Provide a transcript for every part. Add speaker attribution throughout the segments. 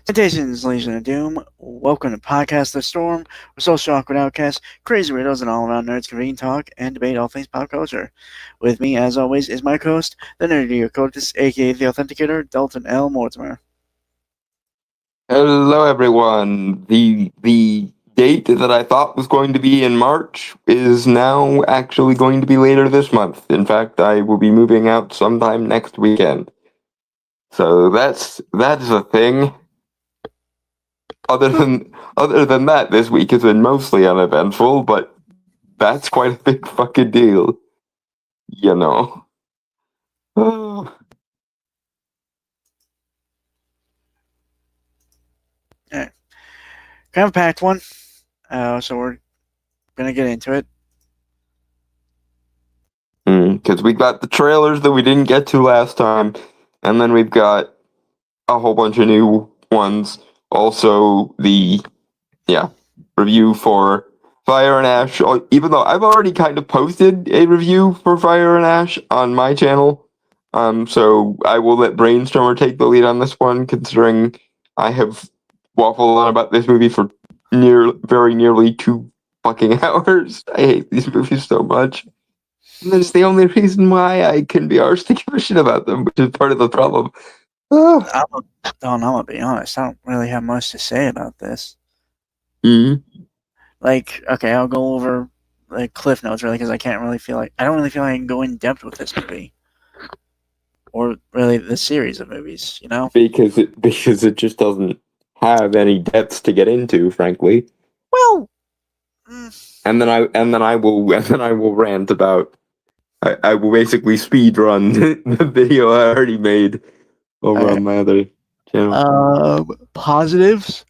Speaker 1: Salutations, Legion of Doom. Welcome to Podcast The Storm. We're social awkward outcasts, crazy weirdos, and all around nerds convene, talk, and debate all things pop culture. With me, as always, is my host, the nerdy occultist, aka the Authenticator, Dalton L. Mortimer.
Speaker 2: Hello, everyone. The date that I thought was going to be in March is now actually going to be later this month. In fact, I will be moving out sometime next weekend. So that's a thing. Other than that, this week has been mostly uneventful, but that's quite a big fucking deal. You know. Oh.
Speaker 1: Yeah. Kind of a packed one, so we're gonna get into it.
Speaker 2: Because we got the trailers that we didn't get to last time, and then we've got a whole bunch of new ones. Also, the review for Fire and Ash. Even though I've already kind of posted a review for Fire and Ash on my channel, so I will let Brainstormer take the lead on this one, considering I have waffled on about this movie for very nearly 2 fucking hours. I hate these movies so much. And that's the only reason why I can be arsed to give a shit about them, which is part of the problem.
Speaker 1: I'm gonna be honest. I don't really have much to say about this. Like, okay, I'll go over the cliff notes really because I don't really feel like I can go in depth with this movie, or really the series of movies. You know,
Speaker 2: because it just doesn't have any depths to get into, frankly.
Speaker 1: well,
Speaker 2: and then I will rant about. I will basically speed run the video I already made over on my other channel.
Speaker 1: Positives.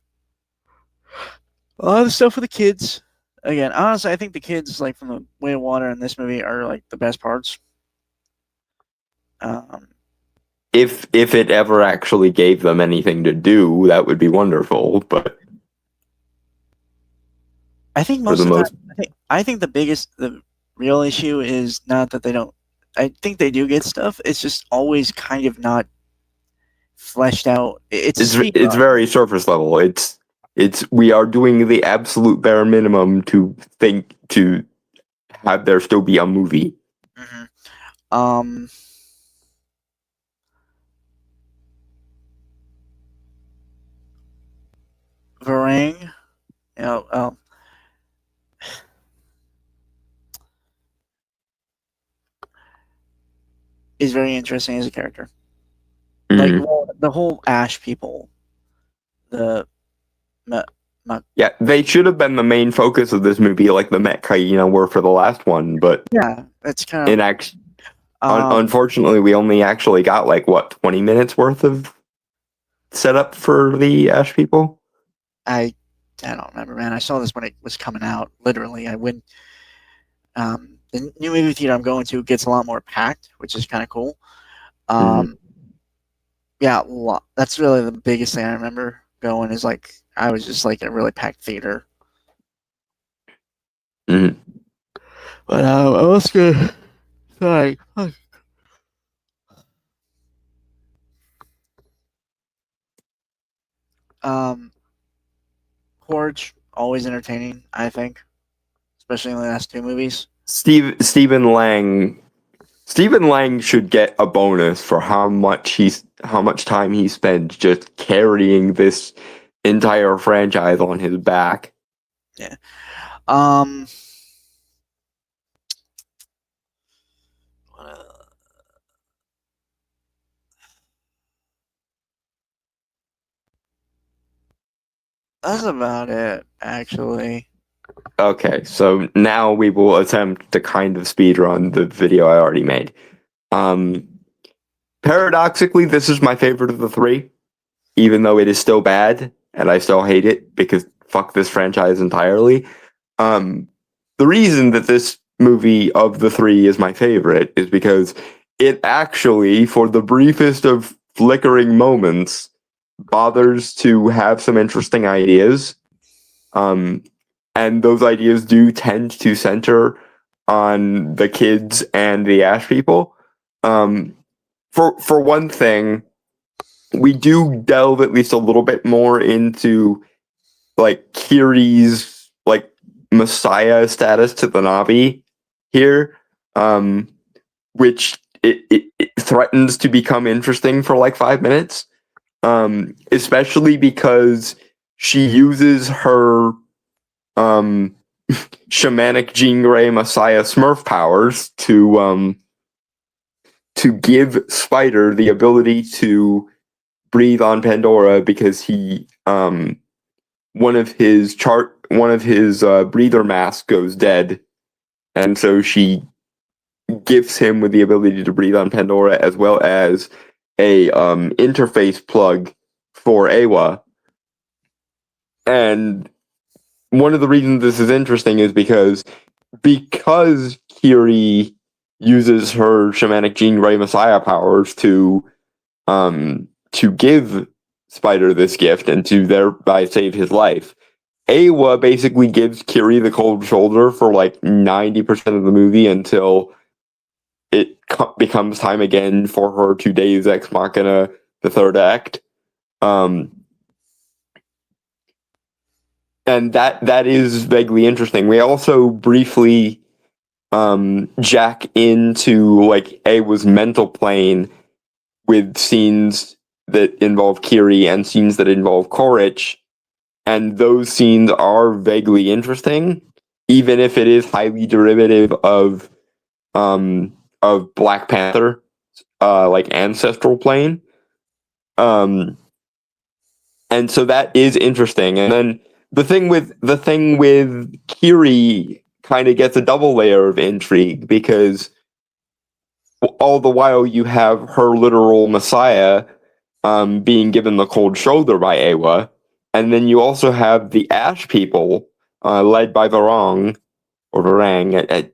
Speaker 1: A lot of stuff for the kids. Again, honestly, I think the kids, like from the Way of Water in this movie, are like the best parts.
Speaker 2: If it ever actually gave them anything to do, that would be wonderful. But
Speaker 1: I think most of the time, I think the real issue is not that they don't. I think they do get stuff. It's just always kind of not fleshed out. It's
Speaker 2: very surface level. It's we are doing the absolute bare minimum to have there still be a movie.
Speaker 1: Mm-hmm. Varang, is very interesting as a character. Like the whole Ash people,
Speaker 2: they should have been the main focus of this movie, like the Met Hyena were for the last one. But
Speaker 1: yeah, that's kind of.
Speaker 2: Unfortunately, we only actually got 20 minutes worth of setup for the Ash people.
Speaker 1: I don't remember, man. I saw this when it was coming out. Literally, I went. The new movie theater I'm going to gets a lot more packed, which is kind of cool. Yeah, that's really the biggest thing I remember going is I was just in a really packed theater. But I was good. Sorry. Horge, always entertaining, I think, especially in the last 2 movies.
Speaker 2: Stephen Lang should get a bonus for how much time he spent just carrying this entire franchise on his back.
Speaker 1: Yeah. That's about it, actually.
Speaker 2: Okay, so now we will attempt to kind of speedrun the video I already made. Paradoxically, this is my favorite of the three, even though it is still bad, and I still hate it because fuck this franchise entirely. The reason that this movie of the three is my favorite is because it actually, for the briefest of flickering moments, bothers to have some interesting ideas. And those ideas do tend to center on the kids and the Ash people. For one thing, we do delve at least a little bit more into like Kiri's like Messiah status to the Navi here, which it threatens to become interesting for like 5 minutes, especially because she uses her shamanic Jean Grey Messiah Smurf powers to give Spider the ability to breathe on Pandora because he one of his breather masks goes dead, and so she gifts him with the ability to breathe on Pandora as well as a interface plug for Awa. And one of the reasons this is interesting is because Kiri uses her shamanic Jean Grey Messiah powers to give Spider this gift and to thereby save his life. Awa basically gives Kiri the cold shoulder for like 90% of the movie until it becomes time again for her to Deus Ex Machina the third act. And that is vaguely interesting. We also briefly jack into like Awa's mental plane with scenes that involve Kiri and scenes that involve Korich, and those scenes are vaguely interesting, even if it is highly derivative of Black Panther, like ancestral plane. And so that is interesting. And then the thing with Kiri kind of gets a double layer of intrigue because all the while you have her literal Messiah being given the cold shoulder by Awa, and then you also have the Ash people led by Varang or Varang.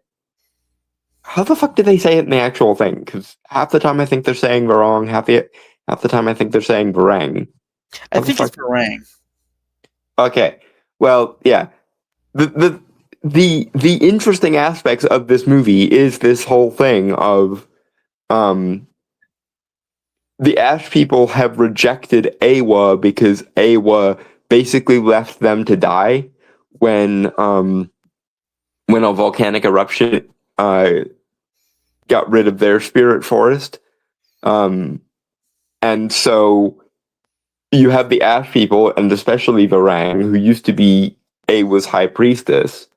Speaker 2: How the fuck do they say it in the actual thing? Because half the time I think they're saying Varang, half the time I think they're saying Varang.
Speaker 1: I think it's Varang.
Speaker 2: Okay, well, yeah. The interesting aspects of this movie is this whole thing of the Ash people have rejected Awa because Awa basically left them to die when a volcanic eruption got rid of their spirit forest. And so you have the Ash people, and especially Varang, who used to be Awa's high priestess,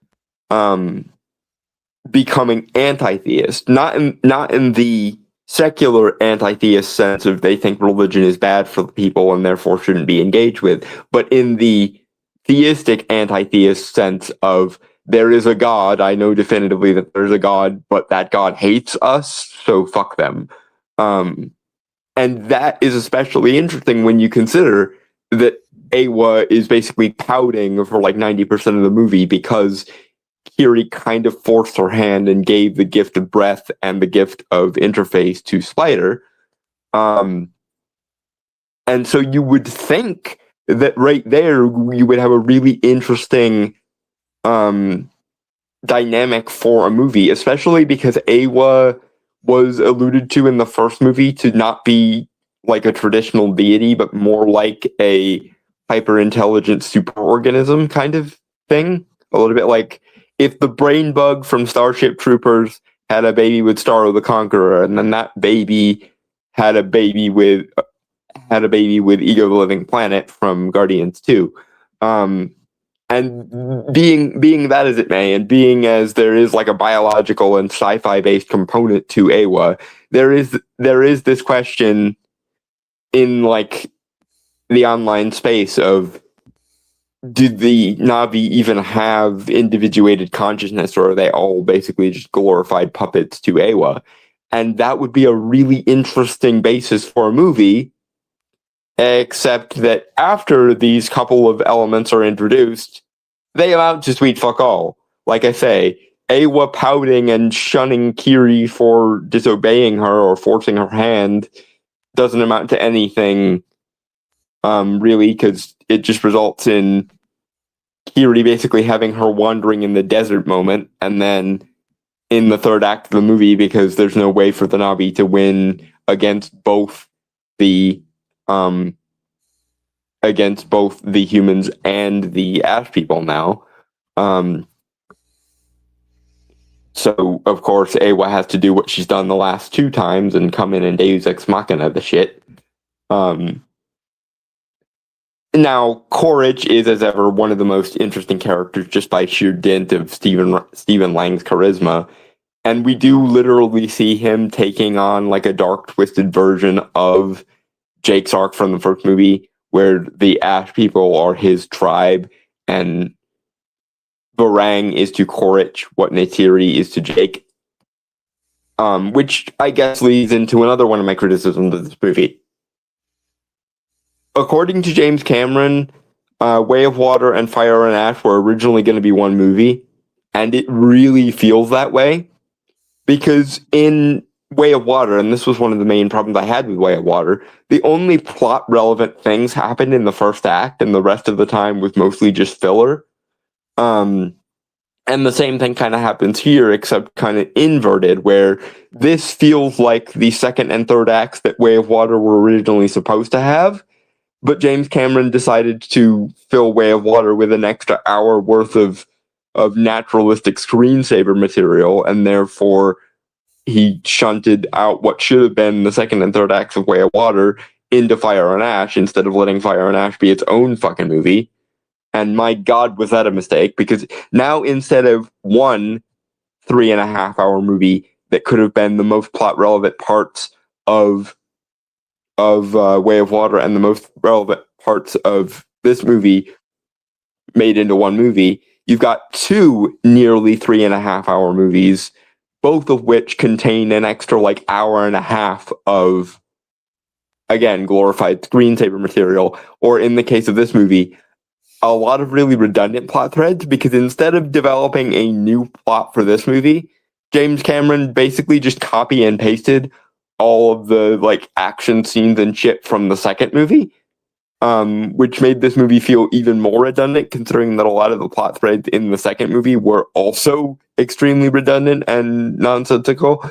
Speaker 2: becoming anti-theist. Not in the secular anti-theist sense of they think religion is bad for the people and therefore shouldn't be engaged with, but in the theistic anti-theist sense of there is a God, I know definitively that there's a God, but that God hates us, so fuck them. And that is especially interesting when you consider that Awa is basically pouting for like 90% of the movie because Kiri kind of forced her hand and gave the gift of breath and the gift of interface to Spider. And so you would think that right there you would have a really interesting dynamic for a movie, especially because Awa was alluded to in the first movie to not be like a traditional deity, but more like a hyper-intelligent superorganism kind of thing. A little bit like if the brain bug from Starship Troopers had a baby with Starro the Conqueror, and then that baby had a baby with Ego the Living Planet from Guardians 2. And being that as it may, and being as there is like a biological and sci-fi based component to Awa, there is this question in like the online space of do the Na'vi even have individuated consciousness, or are they all basically just glorified puppets to Awa? And that would be a really interesting basis for a movie, except that after these couple of elements are introduced, they amount to sweet fuck all. Like I say, Awa pouting and shunning Kiri for disobeying her or forcing her hand doesn't amount to anything, really, because it just results in Kiri basically having her wandering in the desert moment, and then in the third act of the movie, because there's no way for the Na'vi to win against both the humans and the Ash people now. So of course Awa has to do what she's done the last two times and come in and Deus Ex Machina the shit. Now, Quaritch is, as ever, one of the most interesting characters just by sheer dint of Stephen Lang's charisma. And we do literally see him taking on like a dark, twisted version of Jake's arc from the first movie, where the Ash people are his tribe, and Varang is to Quaritch what Neytiri is to Jake. Which I guess leads into another one of my criticisms of this movie. According to James Cameron, Way of Water and Fire and Ash were originally going to be one movie, and it really feels that way, because in Way of Water, and this was one of the main problems I had with Way of Water, the only plot-relevant things happened in the first act, and the rest of the time was mostly just filler. And the same thing kind of happens here, except kind of inverted, where this feels like the second and third acts that Way of Water were originally supposed to have, but James Cameron decided to fill Way of Water with an extra hour worth of naturalistic screensaver material, and therefore he shunted out what should have been the second and third acts of Way of Water into Fire and Ash, instead of letting Fire and Ash be its own fucking movie. And my God, was that a mistake? Because now, instead of one 3.5 hour movie that could have been the most plot relevant parts of Way of Water and the most relevant parts of this movie made into one movie, you've got two nearly 3.5 hour movies, both of which contain an extra like hour and a half of, again, glorified screensaver material, or in the case of this movie, a lot of really redundant plot threads, because instead of developing a new plot for this movie, James Cameron basically just copy and pasted all of the like action scenes and shit from the second movie, which made this movie feel even more redundant, considering that a lot of the plot threads in the second movie were also extremely redundant and nonsensical.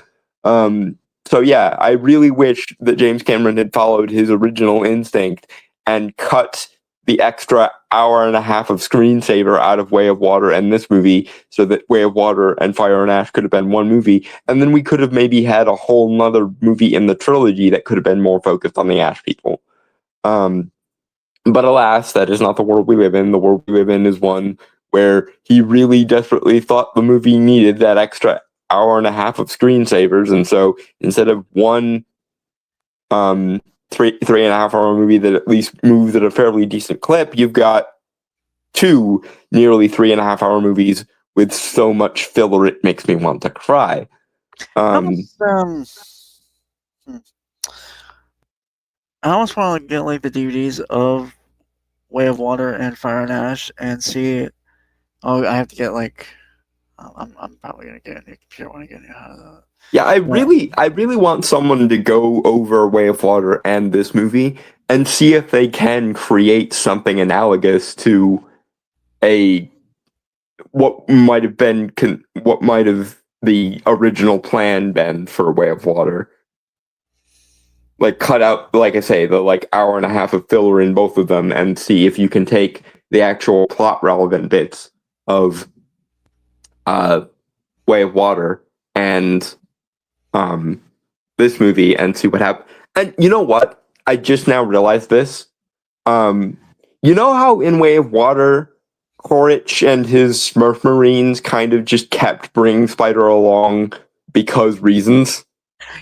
Speaker 2: So yeah, I really wish that James Cameron had followed his original instinct and cut the extra hour and a half of screensaver out of Way of Water and this movie, so that Way of Water and Fire and Ash could have been one movie, and then we could have maybe had a whole nother movie in the trilogy that could have been more focused on the Ash people. But alas, that is not the world we live in. The world we live in is one where he really desperately thought the movie needed that extra hour and a half of screensavers, and so instead of one 3.5 hour movie that at least moves at a fairly decent clip, you've got two nearly 3.5 hour movies with so much filler it makes me want to cry.
Speaker 1: I almost want to get like the DVDs of Way of Water and Fire and Ash and see. Oh, I have to get like. I'm probably gonna get a new computer when I get a new house.
Speaker 2: Yeah, I really want someone to go over Way of Water and this movie and see if they can create something analogous to what might have the original plan been for Way of Water. Like, cut out, like I say, the like hour and a half of filler in both of them, and see if you can take the actual plot relevant bits of Way of Water and this movie and see what happens. And you know what? I just now realized this. You know how in Way of Water, Quaritch and his Smurf Marines kind of just kept bringing Spider along because reasons?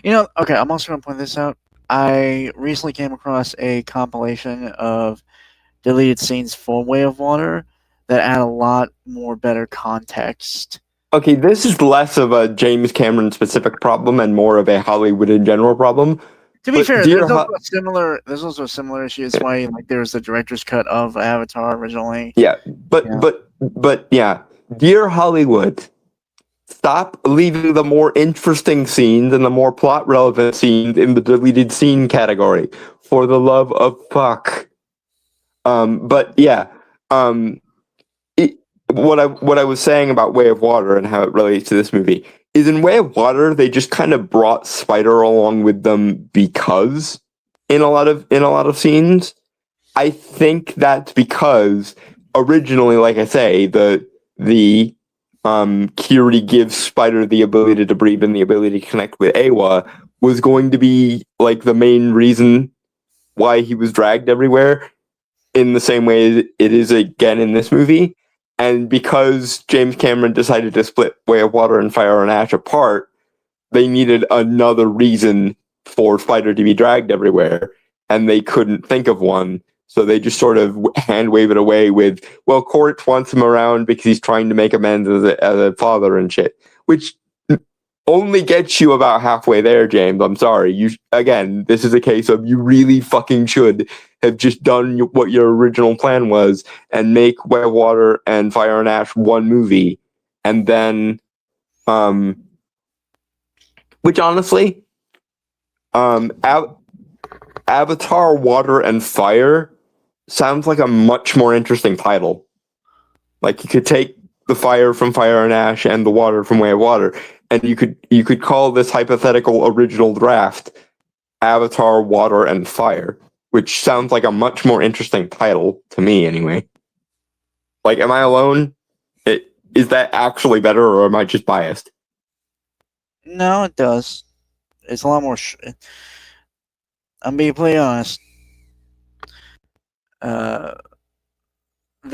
Speaker 1: You know, okay, I'm also going to point this out. I recently came across a compilation of deleted scenes for Way of Water that add a lot more better context.
Speaker 2: Okay, this is less of a James Cameron specific problem and more of a Hollywood in general problem.
Speaker 1: To be
Speaker 2: But
Speaker 1: fair,
Speaker 2: Dear
Speaker 1: there's also a similar issue. It's why like there was the director's cut of Avatar originally.
Speaker 2: Yeah,
Speaker 1: Yeah.
Speaker 2: but yeah, Dear Hollywood, stop leaving the more interesting scenes and the more plot relevant scenes in the deleted scene category. For the love of fuck. But yeah, what I was saying about Way of Water and how it relates to this movie is in Way of Water they just kind of brought Spider along with them because in a lot of scenes. I think that's because originally, like I say, the Kiri gives Spider the ability to breathe and the ability to connect with Awa was going to be like the main reason why he was dragged everywhere in the same way it is again in this movie. And because James Cameron decided to split Way of Water and Fire and Ash apart, they needed another reason for Spider to be dragged everywhere, and they couldn't think of one. So they just sort of hand wave it away with, well, Quaritch wants him around because he's trying to make amends as a father and shit, which only gets you about halfway there, James. I'm sorry. Again, this is a case of you really fucking should have just done what your original plan was and make Way of Water and Fire and Ash one movie, and then, which honestly, Avatar: Water and Fire sounds like a much more interesting title. Like you could take the fire from Fire and Ash and the water from Way of Water, and you could call this hypothetical original draft Avatar: Water and Fire, which sounds like a much more interesting title to me, anyway. Like, am I alone? Is that actually better, or am I just biased?
Speaker 1: No, it does. It's a lot more. I'm being completely honest. The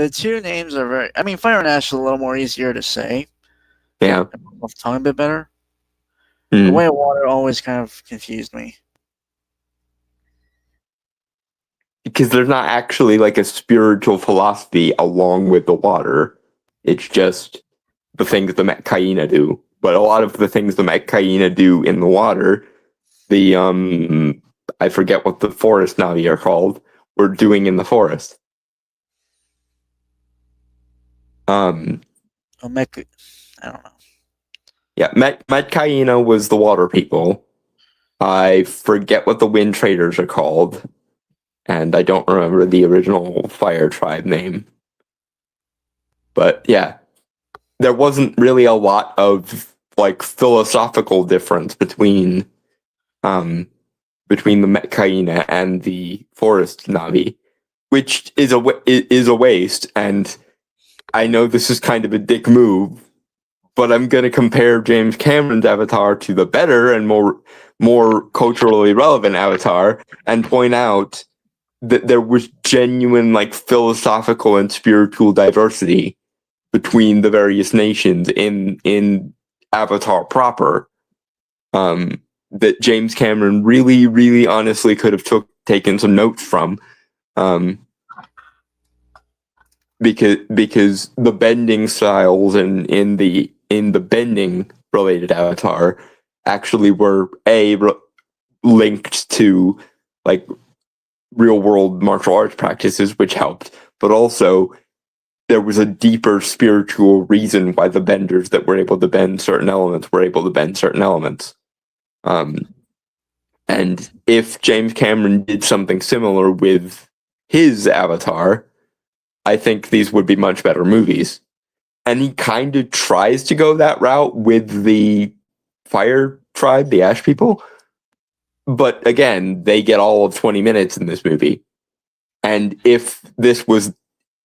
Speaker 1: two names are very. I mean, Fire and Ash is a little more easier to say.
Speaker 2: Yeah.
Speaker 1: Off the tongue a bit better.
Speaker 2: Mm.
Speaker 1: The Way of Water always kind of confused me.
Speaker 2: Because there's not actually like a spiritual philosophy along with the water. It's just the things the Metkayina do. But a lot of the things the Metkayina do in the water, the I forget what the forest Navi are called, were doing in the forest.
Speaker 1: I don't know.
Speaker 2: Yeah, Metkayina was the water people. I forget what the wind traders are called. And I don't remember the original fire tribe name. But yeah, there wasn't really a lot of like philosophical difference between the Metkayina and the forest Navi, which is a waste. And I know this is kind of a dick move, but I'm gonna compare James Cameron's Avatar to the better and more culturally relevant Avatar and point out that there was genuine like philosophical and spiritual diversity between the various nations in Avatar proper, that James Cameron really, really honestly could have taken some notes from, because the bending styles in the bending related Avatar actually were linked to like real world martial arts practices, which helped, but also there was a deeper spiritual reason why the benders that were able to bend certain elements were able to bend certain elements. And if James Cameron did something similar with his Avatar, I think these would be much better movies. And he kind of tries to go that route with the Fire Tribe, the Ash people. But again, they get all of 20 minutes in this movie. And if this was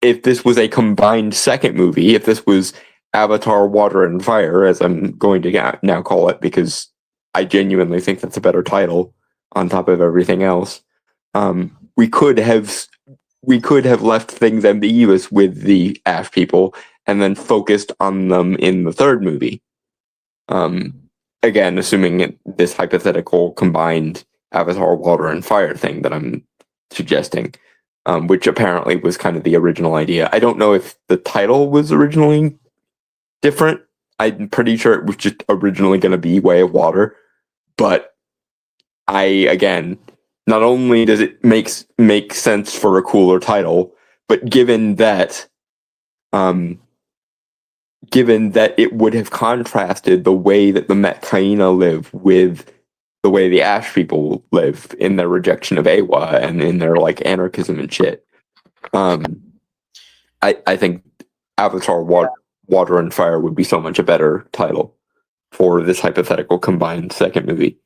Speaker 2: a combined second movie, if this was Avatar: Water and Fire, as I'm going to now call it, because I genuinely think that's a better title on top of everything else, we could have left things ambiguous with the Ash people and then focused on them in the third movie. Again, assuming this hypothetical combined Avatar: Water and Fire thing that I'm suggesting. which apparently was kind of the original idea. I don't know if the title was originally different. I'm pretty sure it was just originally going to be Way of Water, but not only does it make sense for a cooler title, but given that it would have contrasted the way that the Metkayina live with the way the Ash people live in their rejection of Eywa and in their like anarchism and shit. I think Avatar Water and Fire would be so much a better title for this hypothetical combined second movie.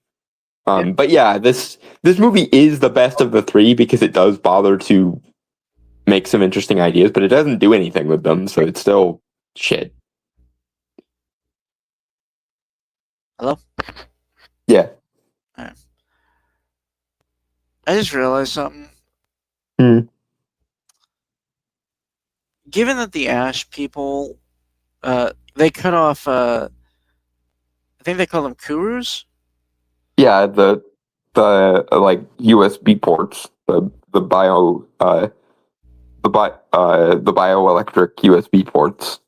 Speaker 2: But yeah, this movie is the best of the three because it does bother to make some interesting ideas, but it doesn't do anything with them, so it's still shit.
Speaker 1: Hello?
Speaker 2: Yeah.
Speaker 1: Right. I just realized something. Given that the Ash people, they cut off, I think they call them Kurus?
Speaker 2: Yeah, the like USB ports, the bioelectric USB ports,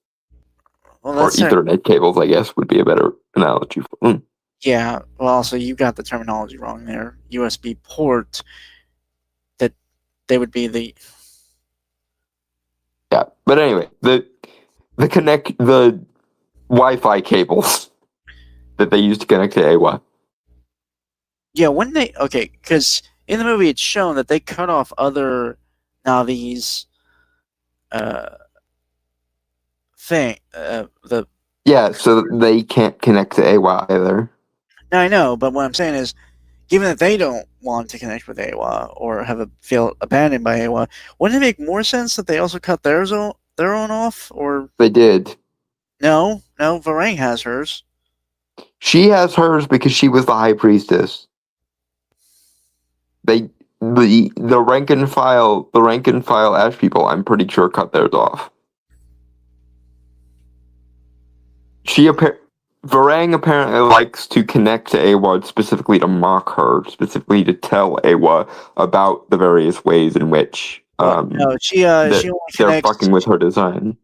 Speaker 1: Well,
Speaker 2: or Ethernet cables, I guess would be a better analogy for them.
Speaker 1: Yeah, well, so you got the terminology wrong there. USB port, that they would be the...
Speaker 2: Yeah, but anyway, the Wi-Fi cables that they use to connect to Eywa.
Speaker 1: Yeah, when they... Okay, because in the movie it's shown that they cut off other Na'vi's
Speaker 2: Yeah, so they can't connect to Eywa either.
Speaker 1: No, I know, but what I'm saying is, given that they don't want to connect with Eywa or feel abandoned by Eywa, wouldn't it make more sense that they also cut their own off? Or
Speaker 2: they did.
Speaker 1: No, Varang has hers.
Speaker 2: She has hers because she was the high priestess. The rank and file Ash people, I'm pretty sure, cut theirs off. Varang apparently likes to connect to Eywa specifically to mock her, specifically to tell Eywa about the various ways in which
Speaker 1: she only
Speaker 2: they're fucking with her design.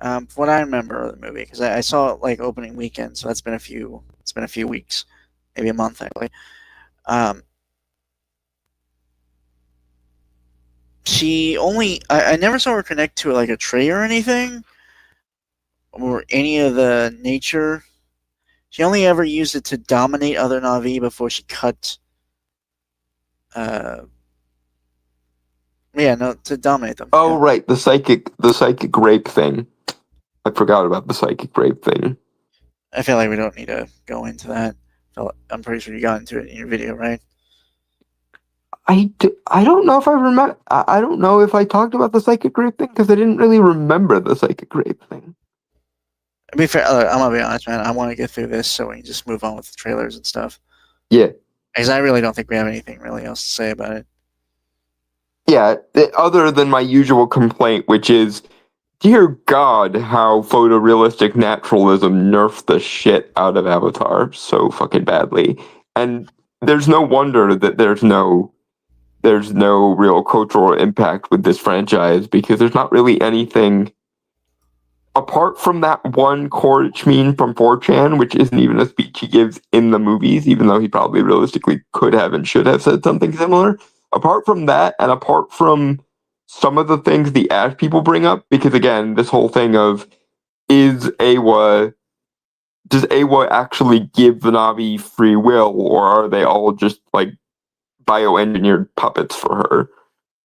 Speaker 1: From what I remember of the movie, because I saw it like opening weekend, so it's been a few weeks, maybe a month actually. She only I never saw her connect to like a tree or anything, or any of the nature. She only ever used it to dominate other Na'vi before she cut. To dominate them.
Speaker 2: Oh, yeah. Right, the psychic rape thing. I forgot about the psychic rape thing.
Speaker 1: I feel like we don't need to go into that. I'm pretty sure you got into it in your video, right?
Speaker 2: I don't know if I remember. I don't know if I talked about the psychic rape thing because I didn't really remember the psychic rape thing.
Speaker 1: To be fair, I'm gonna be honest, man. I want to get through this so we can just move on with the trailers and stuff.
Speaker 2: Yeah,
Speaker 1: because I really don't think we have anything really else to say about it.
Speaker 2: Yeah, other than my usual complaint, which is, dear God, how photorealistic naturalism nerfed the shit out of Avatar so fucking badly. And there's no wonder that there's no real cultural impact with this franchise, because there's not really anything apart from that one Quaritch meme from 4chan, which isn't even a speech he gives in the movies, even though he probably realistically could have and should have said something similar. Apart from that, and apart from some of the things the Ash people bring up, because again, this whole thing of, does Eywa actually give the Na'vi free will, or are they all just like bioengineered puppets for her?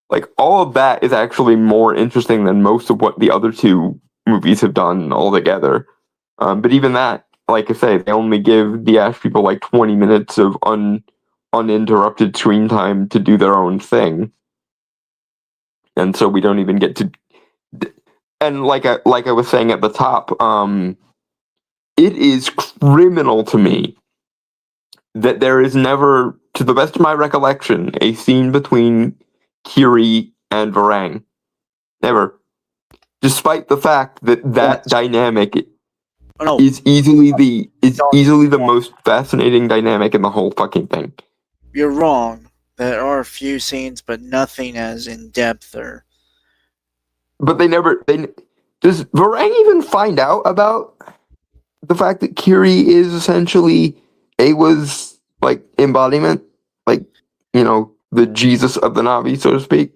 Speaker 2: Like, all of that is actually more interesting than most of what the other two movies have done altogether. But even that, like I say, they only give the Ash people like 20 minutes of uninterrupted screen time to do their own thing, and so we don't even get to. And like I was saying at the top, it is criminal to me that there is never, to the best of my recollection, a scene between Kiri and Varang. Never. Despite the fact that dynamic is easily the most fascinating dynamic in the whole fucking thing.
Speaker 1: You're wrong. There are a few scenes, but nothing as in depth or.
Speaker 2: But they never. Does Varang even find out about the fact that Kiri is essentially Awa's like embodiment, like the Jesus of the Na'vi, so to speak?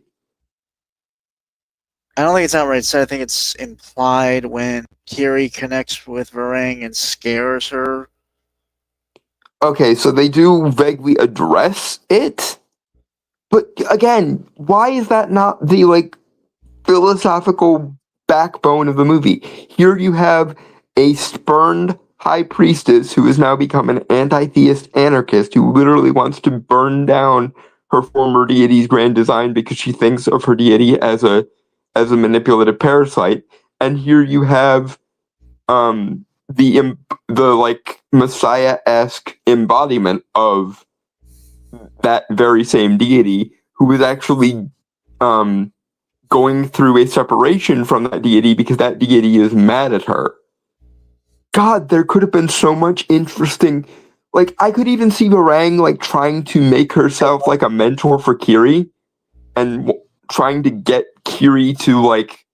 Speaker 1: I don't think it's outright said. I think it's implied when Kiri connects with Varang and scares her.
Speaker 2: Okay, so they do vaguely address it, but again, why is that not the like philosophical backbone of the movie? Here you have a spurned high priestess who has now become an anti-theist anarchist who literally wants to burn down her former deity's grand design because she thinks of her deity as a manipulative parasite. And here you have the like Messiah-esque embodiment of that very same deity who is actually going through a separation from that deity because that deity is mad at her. God, there could have been so much interesting. Like, I could even see Varang like trying to make herself like a mentor for Kiri, and trying to get Kiri to like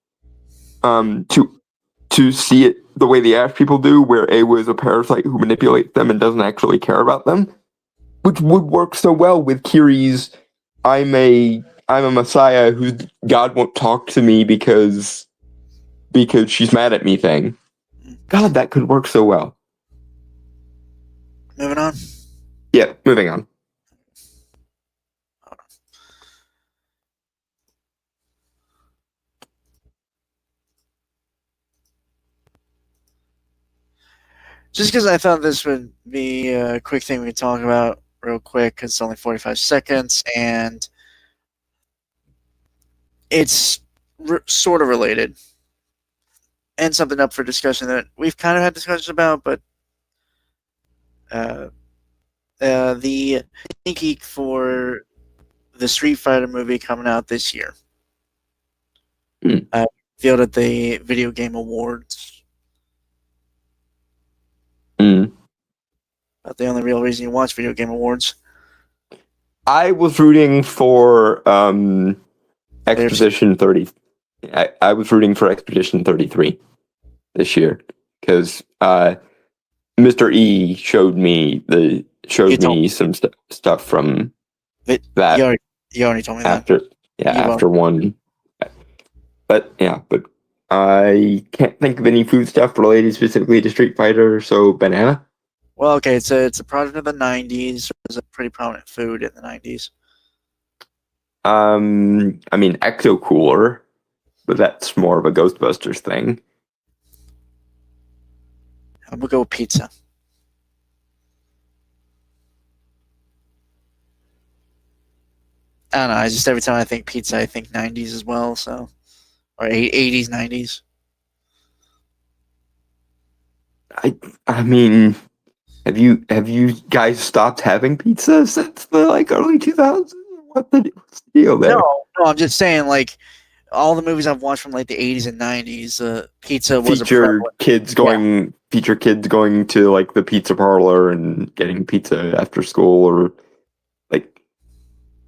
Speaker 2: to see it the way the Ash people do, where Awa is a parasite who manipulates them and doesn't actually care about them, which would work so well with Kiri's I'm a Messiah who God won't talk to me because she's mad at me thing. God, that could work so well.
Speaker 1: Moving on.
Speaker 2: Yeah, moving on.
Speaker 1: Just because I thought this would be a quick thing we could talk about real quick, because it's only 45 seconds, and it's sort of related. And something up for discussion that we've kind of had discussions about, but the sneak peek for the Street Fighter movie coming out this year. Revealed at the Video Game Awards. But the only real reason you watch Video Game Awards.
Speaker 2: I was rooting for Expedition 30. I was rooting for Expedition 33 this year because Mr. E showed me some stuff from that.
Speaker 1: You already told me
Speaker 2: after,
Speaker 1: that.
Speaker 2: After one. But I can't think of any food stuff related specifically to Street Fighter, so banana.
Speaker 1: Well, okay, it's a product of the 90s. It was a pretty prominent food in the 90s.
Speaker 2: I mean, Ecto Cooler, but that's more of a Ghostbusters thing.
Speaker 1: I'm gonna go with pizza. I don't know. Just every time I think pizza, I think 90s as well. So, or 80s, 90s.
Speaker 2: I mean, have you guys stopped having pizza since the early 2000s? What's the deal there?
Speaker 1: No, I'm just saying all the movies I've watched from the 80s and 90s, pizza was
Speaker 2: feature kids going to the pizza parlor and getting pizza after school, or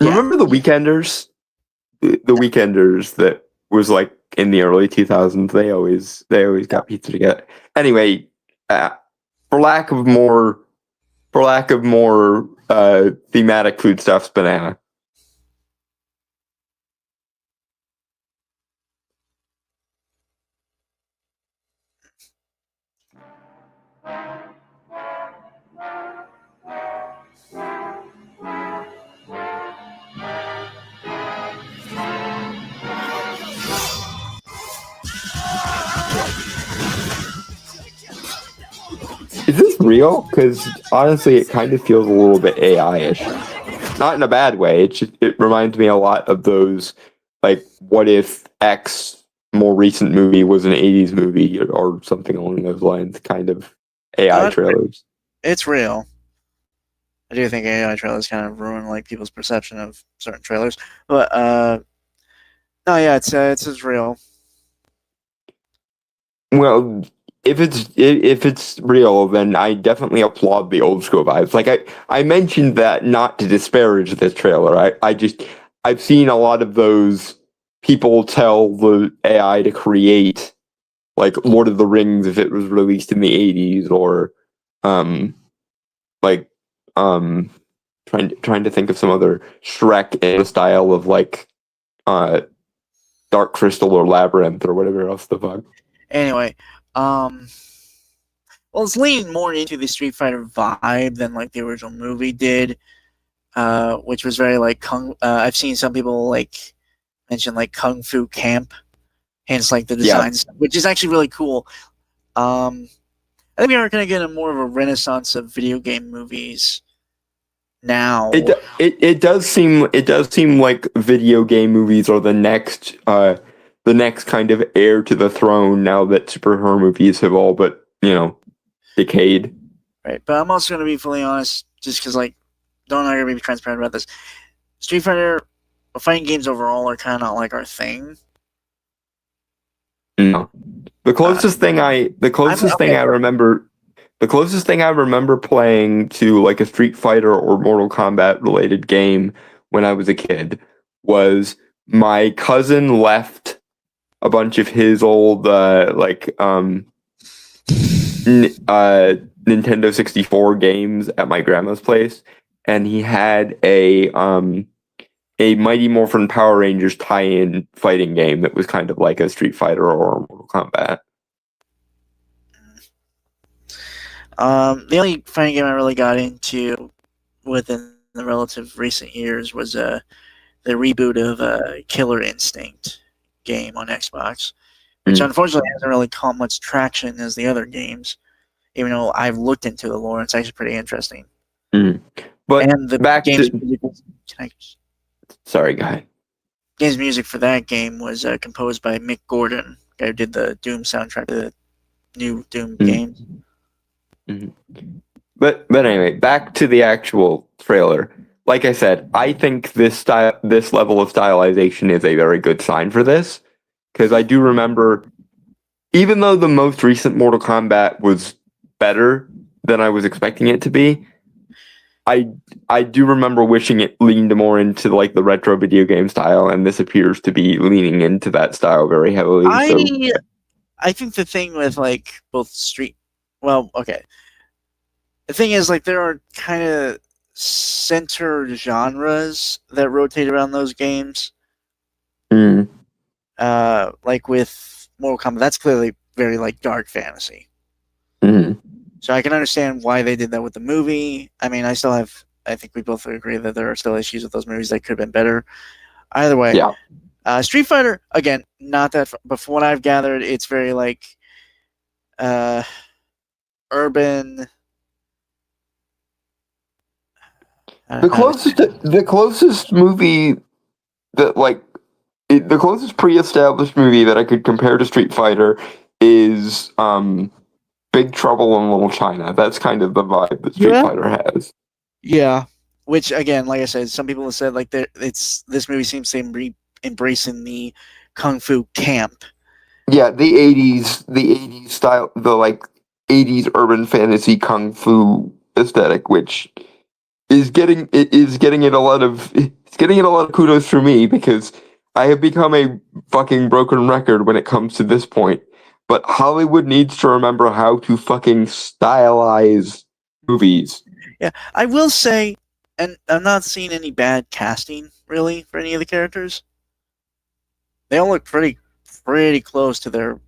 Speaker 2: remember the Weekenders? The Weekenders that was in the early 2000s. They always got pizza together. Anyway, for lack of more thematic foodstuffs, banana. Is this real? Because honestly, it kind of feels a little bit AI-ish. Not in a bad way. It reminds me a lot of those, what if X more recent movie was an 80s movie or something along those lines, kind of AI trailers.
Speaker 1: It's real. I do think AI trailers kind of ruin people's perception of certain trailers, but no, yeah, it's real.
Speaker 2: Well, if it's real, then I definitely applaud the old school vibes. Like I mentioned that not to disparage this trailer. I've seen a lot of those people tell the AI to create like Lord of the Rings if it was released in the 80s, or like trying to think of some other Shrek in the style of like Dark Crystal or Labyrinth or whatever else the fuck.
Speaker 1: Anyway, well, it's leaning more into the Street Fighter vibe than like the original movie did, which was very like I've seen some people like mention like Kung Fu Camp, hence like the designs, which is actually really cool. I think we are going to get a more of a renaissance of video game movies now.
Speaker 2: It does seem like video game movies are the next kind of heir to the throne now that superhero movies have all but decayed.
Speaker 1: Right, but I'm also going to be fully honest, just because like Don and I are going to be transparent about this. Street Fighter, fighting games overall are kind of not like our thing.
Speaker 2: No, the closest thing I remember playing to like a Street Fighter or Mortal Kombat related game when I was a kid was my cousin left a bunch of his old Nintendo 64 games at my grandma's place, and he had a Mighty Morphin Power Rangers tie-in fighting game that was kind of like a Street Fighter or Mortal Kombat.
Speaker 1: The only fighting game I really got into within the relative recent years was the reboot of Killer Instinct game on Xbox, which unfortunately hasn't really caught much traction as the other games, even though I've looked into the lore. It's actually pretty interesting.
Speaker 2: But
Speaker 1: and the game's music
Speaker 2: sorry, go ahead.
Speaker 1: Game's music for that game was composed by Mick Gordon, guy who did the Doom soundtrack to the new Doom games.
Speaker 2: But anyway, back to the actual trailer. Like I said, I think this level of stylization is a very good sign for this, because I do remember, even though the most recent Mortal Kombat was better than I was expecting it to be, I do remember wishing it leaned more into like the retro video game style, and this appears to be leaning into that style very heavily.
Speaker 1: I think the thing with like both the thing is like there are kind of center genres that rotate around those games. Like with Mortal Kombat, that's clearly very like dark fantasy. So I can understand why they did that with the movie. I mean, I think we both agree that there are still issues with those movies that could have been better. Either way, Street Fighter, again, not that, but from what I've gathered, it's very like urban.
Speaker 2: The closest movie that the closest pre-established movie that I could compare to Street Fighter is Big Trouble in Little China. That's kind of the vibe that Street Fighter has.
Speaker 1: Yeah, which again, like I said, some people have said like this movie seems to be embracing the Kung Fu Camp.
Speaker 2: Yeah, the 80s style, the like 80s urban fantasy Kung Fu aesthetic, which is getting it a lot of kudos for me, because I have become a fucking broken record when it comes to this point. But Hollywood needs to remember how to fucking stylize movies.
Speaker 1: Yeah, I will say, and I'm not seeing any bad casting, really, for any of the characters. They all look pretty close to their...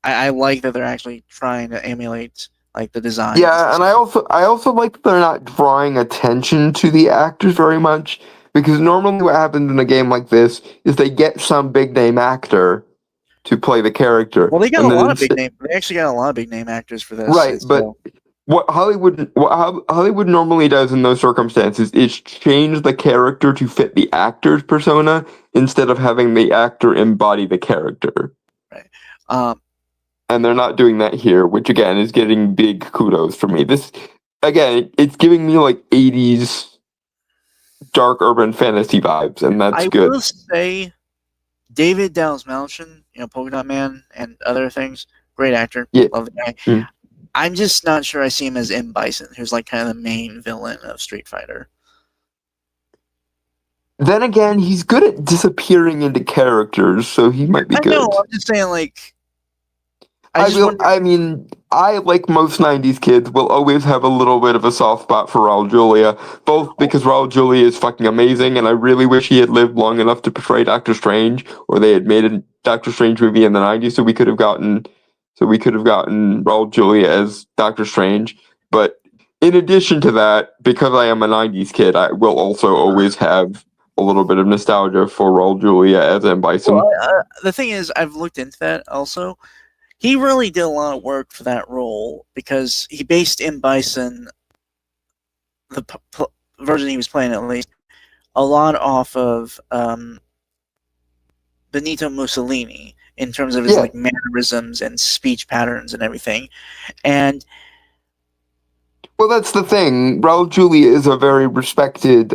Speaker 1: I like that they're actually trying to emulate, like, the design.
Speaker 2: Yeah, and I also like that they're not drawing attention to the actors very much, because normally what happens in a game like this is they get some big-name actor to play the character.
Speaker 1: Well, they got a lot of big name. They actually got a lot of big name actors for this.
Speaker 2: Right, but what Hollywood normally does in those circumstances is change the character to fit the actor's persona instead of having the actor embody the character.
Speaker 1: Right.
Speaker 2: And they're not doing that here, which again is getting big kudos for me. This again, it's giving me like 80s dark urban fantasy vibes, and that's good.
Speaker 1: I will say, David Dastmalchian, Polka Dot Man and other things, Great actor.
Speaker 2: Yeah.
Speaker 1: Love the guy.
Speaker 2: Mm.
Speaker 1: I'm just not sure I see him as M. Bison, who's like kind of the main villain of Street Fighter.
Speaker 2: Then again, he's good at disappearing into characters, so he might be
Speaker 1: I
Speaker 2: good.
Speaker 1: know, I'm just saying, like,
Speaker 2: I mean, I, like most 90s kids, will always have a little bit of a soft spot for Raul Julia, both because Raul Julia is fucking amazing, and I really wish he had lived long enough to portray Doctor Strange, or they had made a Doctor Strange movie in the 90s, so we could have gotten Raul Julia as Doctor Strange. But in addition to that, because I am a 90s kid, I will also always have a little bit of nostalgia for Raul Julia as M. Bison.
Speaker 1: Well, the thing is, I've looked into that also. He really did a lot of work for that role because he based M. Bison, the version he was playing at least, a lot off of Benito Mussolini in terms of his like mannerisms and speech patterns and everything. And
Speaker 2: well, that's the thing. Raul Julia is a very respected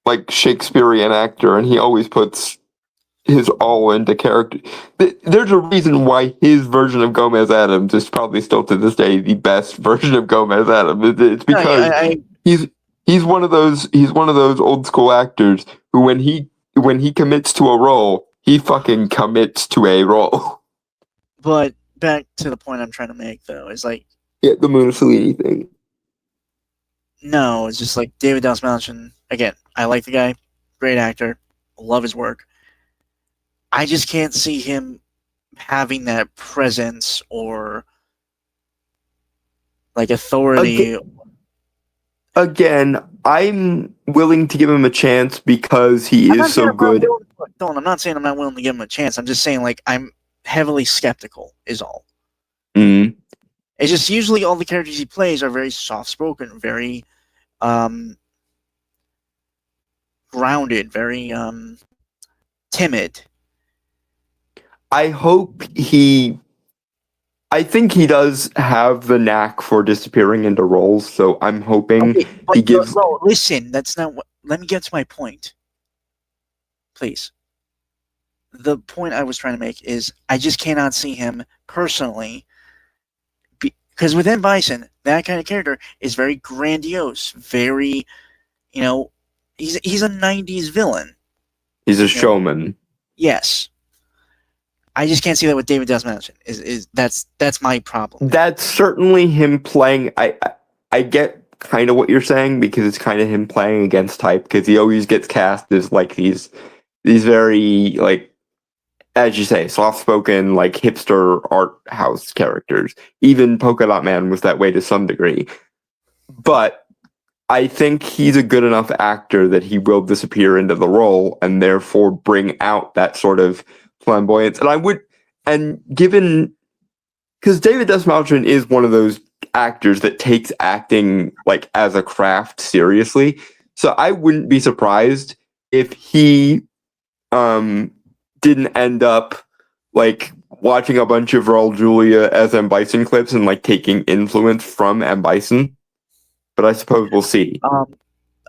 Speaker 2: like Shakespearean actor, and he always puts his all into character. There's a reason why his version of Gomez Adams is probably still to this day the best version of Gomez Adams. It's because he's one of those old school actors who when he commits to a role, he fucking commits to a role.
Speaker 1: But back to the point I'm trying to make though, is like
Speaker 2: the Mussolini thing.
Speaker 1: No, it's just like David Dastmalchian. Again, I like the guy, great actor, love his work. I just can't see him having that presence or like authority.
Speaker 2: Again, I'm willing to give him a chance because he is so good.
Speaker 1: I'm not saying I'm not willing to give him a chance. I'm just saying like I'm heavily skeptical is all.
Speaker 2: Mm.
Speaker 1: It's just usually all the characters he plays are very soft-spoken, very grounded, very timid.
Speaker 2: I think he does have the knack for disappearing into roles, so I'm hoping he gives...
Speaker 1: No, listen, that's not what... Let me get to my point. Please. The point I was trying to make is I just cannot see him personally, because with M. Bison, that kind of character is very grandiose, very, he's a 90s villain.
Speaker 2: He's a showman.
Speaker 1: Yes. I just can't see that with David Dastmalchian. That's my problem.
Speaker 2: That's certainly him playing. I get kind of what you're saying because it's kind of him playing against type because he always gets cast as like these very like, as you say, soft-spoken like hipster art house characters. Even Polka Dot Man was that way to some degree. But I think he's a good enough actor that he will disappear into the role and therefore bring out that sort of flamboyance. And given, because David Dastmalchian is one of those actors that takes acting like as a craft seriously, so I wouldn't be surprised if he didn't end up like watching a bunch of Raul Julia as M. Bison clips and like taking influence from M. Bison. But I suppose we'll see.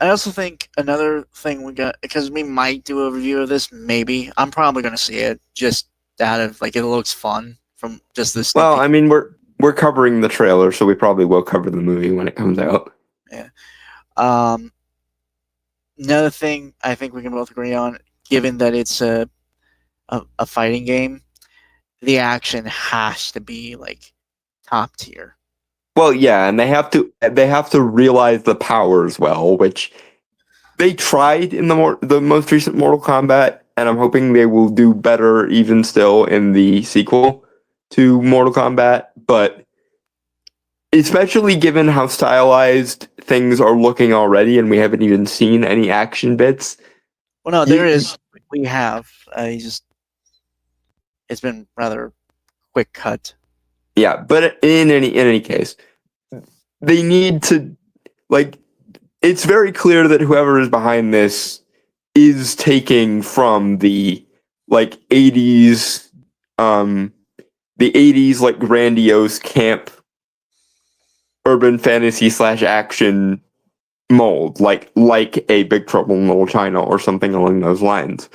Speaker 1: I also think another thing we got, because we might do a review of this, maybe. I'm probably going to see it just out of, like, it looks fun from just this.
Speaker 2: Well, I mean, we're covering the trailer, so we probably will cover the movie when it comes out.
Speaker 1: Yeah. Another thing I think we can both agree on, given that it's a fighting game, the action has to be, like, top tier.
Speaker 2: Well, yeah, and they have to realize the power as well, which they tried in the most recent Mortal Kombat, and I'm hoping they will do better even still in the sequel to Mortal Kombat. But especially given how stylized things are looking already, and we haven't even seen any action bits.
Speaker 1: Well, no, there is. We have. It's been rather quick cut.
Speaker 2: Yeah, but in any case, they need to, like, it's very clear that whoever is behind this is taking from the, like, 80s, like, grandiose camp urban fantasy / action mold, like a Big Trouble in Little China or something along those lines.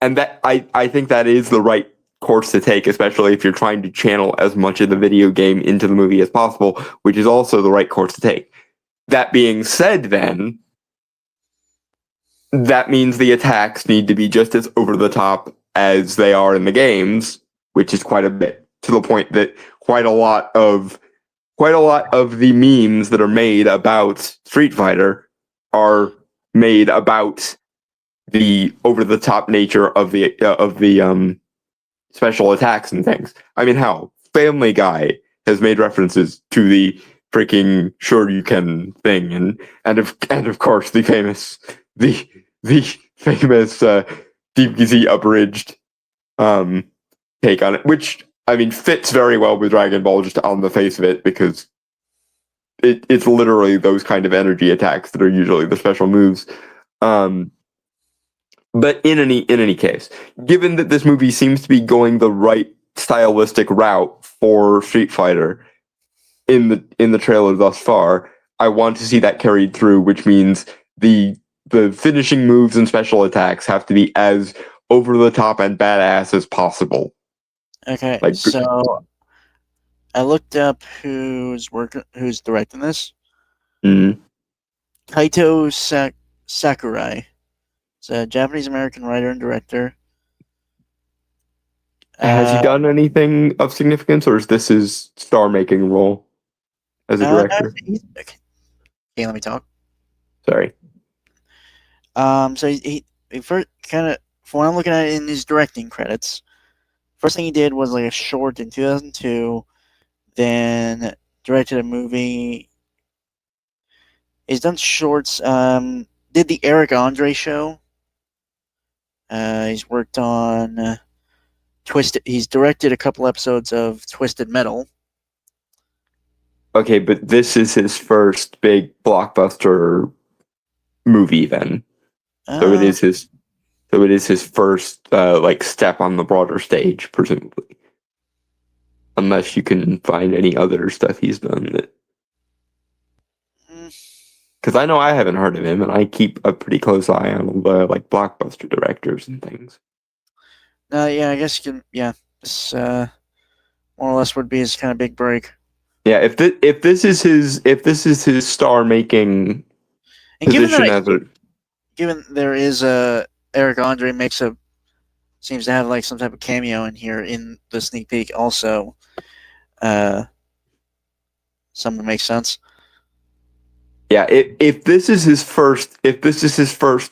Speaker 2: And that, I think that is the right course to take, especially if you're trying to channel as much of the video game into the movie as possible, which is also the right course to take. That being said, then, that means the attacks need to be just as over the top as they are in the games, which is quite a bit, to the point that quite a lot of the memes that are made about Street Fighter are made about the over the top nature of the special attacks and things. I mean, hell, Family Guy has made references to the freaking Sure You Can thing, and of course the famous DBZ abridged take on it, which I mean fits very well with Dragon Ball just on the face of it, because it's literally those kind of energy attacks that are usually the special moves. But in any case, given that this movie seems to be going the right stylistic route for Street Fighter in the trailer thus far, I want to see that carried through, which means the finishing moves and special attacks have to be as over the top and badass as possible.
Speaker 1: Okay, so I looked up who's directing this.
Speaker 2: Mm-hmm.
Speaker 1: Kaito Sakurai. It's a Japanese-American writer and director.
Speaker 2: Has he done anything of significance, or is this his star-making role as a director?
Speaker 1: Okay, let me talk.
Speaker 2: Sorry.
Speaker 1: So he first kind of, from what I'm looking at in his directing credits, first thing he did was like a short in 2002, then directed a movie. He's done shorts. Did the Eric Andre show. He's worked on Twisted. He's directed a couple episodes of Twisted Metal.
Speaker 2: Okay, but this is his first big blockbuster movie, then. So it is his first like step on the broader stage, presumably. Unless you can find any other stuff he's done that. Because I know I haven't heard of him, and I keep a pretty close eye on the like blockbuster directors and things.
Speaker 1: Yeah, I guess you can. Yeah, this more or less would be his kind of big break.
Speaker 2: Yeah, if this is his star making position
Speaker 1: given there is Eric Andre seems to have like some type of cameo in here in the sneak peek also. Something makes sense.
Speaker 2: Yeah, if this is his first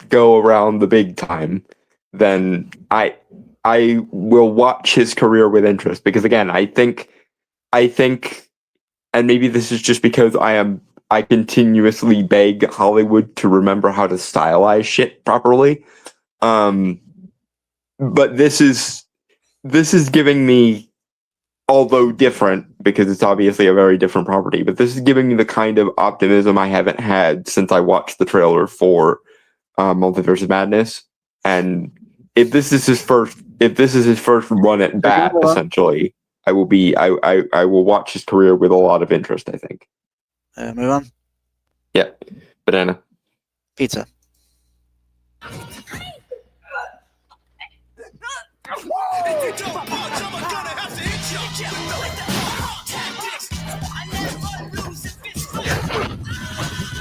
Speaker 2: go around the big time, then I will watch his career with interest, because again, I think, and maybe this is just because I continuously beg Hollywood to remember how to stylize shit properly. But this is giving me, although different, because it's obviously a very different property, but this is giving me the kind of optimism I haven't had since I watched the trailer for Multiverse of Madness. And if this is his first run at bat, essentially, I will watch his career with a lot of interest, I think.
Speaker 1: Move on.
Speaker 2: Yeah, banana.
Speaker 1: Pizza.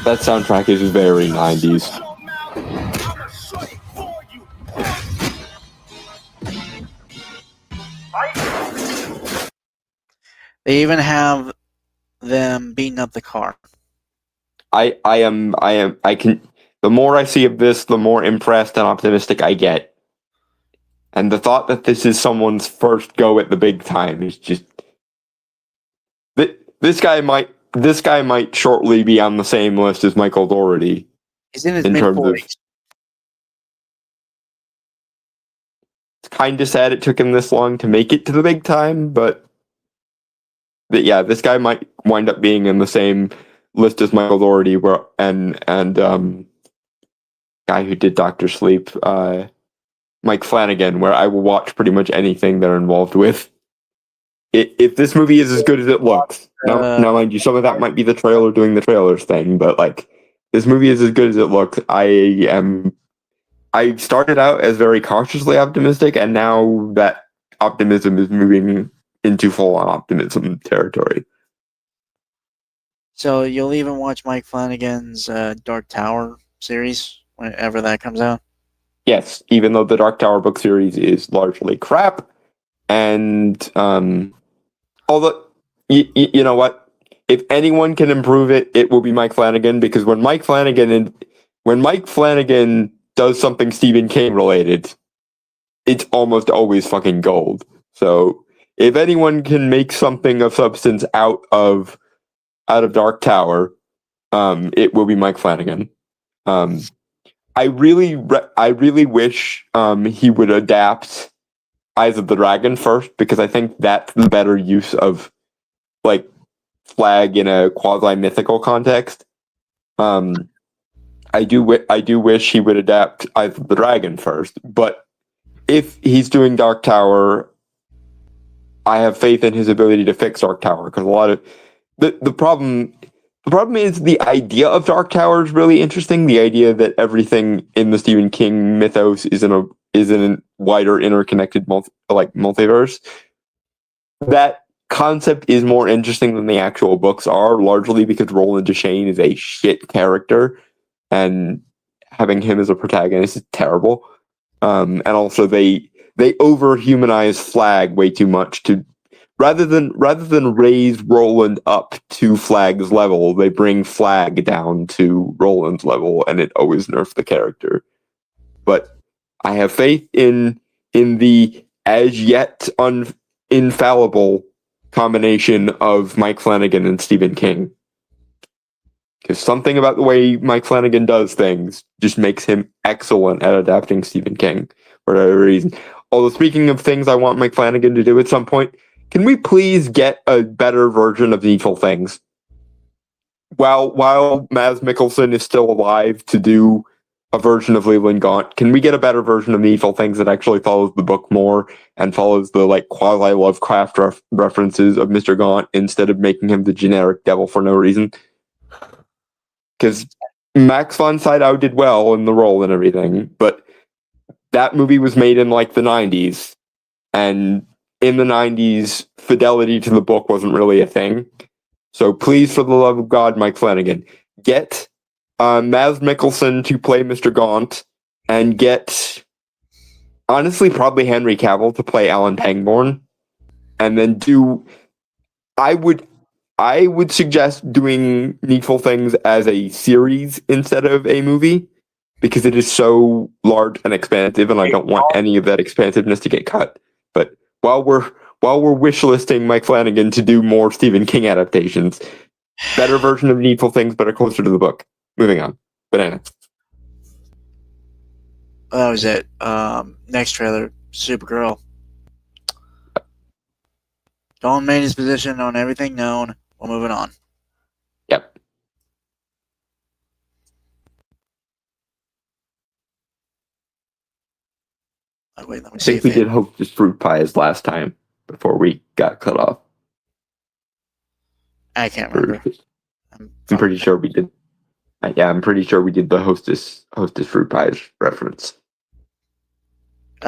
Speaker 2: That soundtrack is very 90s.
Speaker 1: They even have them beating up the car.
Speaker 2: The more I see of this, the more impressed and optimistic I get. And the thought that this is someone's first go at the big time is just... This guy might shortly be on the same list as Michael Dougherty.
Speaker 1: He's in his mid-40s.
Speaker 2: It's kind of sad it took him this long to make it to the big time, but yeah, this guy might wind up being in the same list as Michael Dougherty, and guy who did Dr. Sleep, Mike Flanagan, where I will watch pretty much anything they're involved with. If this movie is as good as it looks, now mind you, some of that might be the trailer doing the trailers thing, but like, this movie is as good as it looks. I started out as very cautiously optimistic, and now that optimism is moving into full-on optimism territory.
Speaker 1: So you'll even watch Mike Flanagan's Dark Tower series whenever that comes out?
Speaker 2: Yes, even though the Dark Tower book series is largely crap, and although you know what, if anyone can improve it, it will be Mike Flanagan, because when Mike Flanagan does something Stephen King related, it's almost always fucking gold. So if anyone can make something of substance out of Dark Tower, it will be Mike Flanagan. I really wish he would adapt Eyes of the Dragon first, because I think that's the better use of like Flag in a quasi mythical context. I do wish he would adapt Eyes of the Dragon first, but if he's doing Dark Tower, I have faith in his ability to fix Dark Tower, because a lot of the problem is the idea of Dark Tower is really interesting. The idea that everything in the Stephen King mythos is in a wider interconnected multiverse. That concept is more interesting than the actual books are, largely because Roland Deschain is a shit character, and having him as a protagonist is terrible. And also they overhumanize Flag way too much. Rather than raise Roland up to Flag's level, they bring Flag down to Roland's level, and it always nerfs the character. But I have faith in the as yet infallible combination of Mike Flanagan and Stephen King. Because something about the way Mike Flanagan does things just makes him excellent at adapting Stephen King for whatever reason. Although, speaking of things I want Mike Flanagan to do at some point, can we please get a better version of Needful Things? While Mads Mikkelsen is still alive to do a version of Leland Gaunt, can we get a better version of Needful Things that actually follows the book more and follows the like quasi Lovecraft references of Mr. Gaunt, instead of making him the generic devil for no reason? Because Max von Sydow did well in the role and everything, but that movie was made in like the 90s, and in the 90s, fidelity to the book wasn't really a thing. So please, for the love of God, Mike Flanagan, get Mads Mikkelsen to play Mr. Gaunt, and get, honestly, probably Henry Cavill to play Alan Pangborn, and then I would suggest doing Needful Things as a series instead of a movie, because it is so large and expansive, and I don't want any of that expansiveness to get cut. But while we're wish listing Mike Flanagan to do more Stephen King adaptations, better version of Needful Things, but are closer to the book. Moving on. Banana.
Speaker 1: That was it. Next trailer, Supergirl. Dawn made his position on everything known. We're moving on.
Speaker 2: Yep.
Speaker 1: Wait, let me
Speaker 2: I
Speaker 1: see.
Speaker 2: think we did Hostess Fruit Pies last time before we got cut off.
Speaker 1: I can't remember.
Speaker 2: I'm pretty sure we did. Yeah, I'm pretty sure we did the Hostess Fruit Pies reference,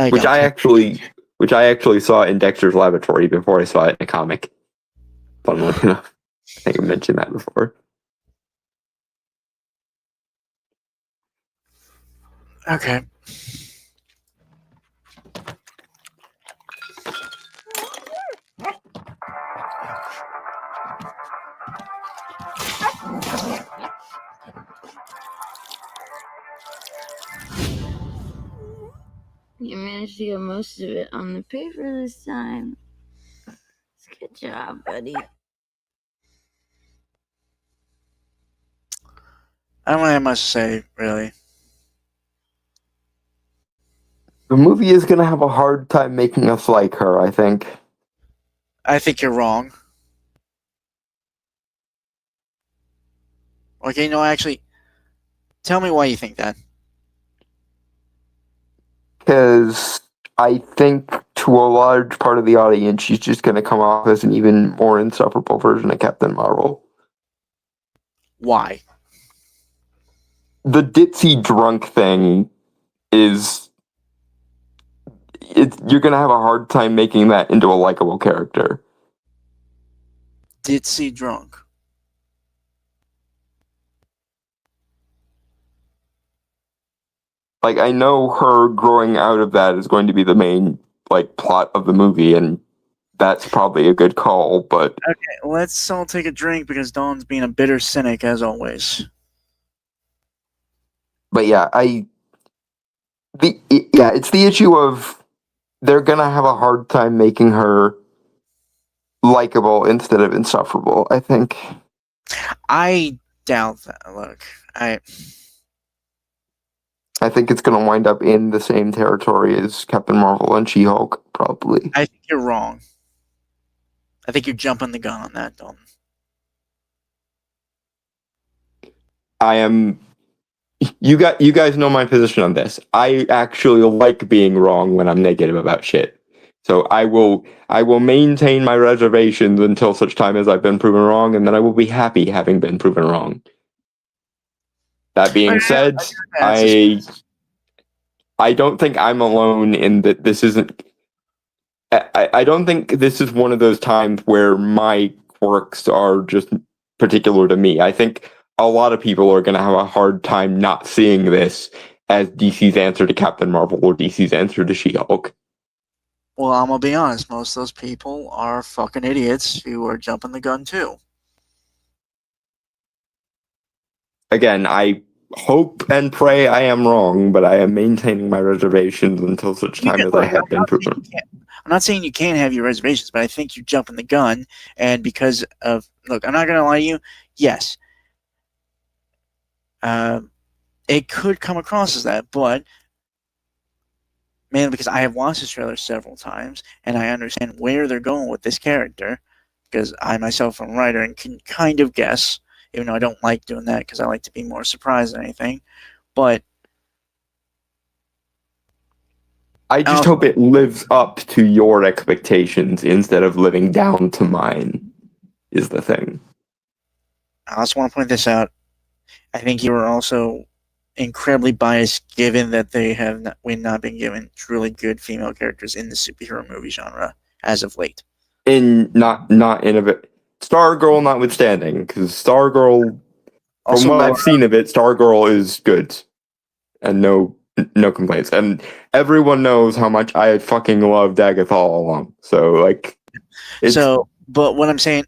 Speaker 2: which I actually saw in Dexter's Laboratory before I saw it in a comic. Funnily enough, I think I mentioned that before.
Speaker 1: Okay.
Speaker 3: You managed to get most of it on the paper this time. Good job, buddy.
Speaker 1: I don't have much to say, really.
Speaker 2: The movie is going to have a hard time making us like her, I think.
Speaker 1: I think you're wrong. Okay, no, actually, tell me why you think that.
Speaker 2: Because I think to a large part of the audience, she's just going to come off as an even more insufferable version of Captain Marvel.
Speaker 1: Why?
Speaker 2: The ditzy drunk thing is you're gonna have a hard time making that into a likable character.
Speaker 1: Ditzy drunk.
Speaker 2: Like, I know her growing out of that is going to be the main like plot of the movie, and that's probably a good call. But
Speaker 1: Okay, let's all take a drink because Dawn's being a bitter cynic as always.
Speaker 2: yeah, it's the issue of they're gonna have a hard time making her likable instead of insufferable, I think.
Speaker 1: I doubt that. Look,
Speaker 2: I think it's gonna wind up in the same territory as Captain Marvel and She-Hulk, probably.
Speaker 1: I think you're wrong. I think you're jumping the gun on that, Dalton.
Speaker 2: I am. You guys know my position on this. I actually like being wrong when I'm negative about shit. So I will maintain my reservations until such time as I've been proven wrong, and then I will be happy having been proven wrong. That being said, I don't think I'm alone in that this isn't... I don't think this is one of those times where my quirks are just particular to me. I think a lot of people are going to have a hard time not seeing this as DC's answer to Captain Marvel or DC's answer to She-Hulk.
Speaker 1: Well, I'm going to be honest. Most of those people are fucking idiots who are jumping the gun too.
Speaker 2: Again, I hope and pray I am wrong, but I am maintaining my reservations until such time as I have been proven.
Speaker 1: I'm not saying you can't have your reservations, but I think you're jumping the gun. And because of... Look, I'm not going to lie to you. Yes. It could come across as that, but... mainly because I have watched this trailer several times, and I understand where they're going with this character, because I myself am a writer and can kind of guess, even though I don't like doing that because I like to be more surprised than anything. But
Speaker 2: I just hope it lives up to your expectations instead of living down to mine, is the thing.
Speaker 1: I also want to point this out. I think you are also incredibly biased given that we've not been given truly good female characters in the superhero movie genre as of late.
Speaker 2: Not in a bit. Stargirl notwithstanding, because Stargirl, from what I've seen of it, Stargirl is good. And no complaints. And everyone knows how much I fucking loved Agatha all along. So, like...
Speaker 1: but what I'm saying...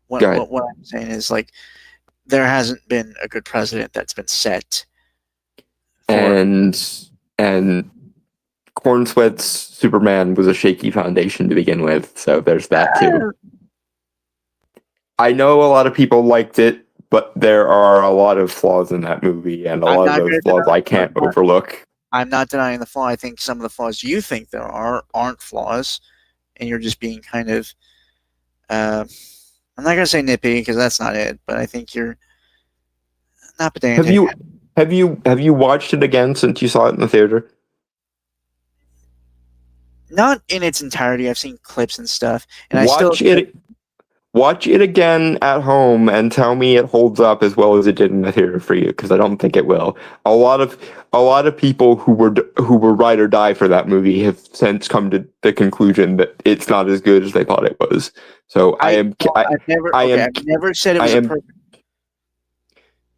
Speaker 1: What I'm saying is, like, there hasn't been a good precedent that's been set.
Speaker 2: And Cornsweat's Superman was a shaky foundation to begin with, so there's that too. I know a lot of people liked it, but there are a lot of flaws in that movie, and a lot of those flaws I can't overlook.
Speaker 1: I'm not denying the flaw. I think some of the flaws you think there aren't flaws, and you're just being kind of... I'm not going to say nitpicky because that's not it, but I think you're not pedantic.
Speaker 2: Have you watched it again since you saw it in the theater?
Speaker 1: Not in its entirety. I've seen clips and stuff, and
Speaker 2: watch it again at home and tell me it holds up as well as it did in the theater for you, because I don't think it will. A lot of people who were ride or die for that movie have since come to the conclusion that it's not as good as they thought it was. So I've
Speaker 1: never said it was perfect.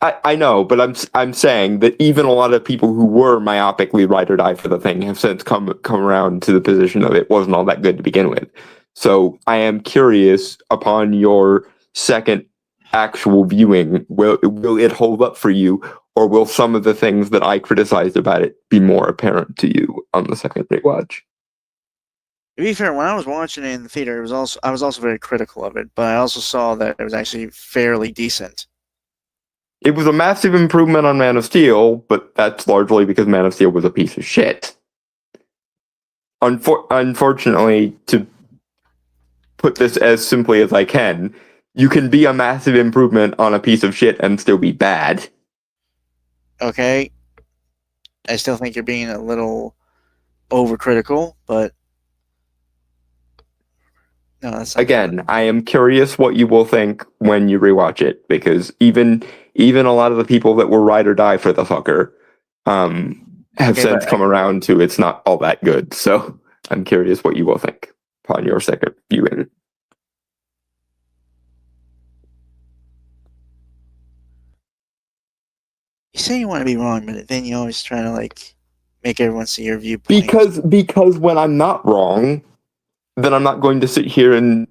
Speaker 2: I know, but I'm saying that even a lot of people who were myopically ride or die for the thing have since come around to the position of it wasn't all that good to begin with. So I am curious, upon your second actual viewing, will it hold up for you, or will some of the things that I criticized about it be more apparent to you on the second rewatch?
Speaker 1: To be fair, when I was watching it in the theater, I was also very critical of it, but I also saw that it was actually fairly decent.
Speaker 2: It was a massive improvement on Man of Steel, but that's largely because Man of Steel was a piece of shit. Unfortunately, to put this as simply as I can be a massive improvement on a piece of shit and still be bad.
Speaker 1: Okay. I still think you're being a little overcritical, but no, that's
Speaker 2: again, I am curious what you will think when you rewatch it, because even a lot of the people that were ride or die for the fucker have
Speaker 1: Okay,
Speaker 2: since
Speaker 1: but
Speaker 2: come around to it's not all that good. So I'm curious what you will think upon your second viewing.
Speaker 1: you say you want to be wrong, but then you always try to like make everyone see your viewpoint.
Speaker 2: Because when I'm not wrong, then I'm not going to sit here and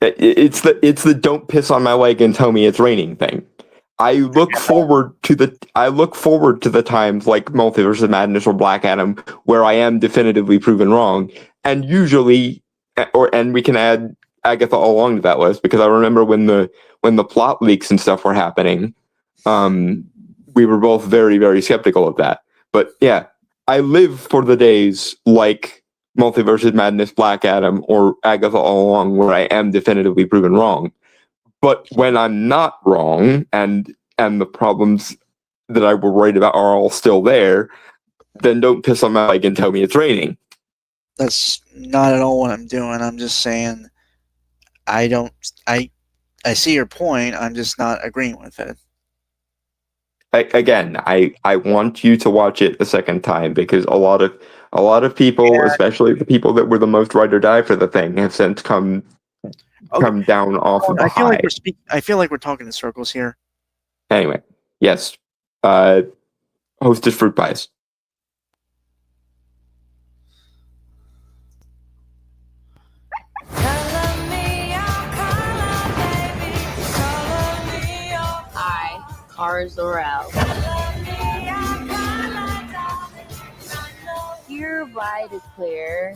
Speaker 2: it's the don't piss on my leg and tell me it's raining thing. I look forward to the times like Multiverse of Madness or Black Adam where I am definitively proven wrong, and usually, and we can add Agatha along to that list because I remember when the plot leaks and stuff were happening, we were both very, very skeptical of that. But yeah, I live for the days like Multiverse of Madness, Black Adam, or Agatha All Along where I am definitively proven wrong. But when I'm not wrong and the problems that I were worried about are all still there, then don't piss on my leg and tell me it's raining.
Speaker 1: That's not at all what I'm doing. I'm just saying I see your point. I'm just not agreeing with it.
Speaker 2: I want you to watch it a second time because a lot of people, especially the people that were the most ride or die for the thing, have since come down off of the high.
Speaker 1: I feel like we're talking in circles here.
Speaker 2: Anyway, yes. Hostess fruit pies.
Speaker 3: Hi, cars are out. Hereby declare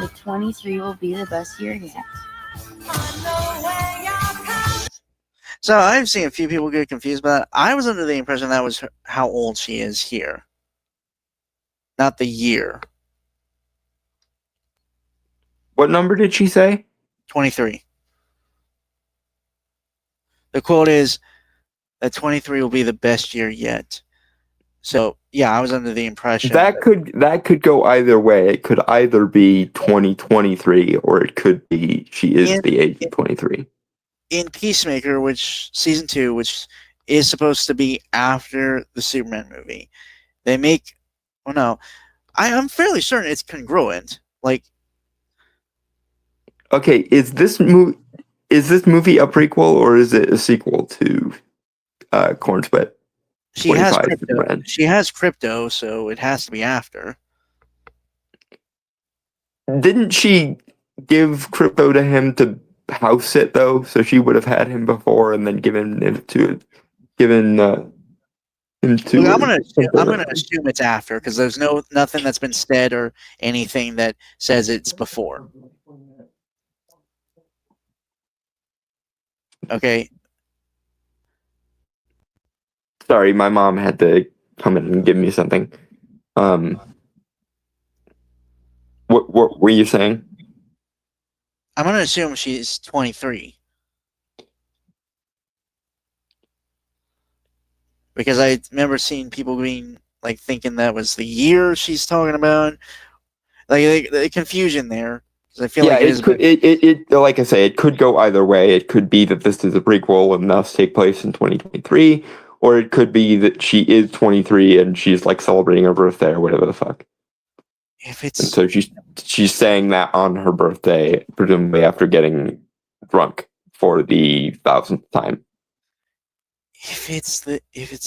Speaker 3: the 23 will be the best year yet.
Speaker 1: So I've seen a few people get confused by that. I was under the impression that was how old she is here, not the year.
Speaker 2: What number did she say?
Speaker 1: 23. The quote is that 23 will be the best year yet. So yeah, I was under the impression
Speaker 2: that could go either way. It could either be 2023 or it could be she is the age of 23.
Speaker 1: In Peacemaker, which season 2, which is supposed to be after the Superman movie, they make I'm fairly certain it's congruent. Like,
Speaker 2: okay, is this movie a prequel or is it a sequel to Corn Sweat?
Speaker 1: She has crypto. She has crypto, so it has to be after.
Speaker 2: Didn't she give crypto to him to house it though? So she would have had him before and then given him to. Look,
Speaker 1: I'm gonna assume it's after because there's nothing that's been said or anything that says it's before. Okay.
Speaker 2: Sorry, my mom had to come in and give me something. What were you saying?
Speaker 1: I'm gonna assume she's 23. Because I remember seeing people being like thinking that was the year she's talking about. Like the confusion there. I feel like
Speaker 2: it like I say, it could go either way. It could be that this is a prequel and thus take place in 2023, or it could be that she is 23 and she's like celebrating her birthday or whatever the fuck. And so she's saying that on her birthday, presumably after getting drunk for the 1000th time.
Speaker 1: If it's a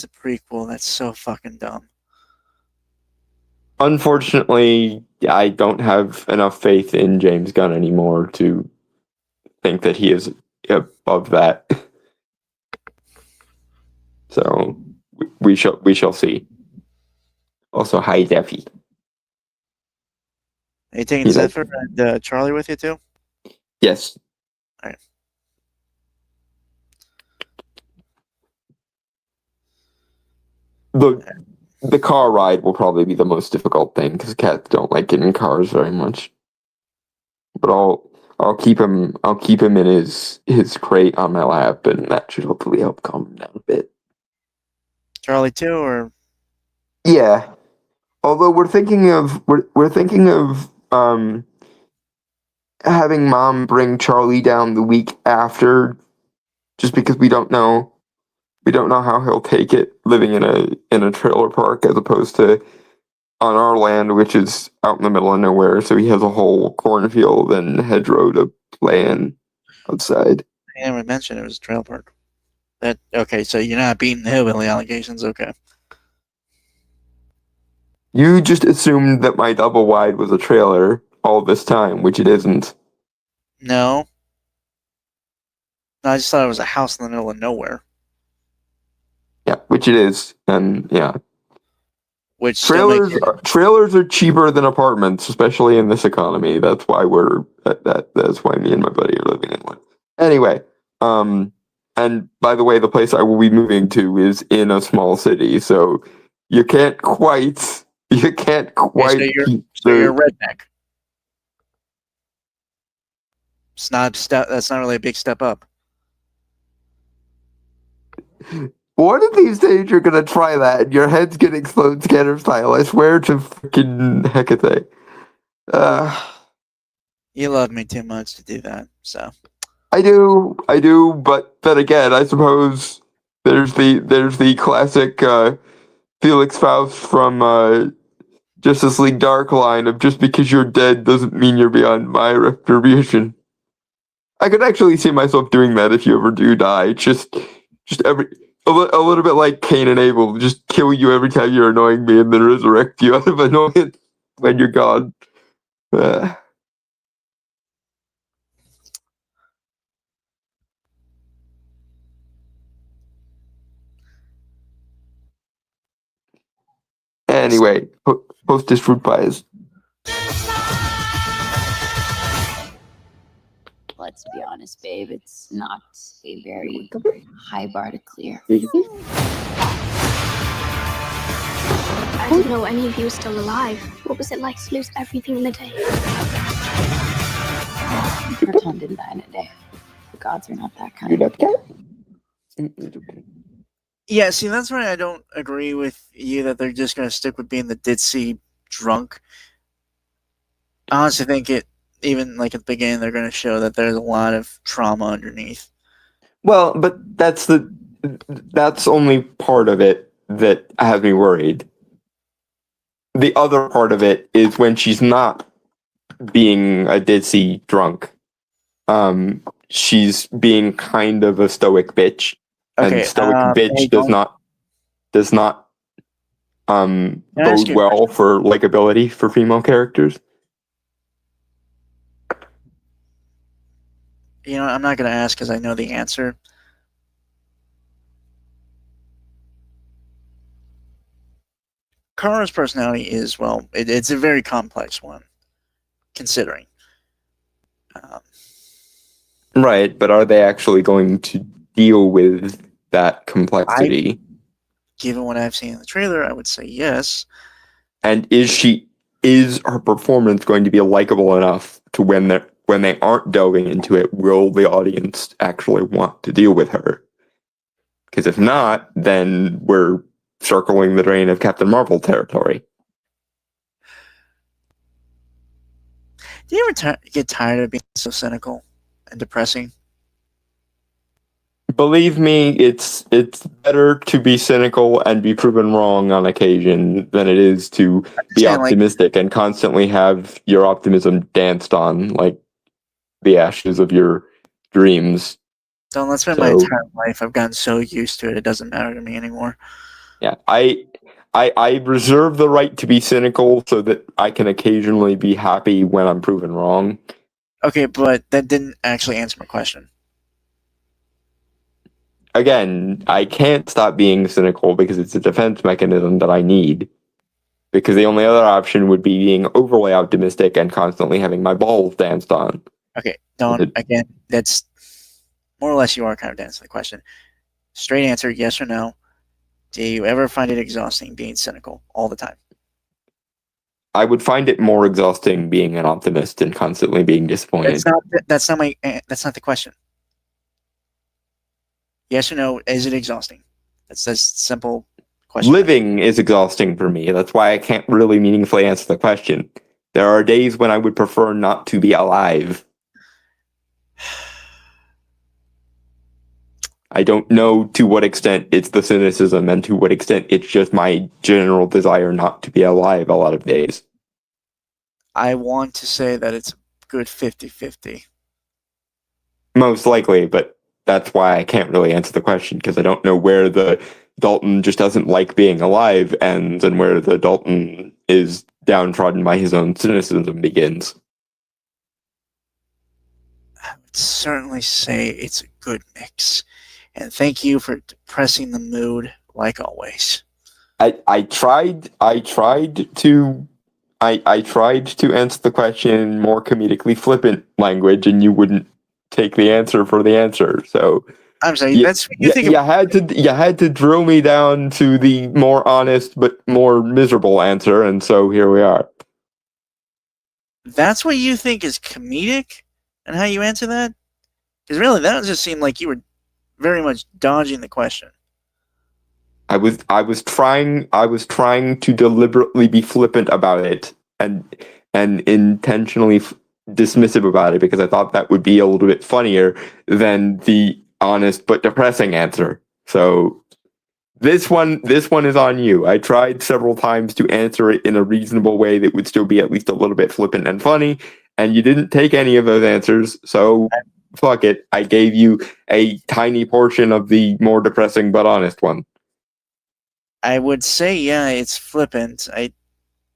Speaker 1: prequel, that's so fucking dumb.
Speaker 2: Unfortunately, I don't have enough faith in James Gunn anymore to think that he is above that. So we shall see. Also, hi Defi.
Speaker 1: Are you taking Zephyr and Charlie with you too?
Speaker 2: Yes.
Speaker 1: All right.
Speaker 2: The car ride will probably be the most difficult thing because cats don't like getting in cars very much. But I'll keep him in his crate on my lap, and that should hopefully help calm him down a bit.
Speaker 1: Charlie too, or
Speaker 2: yeah. Although we're thinking of having Mom bring Charlie down the week after, just because we don't know we don't know how he'll take it living in a trailer park as opposed to on our land, which is out in the middle of nowhere. So he has a whole cornfield and hedgerow to play in outside.
Speaker 1: I never mentioned it was a trailer park. Okay, so you're not beating the hillbilly allegations, okay.
Speaker 2: You just assumed that my double wide was a trailer all this time, which it isn't.
Speaker 1: No. I just thought it was a house in the middle of nowhere.
Speaker 2: Yeah, which it is, and yeah.
Speaker 1: Which still
Speaker 2: Trailers are cheaper than apartments, especially in this economy. That's why that's why me and my buddy are living in one. Anyway, and by the way, the place I will be moving to is in a small city, so you can't quite
Speaker 1: so you're a redneck. It's not that's not really a big step up.
Speaker 2: One of these days you're gonna try that and your head's gonna explode scatter style. I swear to freaking Hecate.
Speaker 1: You love me too much to do that, so.
Speaker 2: I do, but then again, I suppose there's the classic Felix Faust from Justice League Dark line of just because you're dead doesn't mean you're beyond my retribution. I could actually see myself doing that if you ever do die. Just a little bit like Cain and Abel, just kill you every time you're annoying me and then resurrect you out of annoyance when you're gone. Anyway, hostess fruit pies.
Speaker 3: Let's be honest, babe. It's not a very high bar to clear.
Speaker 4: I didn't know any of you were still alive. What was it like to lose everything in a day?
Speaker 3: Raton didn't die in a day. The gods are not that kind.
Speaker 2: You're not cat?
Speaker 1: Yeah, see, that's why I don't agree with you that they're just going to stick with being the ditzy drunk. I honestly think even like at the beginning, they're going to show that there's a lot of trauma underneath.
Speaker 2: Well, but that's only part of it that has me worried. The other part of it is when she's not being a ditzy drunk. She's being kind of a stoic bitch.
Speaker 1: Okay,
Speaker 2: and stoic bitch does not bode well for likability for female characters.
Speaker 1: You know, I'm not going to ask because I know the answer. Kara's personality is, well, it's a very complex one, considering.
Speaker 2: Right, but are they actually going to deal with that complexity?
Speaker 1: Given what I've seen in the trailer, I would say yes.
Speaker 2: And is her performance going to be likable enough to when they aren't delving into it, will the audience actually want to deal with her? Because if not, then we're circling the drain of Captain Marvel territory.
Speaker 1: Do you ever get tired of being so cynical and depressing?
Speaker 2: Believe me, it's better to be cynical and be proven wrong on occasion than it is to be optimistic and constantly have your optimism danced on like the ashes of your dreams.
Speaker 1: Don't let's spend my entire life. I've gotten so used to it, it doesn't matter to me anymore.
Speaker 2: Yeah, I reserve the right to be cynical so that I can occasionally be happy when I'm proven wrong.
Speaker 1: Okay, but that didn't actually answer my question.
Speaker 2: Again, I can't stop being cynical because it's a defense mechanism that I need. Because the only other option would be being overly optimistic and constantly having my balls danced on.
Speaker 1: Okay, again, that's more or less you are kind of dancing the question. Straight answer, yes or no. Do you ever find it exhausting being cynical all the time?
Speaker 2: I would find it more exhausting being an optimist and constantly being disappointed.
Speaker 1: That's not the question. Yes or no, is it exhausting? That's a simple question.
Speaker 2: Living is exhausting for me. That's why I can't really meaningfully answer the question. There are days when I would prefer not to be alive. I don't know to what extent it's the cynicism and to what extent it's just my general desire not to be alive a lot of days.
Speaker 1: I want to say that it's a good 50-50.
Speaker 2: Most likely, but that's why I can't really answer the question, because I don't know where the Dalton just doesn't like being alive ends and where the Dalton is downtrodden by his own cynicism begins.
Speaker 1: I would certainly say it's a good mix. And thank you for depressing the mood, like always.
Speaker 2: I tried to answer the question in more comedically flippant language, and you wouldn't take the answer for the answer. So
Speaker 1: I'm sorry,
Speaker 2: you,
Speaker 1: that's what you think.
Speaker 2: you had to drill me down to the more honest but more miserable answer, and so here we are.
Speaker 1: That's what you think is comedic, and how you answer that? Because really, that just seemed like you were very much dodging the question.
Speaker 2: I was trying to deliberately be flippant about it and intentionally dismissive about it, because I thought that would be a little bit funnier than the honest but depressing answer. So this one is on you. I tried several times to answer it in a reasonable way that would still be at least a little bit flippant and funny, and you didn't take any of those answers, so fuck it. I gave you a tiny portion of the more depressing but honest one.
Speaker 1: I would say, yeah, it's flippant. I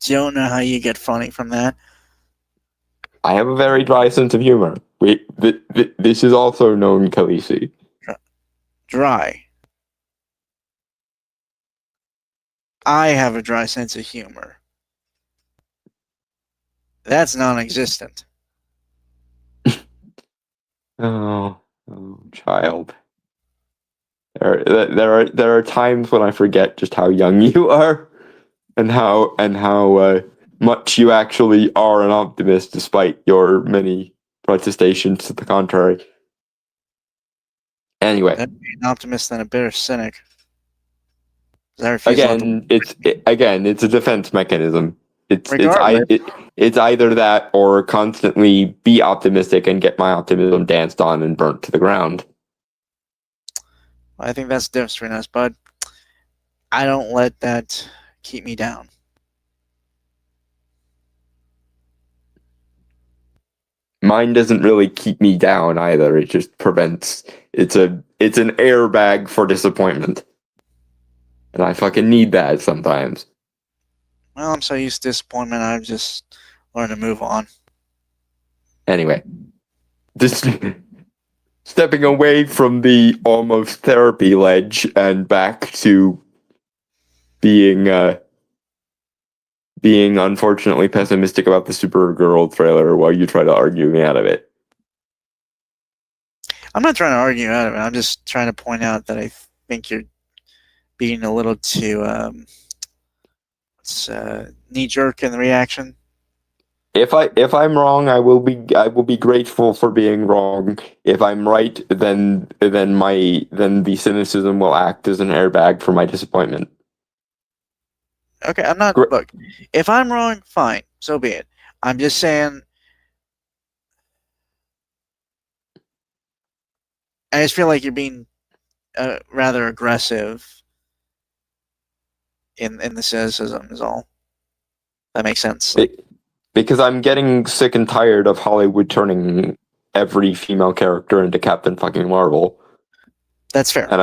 Speaker 1: don't know how you get funny from that.
Speaker 2: I have a very dry sense of humor. This is also known, Khaleesi.
Speaker 1: Dry. I have a dry sense of humor. That's non-existent.
Speaker 2: Oh, child. There are times when I forget just how young you are, and how much you actually are an optimist, despite your many protestations to the contrary. Anyway,
Speaker 1: That'd be an optimist than a bitter cynic.
Speaker 2: it's a defense mechanism. It's either that or constantly be optimistic and get my optimism danced on and burnt to the ground.
Speaker 1: I think that's the difference between us, bud. I don't let that keep me down.
Speaker 2: Mine doesn't really keep me down either. It just prevents. It's an airbag for disappointment, and I fucking need that sometimes.
Speaker 1: Well, I'm so used to disappointment, I've just learned to move on.
Speaker 2: Anyway, just stepping away from the almost therapy ledge and back to being unfortunately pessimistic about the Supergirl trailer while you try to argue me out of it.
Speaker 1: I'm not trying to argue out of it. I'm just trying to point out that I think you're being a little too knee-jerk in the reaction.
Speaker 2: If I'm wrong, I will be grateful for being wrong. If I'm right, then the cynicism will act as an airbag for my disappointment.
Speaker 1: Okay, I'm not. Look, if I'm wrong, fine, so be it. I'm just saying. I just feel like you're being rather aggressive in the cynicism. Is all. That makes sense.
Speaker 2: Because I'm getting sick and tired of Hollywood turning every female character into Captain fucking Marvel.
Speaker 1: That's fair.
Speaker 2: And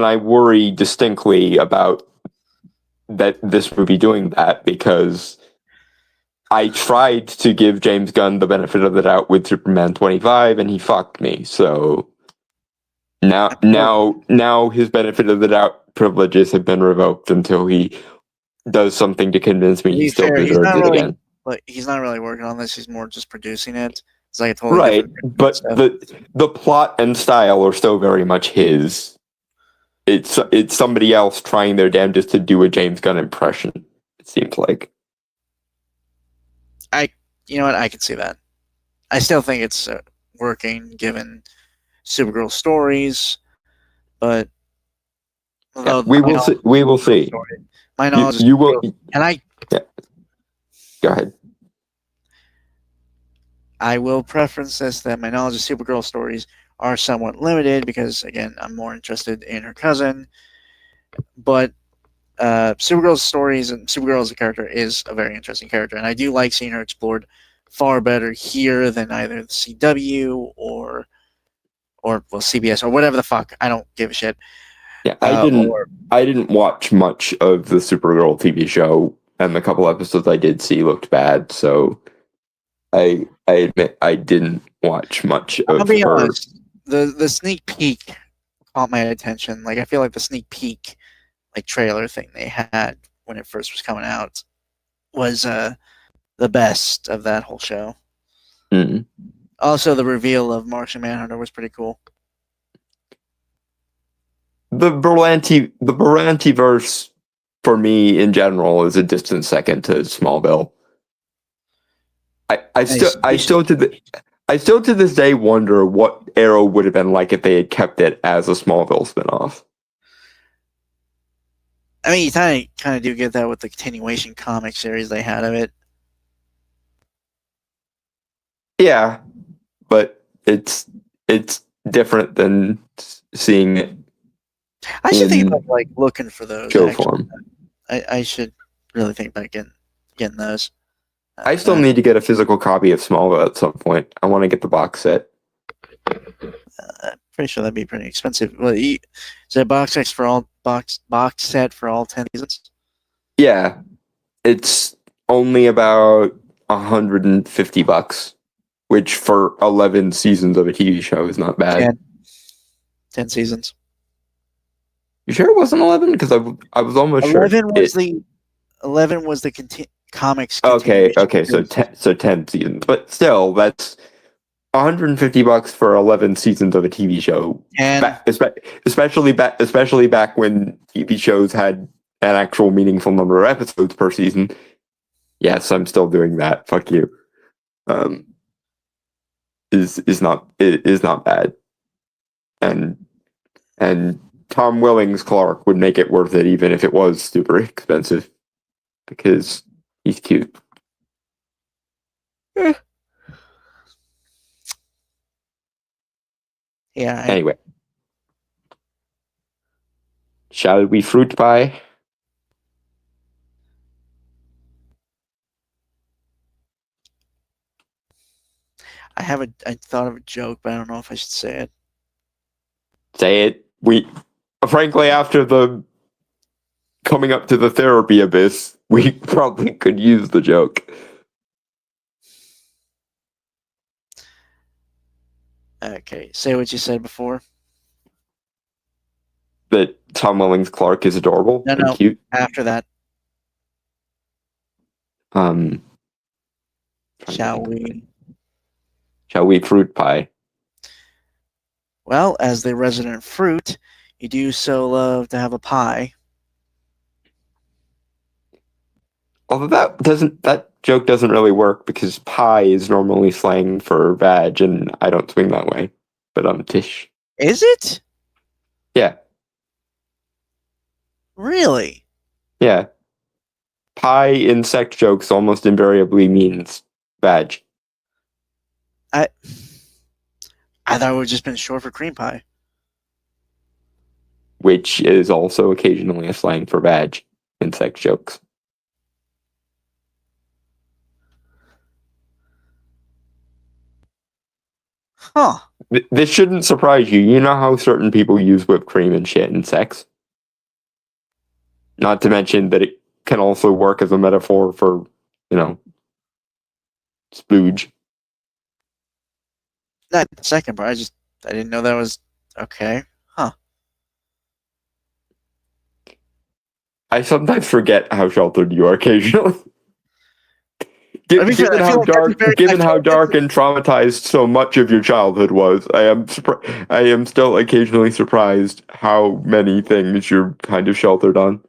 Speaker 2: I worry distinctly about that this movie doing that, because I tried to give James Gunn the benefit of the doubt with Superman 25 and he fucked me. So now his benefit of the doubt privileges have been revoked until he does something to convince me he still deserves it again.
Speaker 1: But he's not really working on this. He's more just producing it. It's like a totally
Speaker 2: right, but the plot and style are still very much his. It's somebody else trying their damnedest to do a James Gunn impression. It seems like.
Speaker 1: You know what? I can see that. I still think it's working given Supergirl stories, but
Speaker 2: we will see. We will see.
Speaker 1: My knowledge
Speaker 2: you will,
Speaker 1: and I.
Speaker 2: Yeah. Go ahead.
Speaker 1: I will preference this that my knowledge of Supergirl stories are somewhat limited because, again, I'm more interested in her cousin. But Supergirl's stories and Supergirl as a character is a very interesting character, and I do like seeing her explored far better here than either the CW or CBS or whatever the fuck. I don't give a shit.
Speaker 2: Yeah, I didn't watch much of the Supergirl TV show, and the couple episodes I did see looked bad. So I admit I didn't watch much of
Speaker 1: I'll be
Speaker 2: her.
Speaker 1: honest. The sneak peek caught my attention. Like I feel like the sneak peek trailer thing they had when it first was coming out was the best of that whole show.
Speaker 2: Mm.
Speaker 1: Also, the reveal of Martian Manhunter was pretty cool.
Speaker 2: The Berlanti-verse for me in general is a distant second to Smallville. I still to this day wonder what Arrow would have been like if they had kept it as a Smallville spinoff.
Speaker 1: I mean, you kind of do get that with the continuation comic series they had of it.
Speaker 2: Yeah, but it's different than seeing it.
Speaker 1: I should think about looking for those.
Speaker 2: Show form.
Speaker 1: I should really think about getting those.
Speaker 2: I still need to get a physical copy of Smallville at some point. I want to get the box set.
Speaker 1: Pretty sure that'd be pretty expensive. Well, is it a box set for all 10 seasons?
Speaker 2: Yeah, it's only about $150, which for 11 seasons of a TV show is not bad.
Speaker 1: 10 seasons.
Speaker 2: You sure it wasn't 11? Because I was almost sure.
Speaker 1: 11 was the comics.
Speaker 2: Okay, so 10 seasons, but still, that's $150 for 11 seasons of a TV show. Especially back when TV shows had an actual meaningful number of episodes per season. Yes, I'm still doing that. Fuck you. Is not bad, and Tom Willings Clark would make it worth it even if it was super expensive because he's cute.
Speaker 1: Yeah.
Speaker 2: Anyway, shall we fruit pie?
Speaker 1: I thought of a joke, but I don't know if I should say it.
Speaker 2: Say it. Frankly, after the coming up to the therapy abyss, we probably could use the joke.
Speaker 1: Okay, say what you said before.
Speaker 2: That Tom Willings Clark is adorable and cute.
Speaker 1: After that. Shall we
Speaker 2: fruit pie?
Speaker 1: Well, as the resident fruit, you do so love to have a pie.
Speaker 2: Although that joke doesn't really work because pie is normally slang for vag, and I don't swing that way. But Tish.
Speaker 1: Is it?
Speaker 2: Yeah.
Speaker 1: Really?
Speaker 2: Yeah. Pie in sex jokes almost invariably means vag.
Speaker 1: I thought it would have just been short for cream pie.
Speaker 2: Which is also occasionally a slang for vag in sex jokes.
Speaker 1: Huh.
Speaker 2: This shouldn't surprise you. You know how certain people use whipped cream and shit in sex? Not to mention that it can also work as a metaphor for, splooge.
Speaker 1: Not the second part. I didn't know that was okay. Huh.
Speaker 2: I sometimes forget how sheltered you are occasionally. Given how dark and traumatized so much of your childhood was, I am still occasionally surprised how many things you're kind of sheltered on.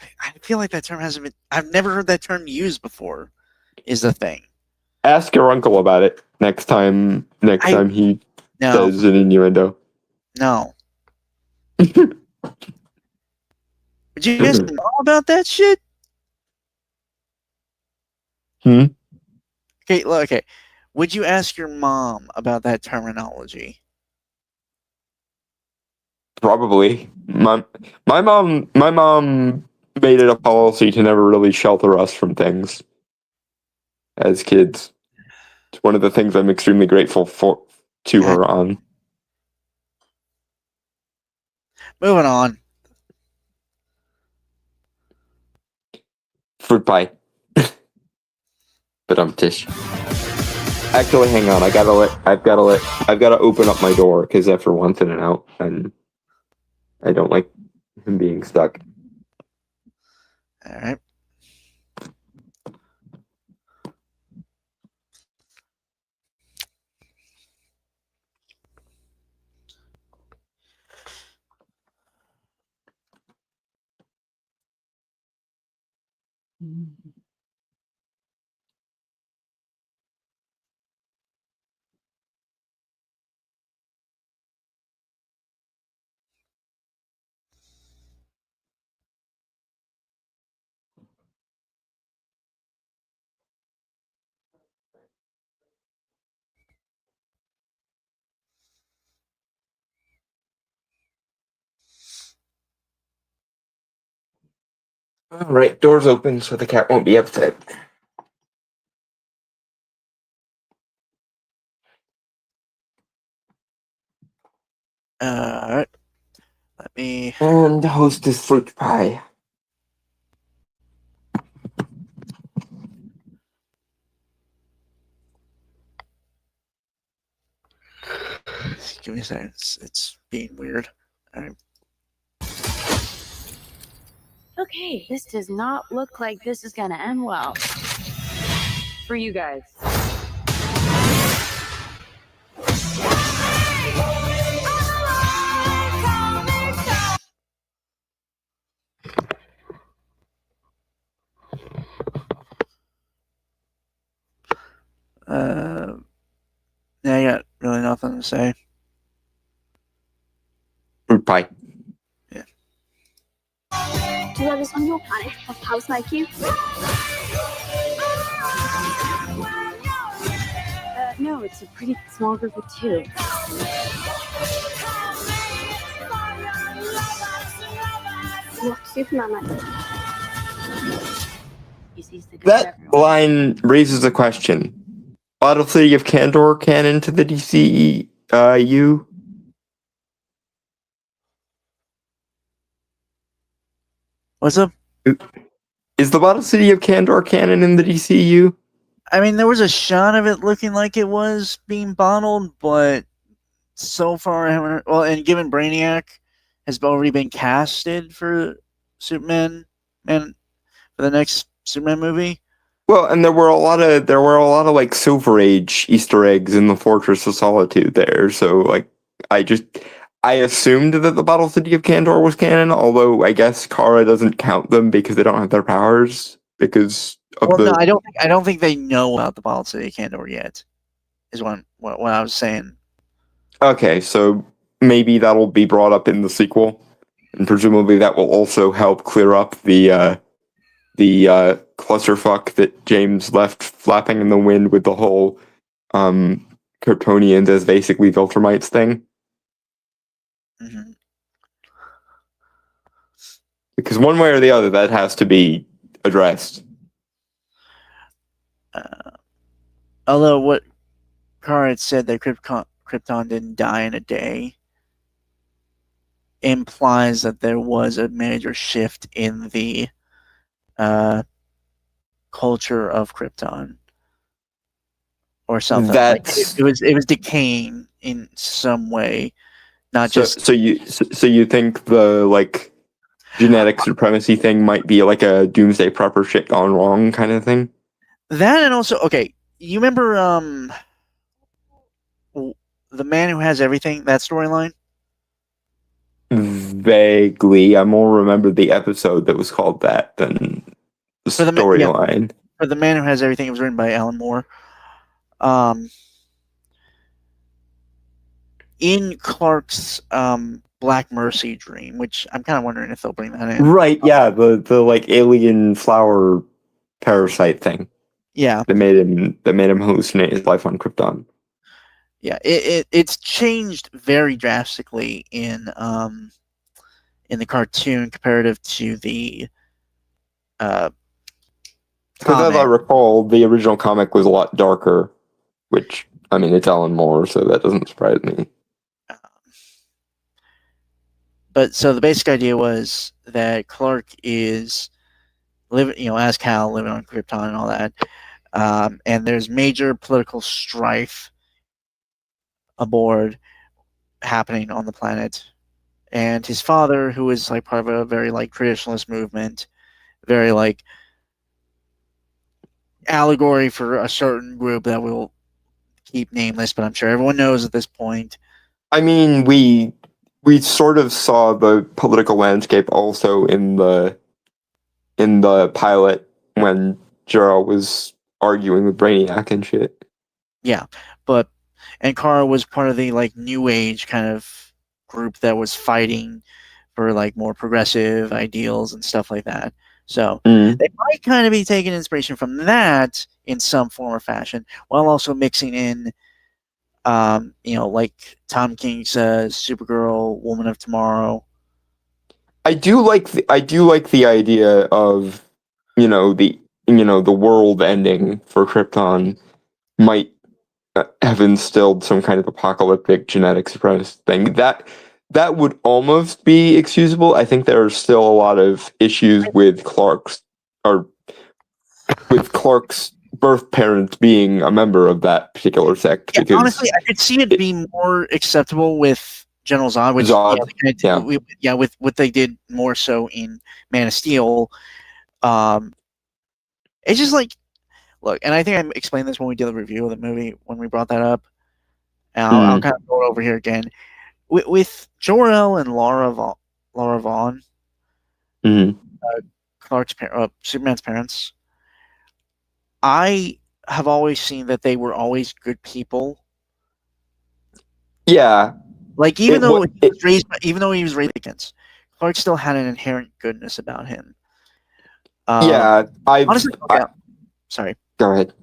Speaker 1: I feel like that term hasn't been. I've never heard that term used before. Is the thing.
Speaker 2: Ask your uncle about it next time he does an innuendo.
Speaker 1: No. Would you guys know about that shit? Okay, look, okay. Would you ask your mom about that terminology?
Speaker 2: Probably. My mom made it a policy to never really shelter us from things as kids. It's one of the things I'm extremely grateful to her on.
Speaker 1: Moving on.
Speaker 2: Fruit pie. But tish. Actually, hang on. I've gotta open up my door because F1's in and out, and I don't like him being stuck.
Speaker 1: All right.
Speaker 2: All right, door's open so the cat won't be upset.
Speaker 1: All right. Let me.
Speaker 2: And the host is fruit pie.
Speaker 1: Give me a second. It's being weird. All right.
Speaker 3: Okay, this does not look like this is gonna end well. For you guys.
Speaker 1: Yeah, I got really nothing to say.
Speaker 2: Fruit pie.
Speaker 4: Do others on your planet have powers like you?
Speaker 3: No, it's a pretty small group of two.
Speaker 4: Not Superman, like.
Speaker 3: He sees the good
Speaker 2: That
Speaker 3: everyone.
Speaker 2: line raises a question. Battle City of Kandor canon to the DCU?
Speaker 1: What's up?
Speaker 2: Is the Battle City of Kandor canon in the DCU?
Speaker 1: I mean, there was a shot of it looking like it was being bottled, but so far, I haven't. Well, and given Brainiac has already been casted for Superman, and for the next Superman movie.
Speaker 2: Well, and there were a lot of like Silver Age Easter eggs in the Fortress of Solitude there. So like, I assumed that the Battle City of Kandor was canon, although I guess Kara doesn't count them because they don't have their powers because of
Speaker 1: Well,
Speaker 2: the.
Speaker 1: no, I don't think they know about the Bottled City of Kandor yet. Is what I was saying.
Speaker 2: Okay, so maybe that'll be brought up in the sequel, and presumably that will also help clear up the clusterfuck that James left flapping in the wind with the whole Kryptonians as basically Viltrumites thing.
Speaker 1: Mm-hmm.
Speaker 2: Because one way or the other, that has to be addressed.
Speaker 1: Although what Kara had said that Krypton didn't die in a day implies that there was a major shift in the culture of Krypton or something. Like it was decaying in some way, not just.
Speaker 2: So you think the like genetic supremacy thing might be like a doomsday prepper shit gone wrong kind of thing?
Speaker 1: That, and also, okay, you remember The Man Who Has Everything, that storyline?
Speaker 2: Vaguely. I more remember the episode that was called that than the storyline.
Speaker 1: For The Man Who Has Everything, it was written by Alan Moore. In Clark's Black Mercy dream, which I'm kind of wondering if they'll bring that in.
Speaker 2: Right, yeah, the like alien flower parasite thing.
Speaker 1: Yeah,
Speaker 2: that made him hallucinate his life on Krypton.
Speaker 1: yeah. It's changed very drastically in the cartoon comparative to the uh,
Speaker 2: Because as I
Speaker 1: comic.
Speaker 2: recall, the original comic was a lot darker, which, I mean, it's Alan Moore, so that doesn't surprise me.
Speaker 1: But so the basic idea was that Clark is living, as Cal, living on Krypton and all that. And there's major political strife aboard happening on the planet. And his father, who is like part of a very like traditionalist movement, very like allegory for a certain group that we'll keep nameless, but I'm sure everyone knows at this point.
Speaker 2: I mean, we sort of saw the political landscape also in the pilot when Jor-El was arguing with Brainiac and shit.
Speaker 1: Yeah, but and Kara was part of the like new age kind of group that was fighting for like more progressive ideals and stuff like that. So they might kind of be taking inspiration from that in some form or fashion, while also mixing in, like Tom King's Supergirl, Woman of Tomorrow.
Speaker 2: I do like the idea of the world ending for Krypton might have instilled some kind of apocalyptic genetic supremacy thing. That would almost be excusable. I think there are still a lot of issues with Clark's birth parents being a member of that particular sect.
Speaker 1: Yeah,
Speaker 2: because
Speaker 1: honestly, I could see it being more acceptable with General Zod, which with what they did more so in Man of Steel. It's just like, look, and I think I explained this when we did the review of the movie when we brought that up. And I'll kind of go over here again with Jor-El and Laura Vaughn, Superman's parents. I have always seen that they were always good people.
Speaker 2: Yeah,
Speaker 1: like even though he was raised against, Clark still had an inherent goodness about him. Sorry.
Speaker 2: Go ahead.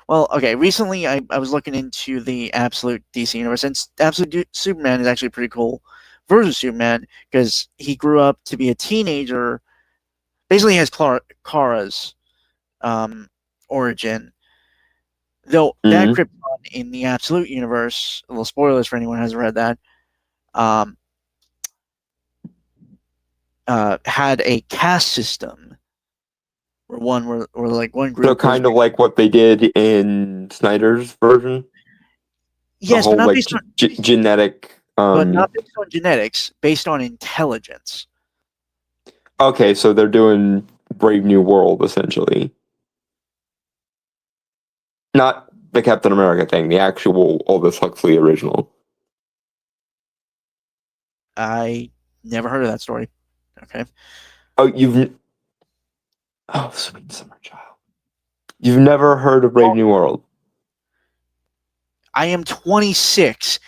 Speaker 1: Well, okay. Recently, I was looking into the Absolute DC universe, and Absolute Superman is actually a pretty cool version of Superman because he grew up to be a teenager. Basically, he has Kara's origin. Though that Krypton in the Absolute universe, a little spoilers for anyone who hasn't read that, had a caste system where one group.
Speaker 2: So kind of like what they did in Snyder's version.
Speaker 1: Yes,
Speaker 2: whole,
Speaker 1: but not
Speaker 2: like,
Speaker 1: based on
Speaker 2: genetic.
Speaker 1: But not based on genetics, based on intelligence.
Speaker 2: Okay, so they're doing Brave New World essentially. Not the Captain America thing, the actual Aldous Huxley original.
Speaker 1: I never heard of that story. Okay.
Speaker 2: Oh, sweet summer child. You've never heard of Brave New World?
Speaker 1: I am 26.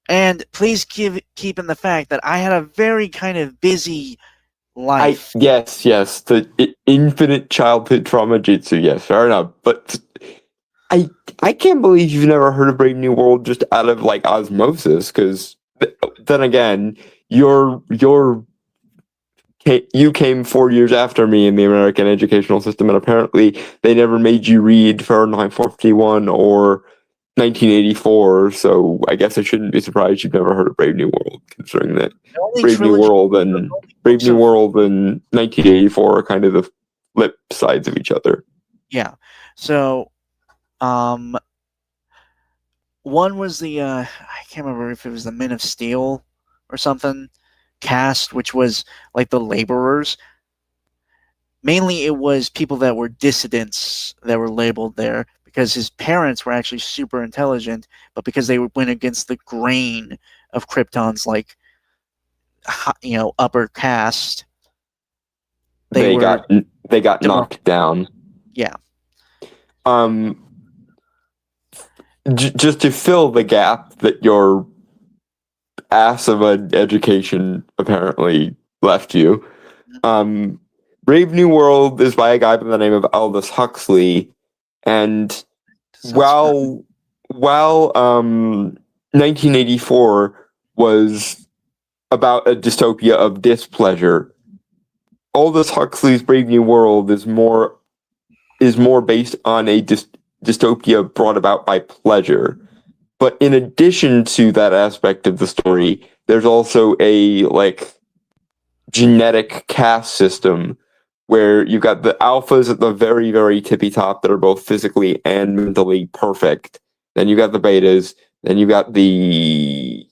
Speaker 1: And please keep in the fact that I had a very kind of busy life.
Speaker 2: Yes, the infinite childhood trauma jutsu. Yes, fair enough. But I can't believe you've never heard of Brave New World just out of like osmosis. Because then again, you came 4 years after me in the American educational system, and apparently they never made you read Fahrenheit 451 or 1984. So I guess I shouldn't be surprised you've never heard of Brave New World, considering that Brave New World and 1984 are kind of the flip sides of each other.
Speaker 1: Yeah. So, one was the I can't remember if it was the Men of Steel or something cast, which was like the laborers. Mainly, it was people that were dissidents that were labeled there because his parents were actually super intelligent, but because they went against the grain of Krypton's like upper caste,
Speaker 2: they got knocked down.
Speaker 1: Yeah.
Speaker 2: Just to fill the gap that your ass of an education apparently left you, Brave New World is by a guy by the name of Aldous Huxley, and while 1984 was about a dystopia of displeasure, Aldous Huxley's Brave New World is more based on a dystopia brought about by pleasure. But in addition to that aspect of the story, there's also a genetic caste system where you've got the alphas at the very, very tippy top that are both physically and mentally perfect. Then you got the betas. Then you got the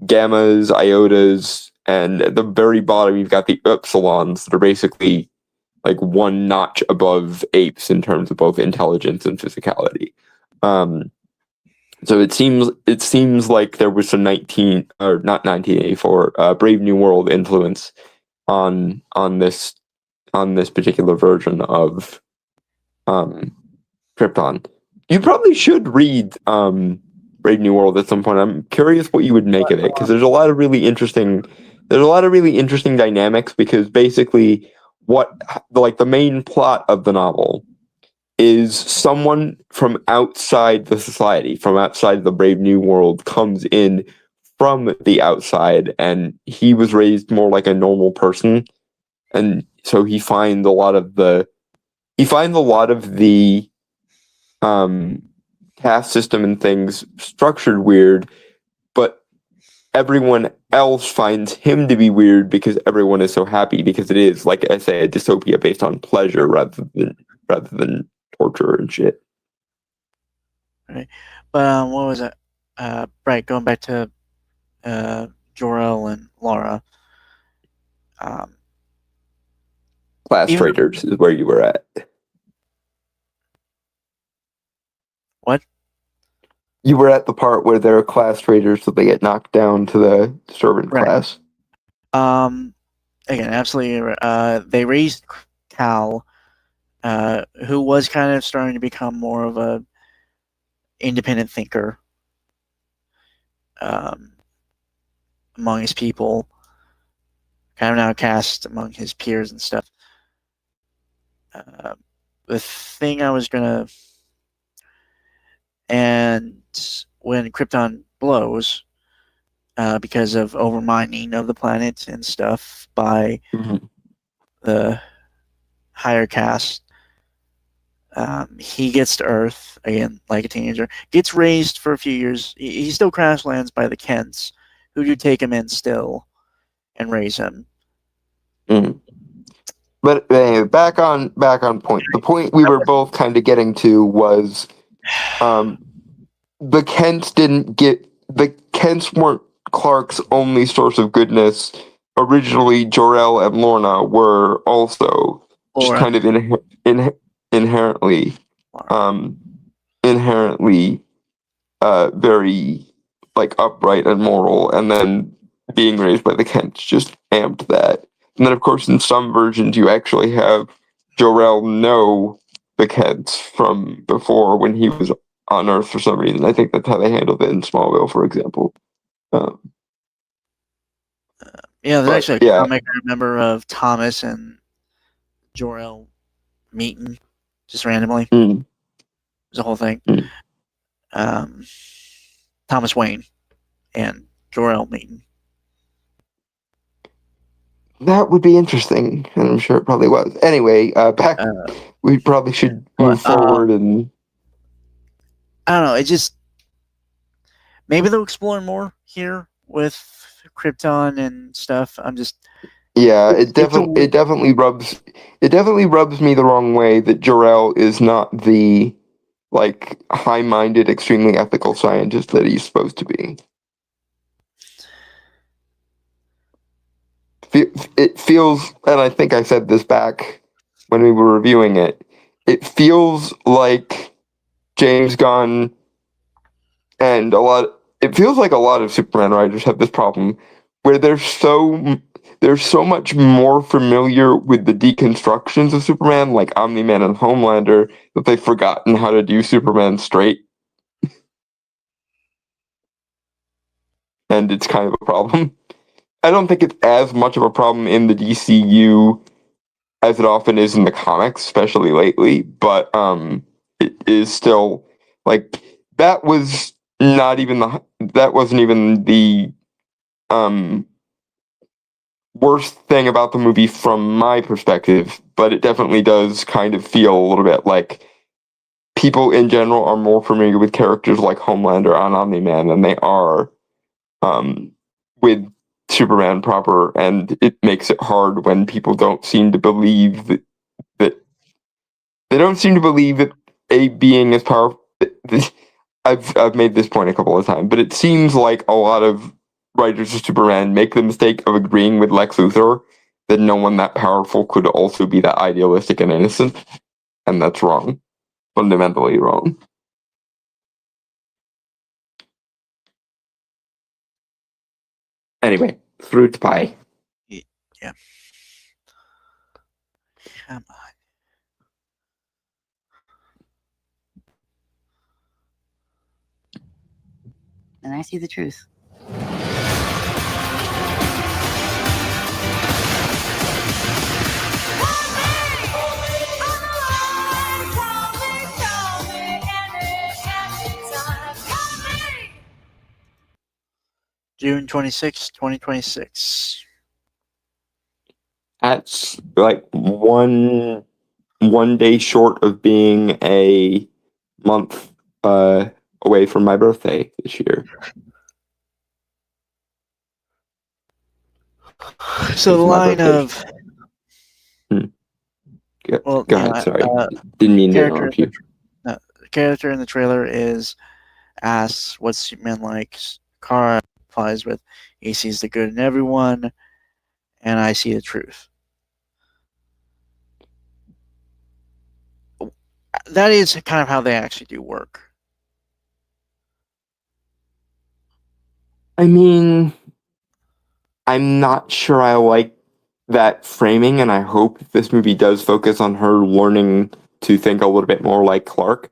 Speaker 2: gammas, iotas, and at the very bottom you've got the upsilons that are basically like one notch above apes in terms of both intelligence and physicality. So it seems like there was some not 1984 Brave New World influence on this particular version of Krypton. You probably should read Brave New World at some point. I'm curious what you would make of it, because there's a lot of really interesting dynamics, because basically the main plot of the novel is someone from outside the society, from outside the Brave New World, comes in from the outside, and he was raised more like a normal person, and so he finds a lot of the caste system and things structured weird, but everyone else finds him to be weird because everyone is so happy, because it is, like I say, a dystopia based on pleasure rather than torture and shit.
Speaker 1: Right. But what was it? Right, going back to Jor-El and Lara.
Speaker 2: Class
Speaker 1: Even-
Speaker 2: traitors is where you were at.
Speaker 1: What?
Speaker 2: You were at the part where they're class traitors, so they get knocked down to the servant
Speaker 1: Right.
Speaker 2: class.
Speaker 1: Again, absolutely. They raised Cal, who was kind of starting to become more of a independent thinker among his people, kind of an outcast among his peers and stuff. The thing I was gonna, and when Krypton blows, because of overmining of the planet and stuff by the higher caste, he gets to Earth again like a teenager, gets raised for a few years. He still crash lands by the Kents, who do take him in still and raise him.
Speaker 2: But anyway, back on point. The point we were both kind of getting to was, the Kents weren't Clark's only source of goodness. Originally, Jor-El and Lorna were also just kind of inherently very upright and moral, and then being raised by the Kents just amped that. And then, of course, in some versions, you actually have Jor-El know the Kents from before when he was on Earth for some reason. I think that's how they handled it in Smallville, for example.
Speaker 1: Yeah, there's actually a
Speaker 2: yeah.
Speaker 1: comic I remember of Thomas and Jor-El meeting just randomly. It was a whole thing. Thomas Wayne and Jor-El meeting.
Speaker 2: That would be interesting, and I'm sure it probably was. Anyway, back. We probably should move forward, and
Speaker 1: I don't know. It just maybe they'll explore more here with Krypton and stuff. I'm just
Speaker 2: it definitely rubs me the wrong way that Jor-El is not the high-minded, extremely ethical scientist that he's supposed to be. It feels, and I think I said this back when we were reviewing it, it feels like James Gunn and it feels like a lot of Superman writers have this problem where they're so much more familiar with the deconstructions of Superman, like Omni-Man and Homelander, that they've forgotten how to do Superman straight. And it's kind of a problem. I don't think it's as much of a problem in the DCU as it often is in the comics, especially lately. But it is still like that was not even that wasn't even the um worst thing about the movie from my perspective, but it definitely does kind of feel a little bit like people in general are more familiar with characters like Homelander and Omni-Man than they are with Superman proper, and it makes it hard when people don't seem to believe that they don't seem to believe that a being as powerful. I've made this point a couple of times, but it seems like a lot of writers of Superman make the mistake of agreeing with Lex Luthor that no one that powerful could also be that idealistic and innocent, and that's wrong, fundamentally wrong. Anyway, fruit pie.
Speaker 1: Yeah. Come on.
Speaker 5: And I see the truth.
Speaker 1: June 26, 2026.
Speaker 2: That's like one day short of being a month away from my birthday this year.
Speaker 1: So the
Speaker 2: My
Speaker 1: line
Speaker 2: birthday.
Speaker 1: of well,
Speaker 2: Go
Speaker 1: you know,
Speaker 2: ahead. Sorry, didn't mean to interrupt you.
Speaker 1: The character in the trailer is asks what Superman likes. Kara replies with, "He sees the good in everyone, and I see the truth." That is kind of how they actually do work.
Speaker 2: I mean, I'm not sure I like that framing, and I hope this movie does focus on her learning to think a little bit more like Clark.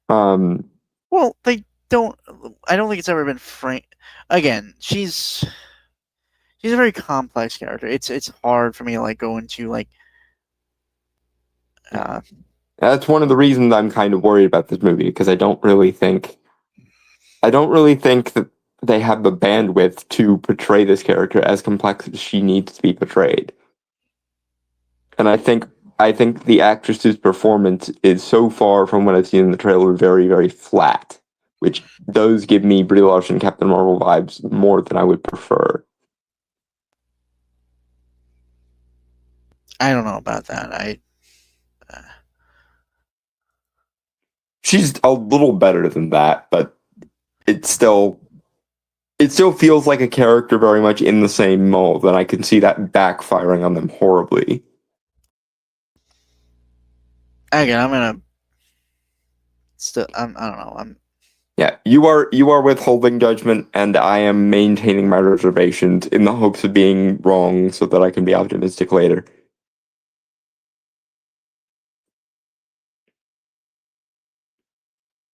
Speaker 1: Well, they don't. I don't think it's ever been framed. Again, she's a very complex character. It's hard for me to like go into like.
Speaker 2: That's one of the reasons I'm kind of worried about this movie, because I don't really think that they have the bandwidth to portray this character as complex as she needs to be portrayed. And I think the actress's performance is so far from what I've seen in the trailer very, very flat, which does give me Brie Larson Captain Marvel vibes more than I would prefer.
Speaker 1: I don't know about that.
Speaker 2: She's a little better than that, but it still feels like a character very much in the same mold, and I can see that backfiring on them horribly.
Speaker 1: Again, I'm gonna. Still, I don't know.
Speaker 2: Yeah, you are withholding judgment, and I am maintaining my reservations in the hopes of being wrong, so that I can be optimistic later.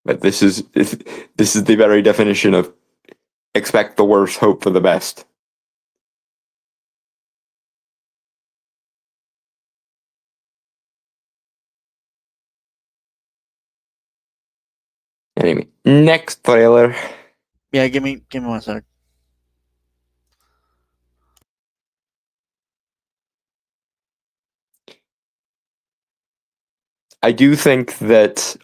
Speaker 2: But this is the very definition of expect the worst, hope for the best. Anyway, next trailer.
Speaker 1: Yeah, give me 1 sec.
Speaker 2: I do think that,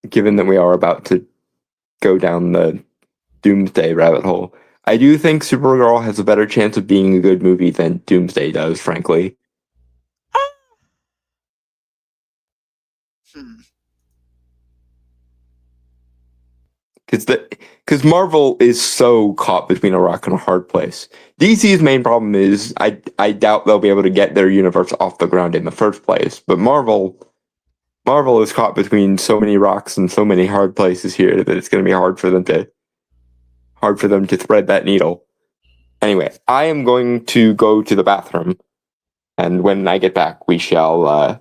Speaker 2: given that we are about to go down the Doomsday rabbit hole, I do think Supergirl has a better chance of being a good movie than Doomsday does, frankly. Because Marvel is so caught between a rock and a hard place. DC's main problem is I doubt they'll be able to get their universe off the ground in the first place. But Marvel is caught between so many rocks and so many hard places here that it's going to be hard for them to thread that needle. Anyway, I am going to go to the bathroom, and when I get back, we shall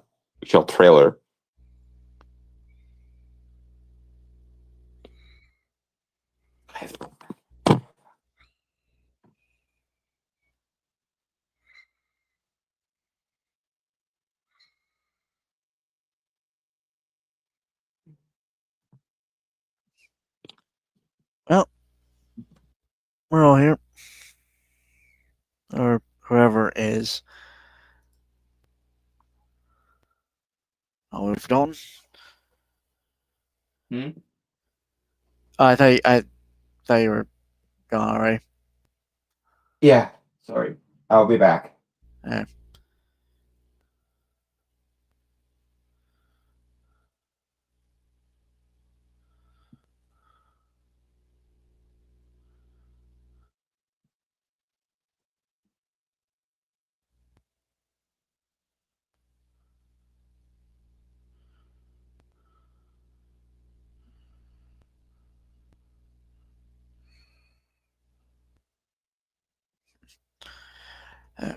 Speaker 2: trailer.
Speaker 1: Well, we're all here. Or whoever is. Oh, we've gone.
Speaker 2: Hmm?
Speaker 1: I thought you were gone already.
Speaker 2: Yeah, sorry. I'll be back.
Speaker 1: Uh,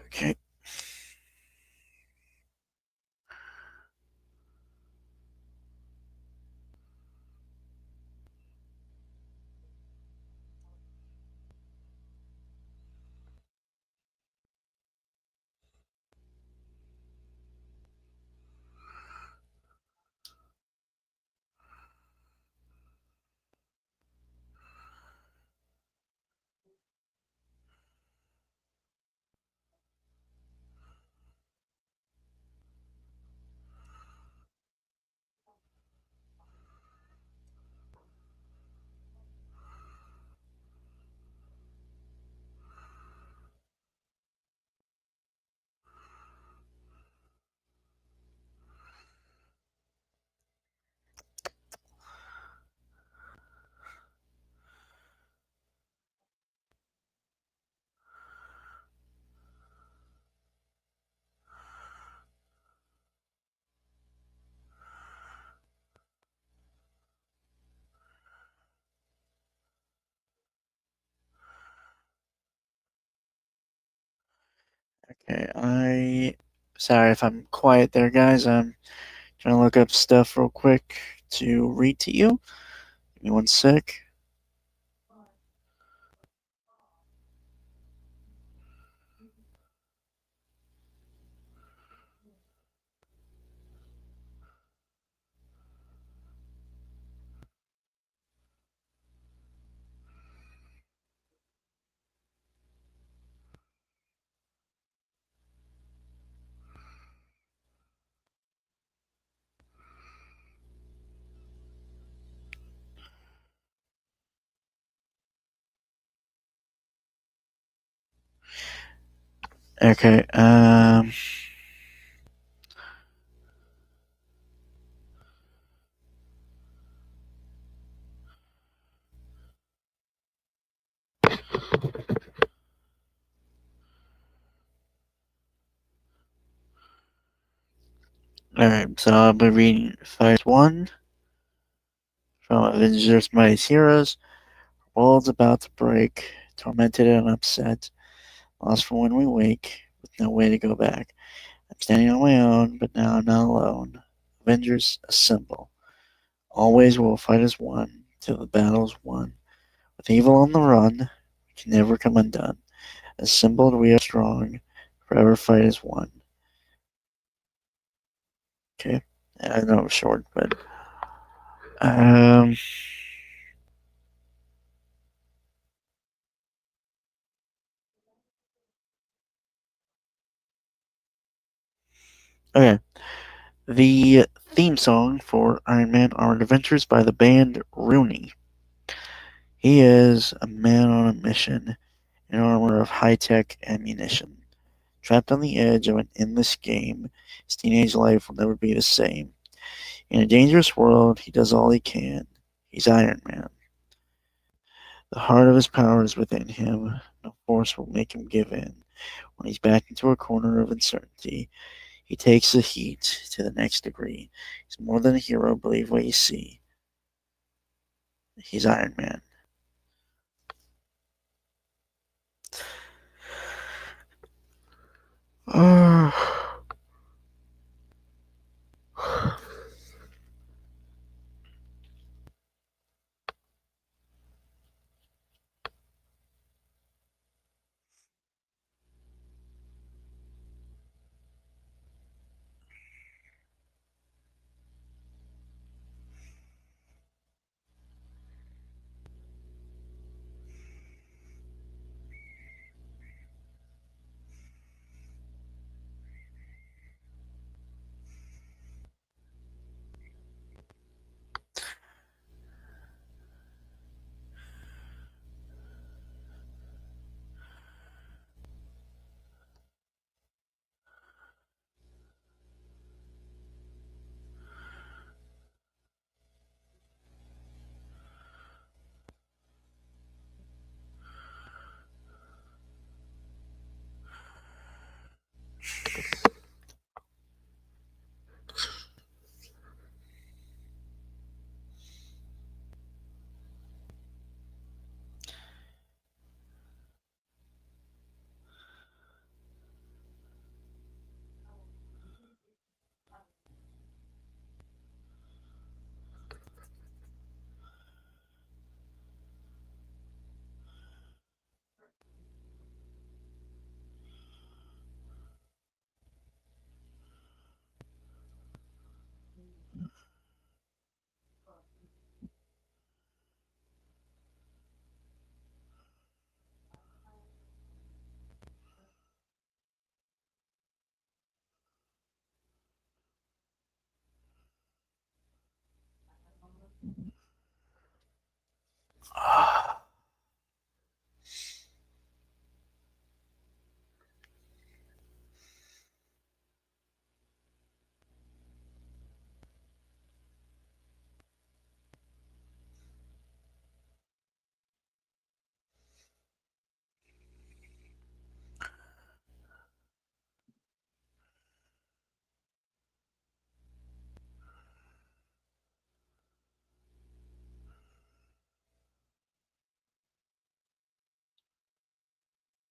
Speaker 1: okay. Okay, sorry if I'm quiet there, guys. I'm trying to look up stuff real quick to read to you. Give me one sec. Okay, alright, so I'll be reading Phase 1 from Avengers Mightiest Heroes. World's about to break, tormented and upset, lost for when we wake, with no way to go back. I'm standing on my own, but now I'm not alone. Avengers, assemble. Always will fight as one, till the battle's won. With evil on the run, we can never come undone. Assembled we are strong, forever fight as one. Okay, I know it was short, but um, okay. The theme song for Iron Man Armored Adventures by the band Rooney. He is a man on a mission in armor of high-tech ammunition. Trapped on the edge of an endless game, his teenage life will never be the same. In a dangerous world, he does all he can. He's Iron Man. The heart of his power is within him. No force will make him give in. When he's backed into a corner of uncertainty, he takes the heat to the next degree. He's more than a hero, believe what you see. He's Iron Man.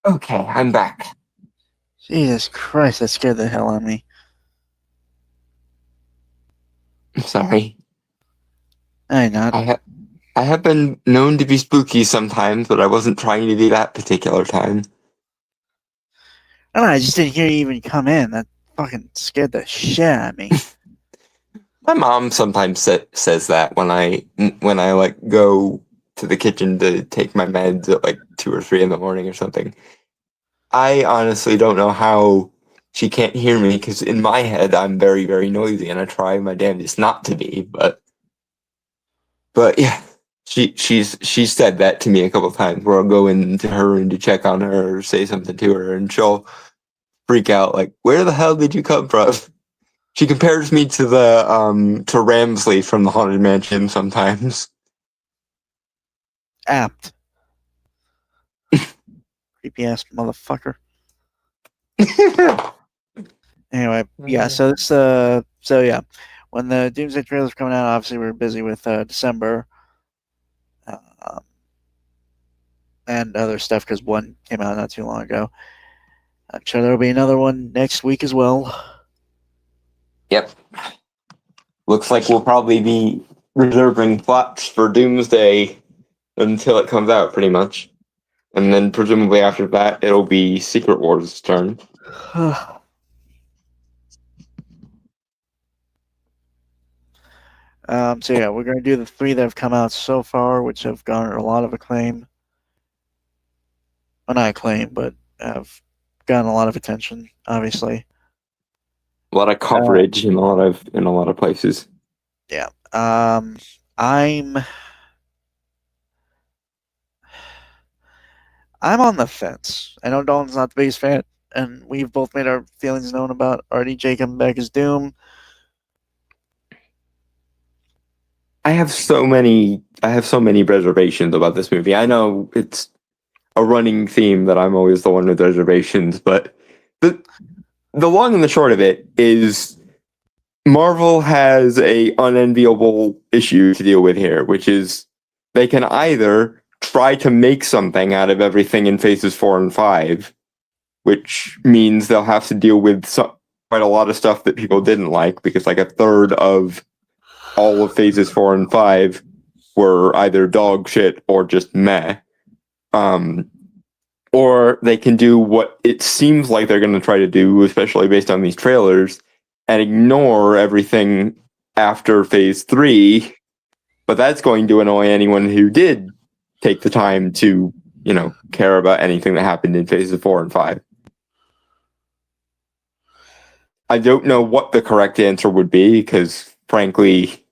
Speaker 2: Okay, I'm back.
Speaker 1: Jesus Christ, that scared the hell out of me.
Speaker 2: I'm sorry.
Speaker 1: I not.
Speaker 2: I have been known to be spooky sometimes, but I wasn't trying to be that particular time.
Speaker 1: I don't know, I just didn't hear you even come in. That fucking scared the shit out of me.
Speaker 2: My mom sometimes says that when I like go to the kitchen to take my meds at like 2 or 3 in the morning or something. I honestly don't know how she can't hear me because in my head I'm very, very noisy and I try my damnedest not to be, but yeah, she's said that to me a couple of times where I'll go into her room to check on her or say something to her and she'll freak out like, where the hell did you come from? She compares me to the to Ramsley from the Haunted Mansion sometimes.
Speaker 1: Apt. Creepy ass motherfucker. Anyway, yeah, so this so yeah. When the Doomsday trailer's coming out, obviously we're busy with December. And other stuff because one came out not too long ago. I'm sure there'll be another one next week as well.
Speaker 2: Yep. Looks like we'll probably be reserving plots for Doomsday until it comes out, pretty much. And then presumably after that, it'll be Secret Wars' turn.
Speaker 1: So yeah, we're gonna do the 3 that have come out so far, which have garnered a lot of acclaim. Well, not acclaim, but have gotten a lot of attention, obviously.
Speaker 2: A lot of coverage in a lot of places.
Speaker 1: Yeah. I'm on the fence. I know Dalton's not the biggest fan, and we've both made our feelings known about RDJ coming back as Doom.
Speaker 2: I have so many reservations about this movie. I know it's a running theme that I'm always the one with reservations, but the long and the short of it is Marvel has a unenviable issue to deal with here, which is they can either try to make something out of everything in phases 4 and 5, which means they'll have to deal with quite a lot of stuff that people didn't like, because like a third of all of phases 4 and 5 were either dog shit or just meh. Or they can do what it seems like they're going to try to do, especially based on these trailers, and ignore everything after phase 3. But that's going to annoy anyone who did take the time to, care about anything that happened in phases 4 and 5. I don't know what the correct answer would be, because frankly,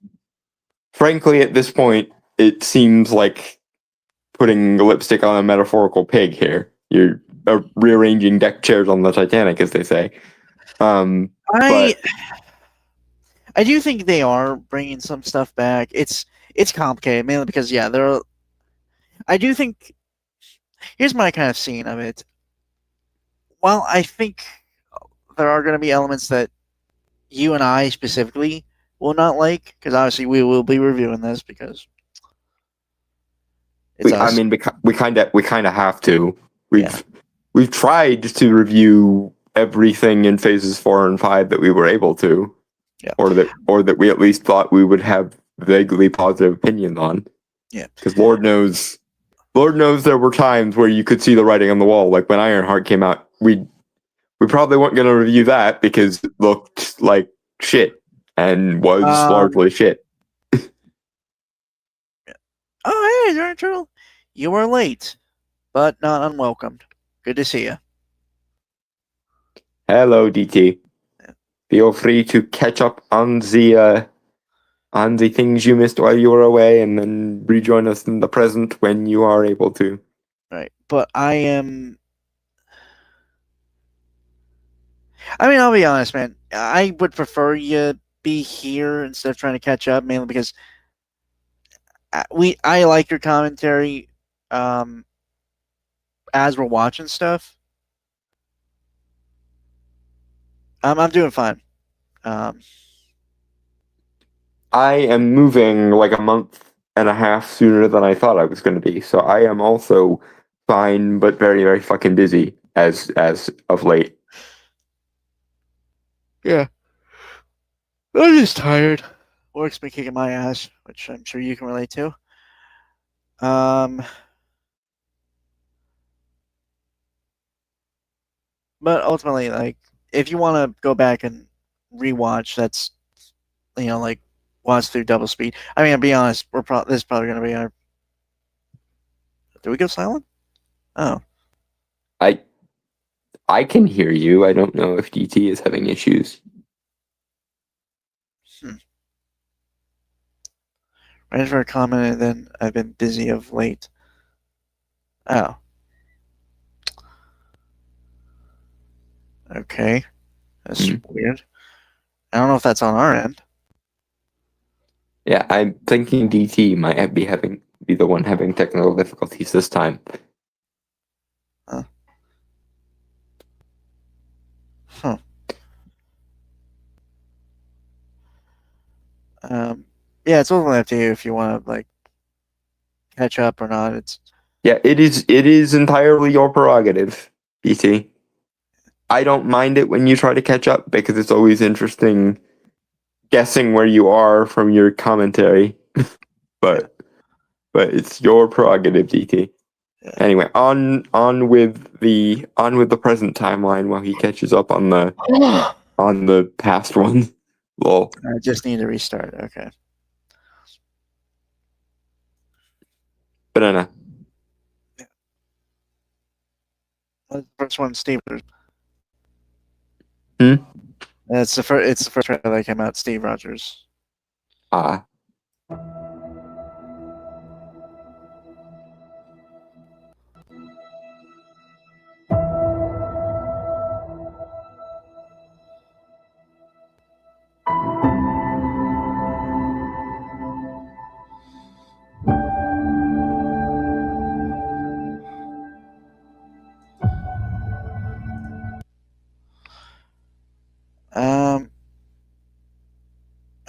Speaker 2: at this point, it seems like putting lipstick on a metaphorical pig here. You're rearranging deck chairs on the Titanic, as they say.
Speaker 1: I do think they are bringing some stuff back. It's complicated, mainly because I do think. Here's my kind of scene of it. While I think there are going to be elements that you and I specifically will not like, because obviously we will be reviewing this because it's us.
Speaker 2: I mean, we kind of have to. We've tried to review everything in phases 4 and 5 that we were able to, or that we at least thought we would have vaguely positive opinions on.
Speaker 1: Yeah,
Speaker 2: because Lord knows there were times where you could see the writing on the wall. Like when Ironheart came out, we probably weren't going to review that because it looked like shit and was largely shit.
Speaker 1: Oh, hey, Turtle. You were late, but not unwelcomed. Good to see you.
Speaker 2: Hello, DT. Feel free to catch up on the things you missed while you were away, and then rejoin us in the present when you are able to.
Speaker 1: Right, but I mean, I'll be honest, man. I would prefer you be here instead of trying to catch up, mainly because I like your commentary as we're watching stuff. I'm doing fine.
Speaker 2: I am moving like a month and a half sooner than I thought I was going to be, so I am also fine, but very, very fucking busy as of late.
Speaker 1: Yeah. I'm just tired. Work's been kicking my ass, which I'm sure you can relate to. But ultimately, like, if you want to go back and rewatch, that's, like, watch through double speed. I mean, to be honest, this is probably going to be our. Did we go silent? Oh,
Speaker 2: I can hear you. I don't know if DT is having issues.
Speaker 1: right after a comment, and then I've been busy of late. Oh. Okay. That's weird. I don't know if that's on our end.
Speaker 2: Yeah, I'm thinking DT might be the one having technical difficulties this time.
Speaker 1: Huh. Yeah, it's ultimately up to you if you want to, like, catch up or not. It's
Speaker 2: Yeah, it is entirely your prerogative, DT. I don't mind it when you try to catch up because it's always interesting guessing where you are from your commentary. but it's your prerogative, DT.
Speaker 1: Yeah.
Speaker 2: Anyway, on with the present timeline while he catches up on the past one. Lol.
Speaker 1: I just need to restart. Okay.
Speaker 2: Banana.
Speaker 1: The first one, Steve.
Speaker 2: Hmm?
Speaker 1: It's the first trailer that came out. Steve Rogers.
Speaker 2: Ah.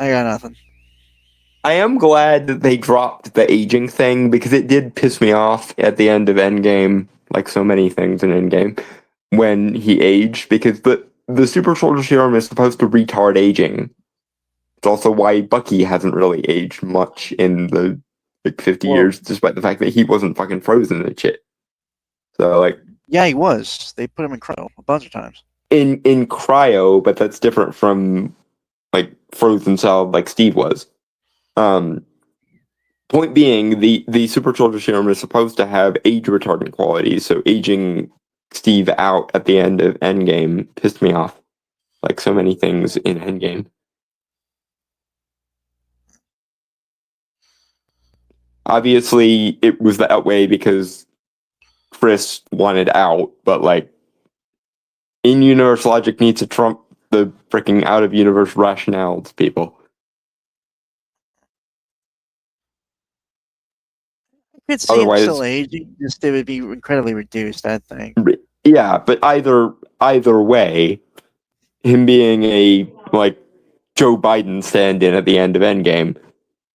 Speaker 1: I got nothing.
Speaker 2: I am glad that they dropped the aging thing because it did piss me off at the end of Endgame, like so many things in Endgame, when he aged, because the super soldier serum is supposed to retard aging. It's also why Bucky hasn't really aged much in the 50 years, despite the fact that he wasn't fucking frozen and shit. So like,
Speaker 1: yeah, he was. They put him in cryo a bunch of times.
Speaker 2: In cryo, but that's different from like frozen solid like Steve was. Point being, the super soldier serum is supposed to have age retardant qualities, so aging Steve out at the end of Endgame pissed me off, like so many things in Endgame. Obviously, it was that way because Chris wanted out, but like in-universe logic needs to trump the freaking out-of-universe rationales, people.
Speaker 1: I could see him
Speaker 2: Otherwise,
Speaker 1: still aging, just it would be incredibly reduced, I think.
Speaker 2: yeah, but either way, him being a like Joe Biden stand-in at the end of Endgame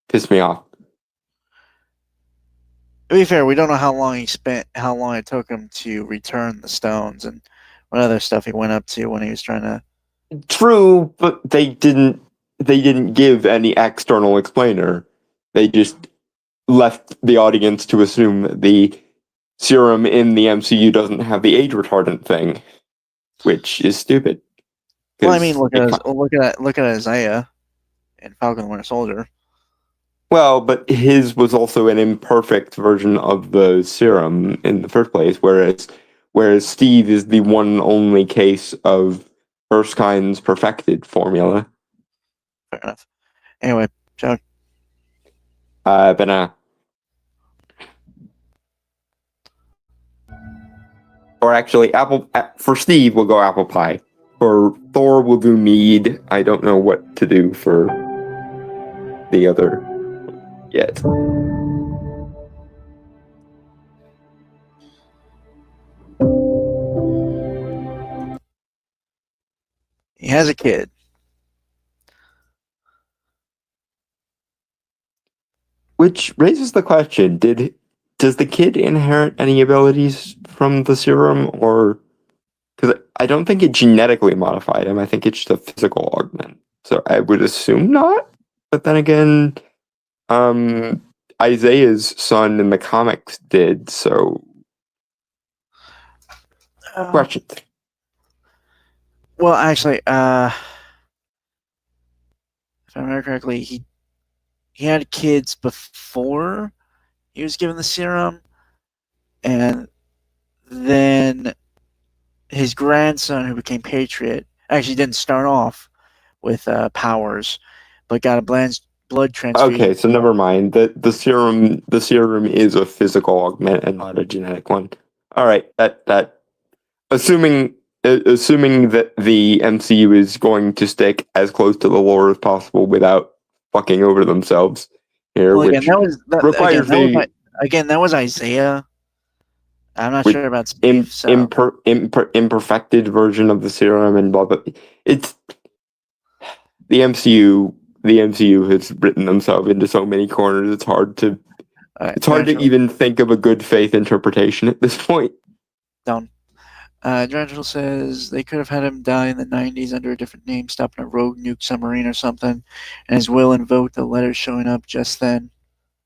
Speaker 2: pissed me off.
Speaker 1: To be fair, we don't know how long it took him to return the stones, and what other stuff he went up to when he was trying to.
Speaker 2: True, but they didn't give any external explainer. They just left the audience to assume that the serum in the MCU doesn't have the age retardant thing, which is stupid.
Speaker 1: Well, I mean, look at Isaiah in Falcon and Winter Soldier.
Speaker 2: Well, but his was also an imperfect version of the serum in the first place, whereas Steve is the one and only case of Erskine's perfected formula.
Speaker 1: Fair enough. Anyway, Chuck.
Speaker 2: Banana. Or actually, for Steve, we'll go apple pie. For Thor, we'll do mead. I don't know what to do for the other yet.
Speaker 1: He has a kid.
Speaker 2: Which raises the question, did does the kid inherit any abilities from the serum, or because I don't think it genetically modified him. I think it's just a physical augment. So I would assume not. But then again, Isaiah's son in the comics did. So questions.
Speaker 1: Well, actually, if I remember correctly, he had kids before he was given the serum, and then his grandson, who became Patriot, actually didn't start off with powers, but got a blood transfusion.
Speaker 2: Okay, so never mind. The serum is a physical augment and not a genetic one. All right, that assuming that the MCU is going to stick as close to the lore as possible without fucking over themselves here,
Speaker 1: Well,
Speaker 2: which requires
Speaker 1: that was Isaiah. I'm not sure about Steve.
Speaker 2: imperfected version of the serum and blah blah. It's the MCU. The MCU has written themselves into so many corners. It's hard to even think of a good faith interpretation at this point.
Speaker 1: Down. Drangel says they could have had him die in the 90s under a different name, stopping a rogue nuke submarine or something, and his will invoked the letters showing up just then.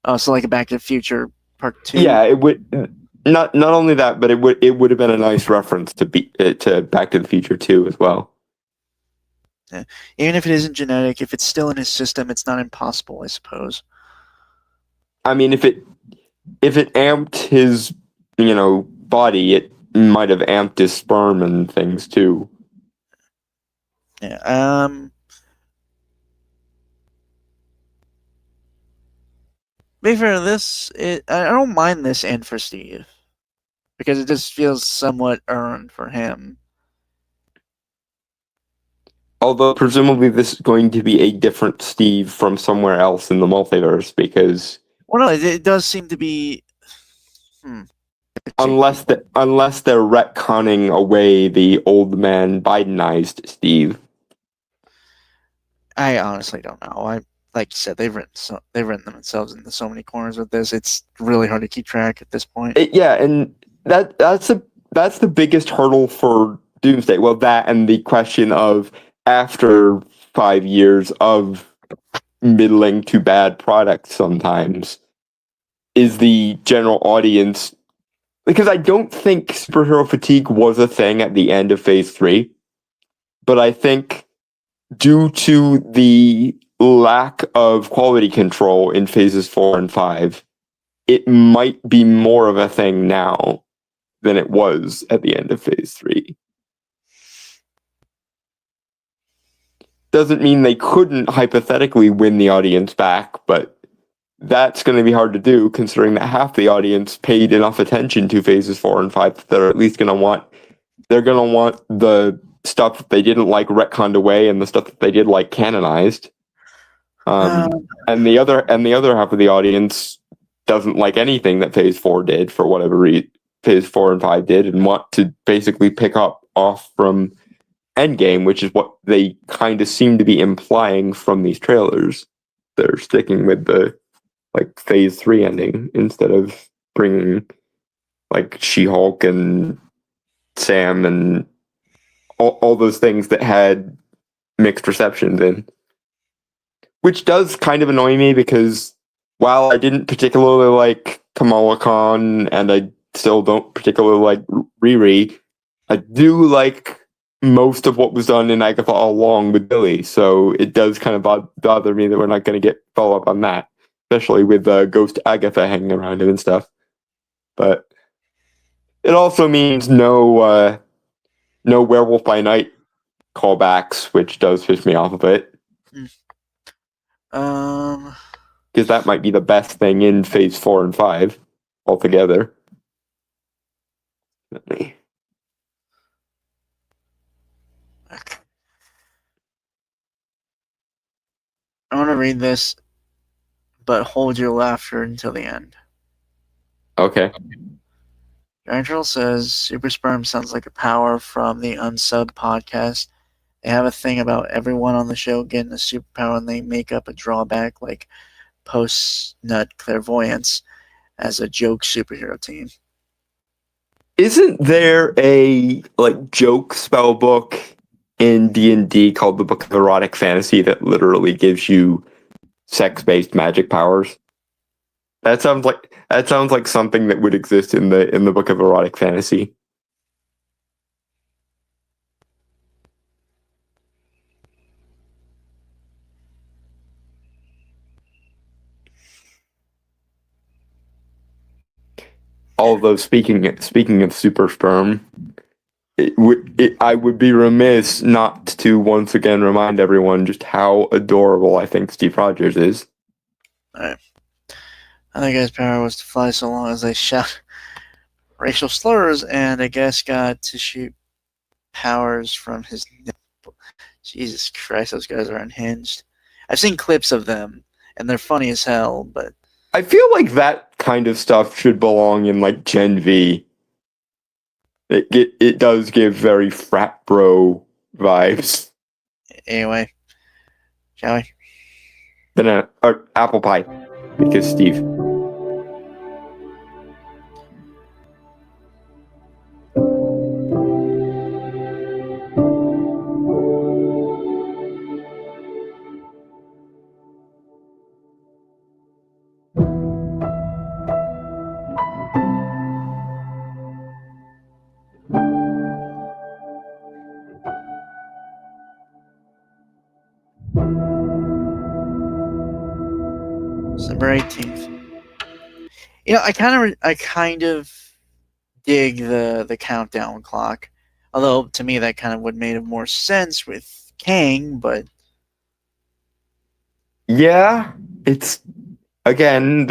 Speaker 1: Oh, so like a Back to the Future Part 2.
Speaker 2: Yeah, it would not only that, but it would have been a nice reference to Back to the Future 2 as well.
Speaker 1: Yeah. Even if it isn't genetic, if it's still in his system, it's not impossible, I suppose.
Speaker 2: I mean, if it amped his body, it might have amped his sperm and things too.
Speaker 1: Yeah. Be fair, I don't mind this end for Steve, because it just feels somewhat earned for him.
Speaker 2: Although presumably this is going to be a different Steve from somewhere else in the multiverse, because
Speaker 1: no, it does seem to be.
Speaker 2: Unless they're retconning away the old man Bidenized Steve.
Speaker 1: I honestly don't know. Like you said, they've written themselves into so many corners with this. It's really hard to keep track at this point.
Speaker 2: And that's the biggest hurdle for Doomsday. Well, that and the question of after 5 years of middling to bad products sometimes, is the general audience. Because I don't think superhero fatigue was a thing at the end of Phase 3, but I think due to the lack of quality control in Phases 4 and 5, it might be more of a thing now than it was at the end of Phase 3. Doesn't mean they couldn't hypothetically win the audience back, but that's going to be hard to do, considering that half the audience paid enough attention to Phases 4 and 5 that they're at least going to want. They're going to want the stuff that they didn't like retconned away, and the stuff that they did like canonized. And the other half of the audience doesn't like anything that Phase 4 did for whatever reason. Phase 4 and 5 did, and want to basically pick up off from Endgame, which is what they kind of seem to be implying from these trailers. They're sticking with the Phase 3 ending instead of bringing She-Hulk and Sam and all those things that had mixed receptions in. Which does kind of annoy me, because while I didn't particularly like Kamala Khan and I still don't particularly like Riri, I do like most of what was done in Agatha all along with Billy, so it does kind of bother me that we're not going to get follow-up on that. Especially with Ghost Agatha hanging around him and stuff. But it also means no Werewolf by Night callbacks, which does piss me off a bit. Because that might be the best thing in Phase 4 and 5 altogether.
Speaker 1: I want to read this, but hold your laughter until the end.
Speaker 2: Okay.
Speaker 1: Angel says Super Sperm sounds like a power from the Unsub podcast. They have a thing about everyone on the show getting a superpower, and they make up a drawback like post-nut clairvoyance. as a joke superhero team.
Speaker 2: Isn't there a joke spell book in D&D called the Book of Erotic Fantasy that literally gives you sex-based magic powers? That sounds like something that would exist in the Book of Erotic Fantasy. Although speaking of super sperm, I would be remiss not to once again remind everyone just how adorable I think Steve Rogers is.
Speaker 1: Alright. I think his power was to fly so long as they shout racial slurs, and I guess got to shoot powers from his nipple. Jesus Christ, those guys are unhinged. I've seen clips of them, and they're funny as hell, but
Speaker 2: I feel like that kind of stuff should belong in like Gen V. It does give very frat bro vibes.
Speaker 1: anyway, shall we?
Speaker 2: Then apple pie, because Steve.
Speaker 1: December 18th. You know, I kind of dig the countdown clock. Although to me that kind of would made more sense with Kang, but
Speaker 2: Yeah, it's again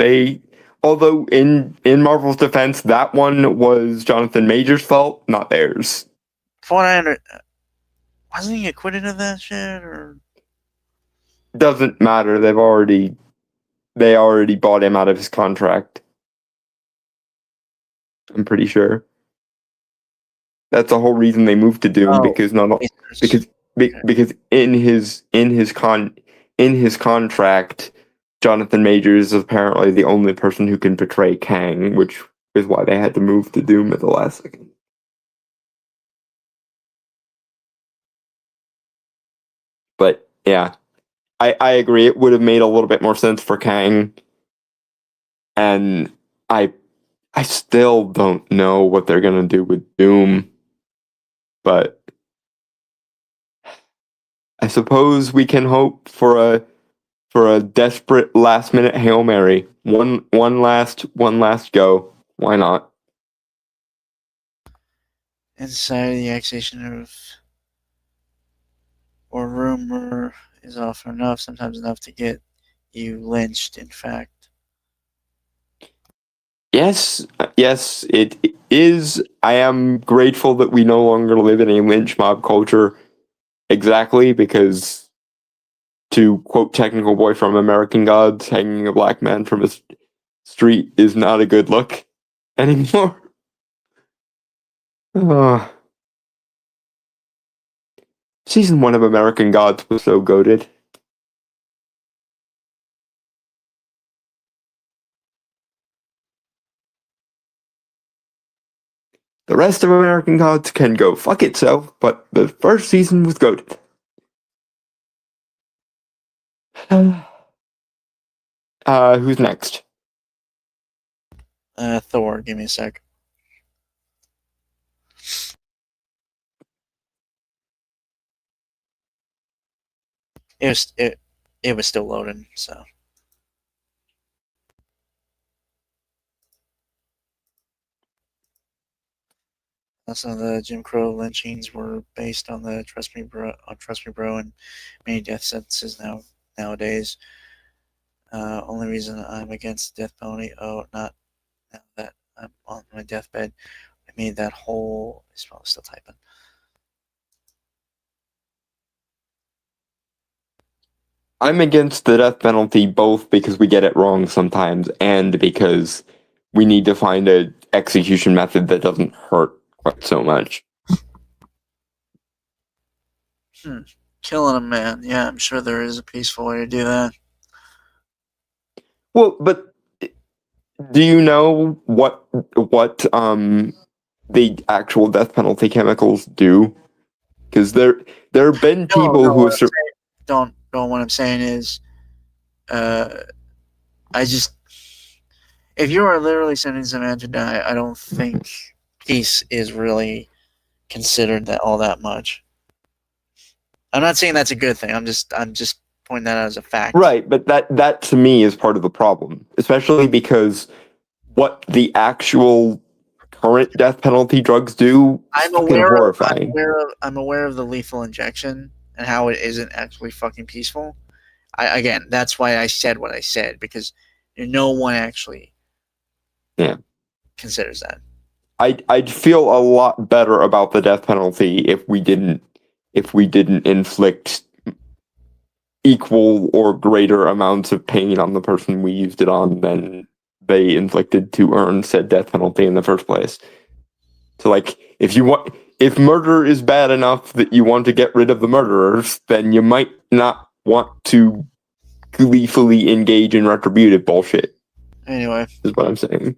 Speaker 2: although in Marvel's defense that one was Jonathan Majors' fault, not theirs.
Speaker 1: from what I wasn't he acquitted of that shit or
Speaker 2: Doesn't matter. They already bought him out of his contract. I'm pretty sure. That's the whole reason they moved to Doom, because in his contract, Jonathan Majors is apparently the only person who can portray Kang, which is why they had to move to Doom at the last second. But yeah, I agree. It would have made a little bit more sense for Kang, and I still don't know what they're gonna do with Doom, but I suppose we can hope for a desperate last minute Hail Mary. One last go. Why not?
Speaker 1: inside the accusation of or rumor is often enough, sometimes enough to get you lynched, in fact.
Speaker 2: Yes, it is. I am grateful that we no longer live in a lynch mob culture. Exactly, because to quote Technical Boy from American Gods, hanging a black man from a street is not a good look anymore. Season 1 of American Gods was so goated. The rest of American Gods can go fuck itself, but the first season was goated. Who's next?
Speaker 1: Thor, give me a sec. It was still loading, so. Some of the Jim Crow lynchings were based on the Trust Me Bro, and many death sentences nowadays. Only reason I'm against the death penalty, not now that I'm on my deathbed. I made that whole. He's probably still typing.
Speaker 2: I'm against the death penalty both because we get it wrong sometimes and because we need to find an execution method that doesn't hurt quite so much.
Speaker 1: Killing a man. Yeah, I'm sure there is a peaceful way to do that.
Speaker 2: Well, but Do you know what the actual death penalty chemicals do? Because there have been people
Speaker 1: No,
Speaker 2: who have.
Speaker 1: don't. What I'm saying is, I just, if you are literally sentencing a man to die, I don't think peace is really considered that all that much. I'm not saying that's a good thing. I'm just pointing that out as a fact.
Speaker 2: Right, but that to me is part of the problem, especially because what the actual current death penalty drugs do is
Speaker 1: I'm
Speaker 2: fucking
Speaker 1: aware
Speaker 2: horrifying.
Speaker 1: I'm aware of the lethal injection and how it isn't actually fucking peaceful. Again, that's why I said what I said, because no one actually considers that.
Speaker 2: I'd feel a lot better about the death penalty if we didn't inflict equal or greater amounts of pain on the person we used it on than they inflicted to earn said death penalty in the first place. So, like, if murder is bad enough that you want to get rid of the murderers, then you might not want to gleefully engage in retributive bullshit.
Speaker 1: Anyway,
Speaker 2: is what I'm saying.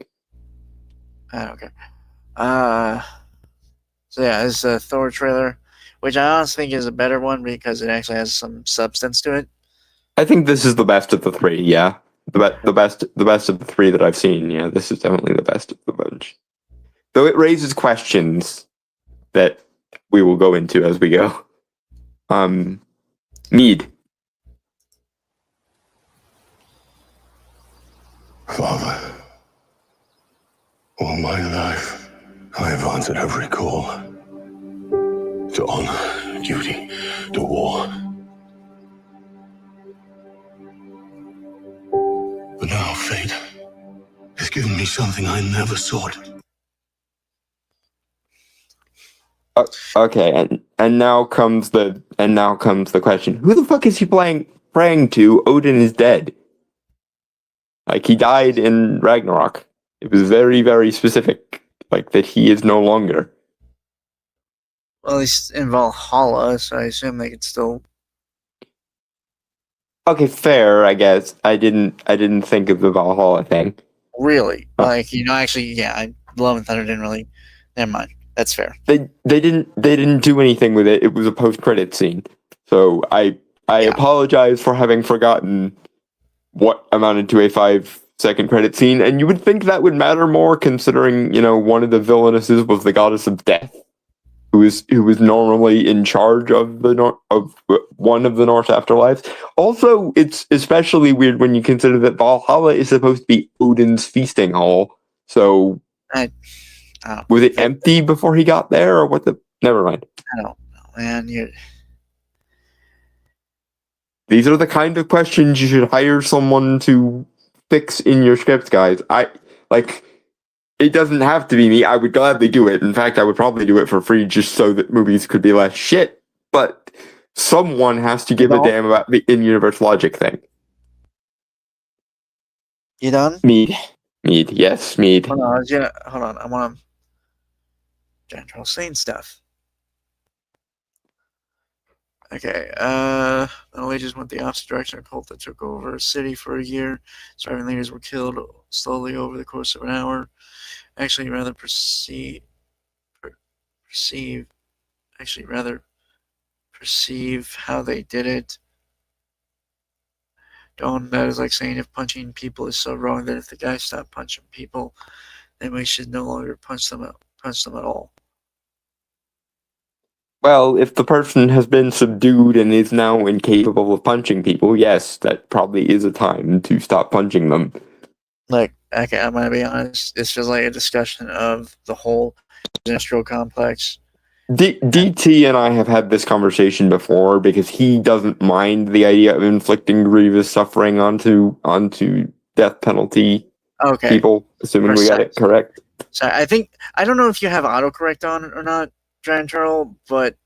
Speaker 1: I don't care. So yeah, this is a Thor trailer, which I honestly think is a better one because it actually has some substance to it.
Speaker 2: I think this is the best of the three. Yeah, the best of the three that I've seen. Yeah, this is definitely the best of the bunch. Though it raises questions that we will go into as we go. Mead.
Speaker 6: Father, all my life I have answered every call to honor, duty, to war. But now fate has given me something I never sought.
Speaker 2: Okay, and now comes the question: who the fuck is he praying to? Odin is dead. Like, he died in Ragnarok. It was very, very specific, like, that he is no longer.
Speaker 1: Well, he's in Valhalla, so I assume they could still.
Speaker 2: Okay, fair, I guess. I didn't think of the Valhalla thing.
Speaker 1: Really? Like, actually, yeah, Love and Thunder didn't really. Never mind. That's fair.
Speaker 2: They didn't do anything with it. It was a post-credit scene. So I apologize for having forgotten what amounted to a 5-second credit scene, and you would think that would matter more considering, one of the villainesses was the goddess of death, who was normally in charge of one of the Norse afterlives. Also, it's especially weird when you consider that Valhalla is supposed to be Odin's feasting hall. So was it empty before he got there, or what the? Never mind.
Speaker 1: I don't know, man.
Speaker 2: These are the kind of questions you should hire someone to fix in your scripts, guys. It doesn't have to be me. I would gladly do it. In fact, I would probably do it for free just so that movies could be less shit. But someone has to give a damn about the in-universe logic thing.
Speaker 1: You done?
Speaker 2: Mead. Yes, Mead.
Speaker 1: Hold on. I want general saying stuff. Okay, Middle Ages went the opposite direction. A cult that took over a city for a year. Surviving leaders were killed slowly over the course of an hour. Actually, rather perceive how they did it. That is like saying if punching people is so wrong that if the guy stopped punching people, then we should no longer punch them at all.
Speaker 2: Well, if the person has been subdued and is now incapable of punching people, yes, that probably is a time to stop punching them.
Speaker 1: Like, okay, I'm gonna be honest. This feels like a discussion of the whole industrial complex.
Speaker 2: DT and I have had this conversation before because he doesn't mind the idea of inflicting grievous suffering onto death penalty people, assuming we got it correct.
Speaker 1: So I don't know if you have autocorrect on or not, Giant Turtle, but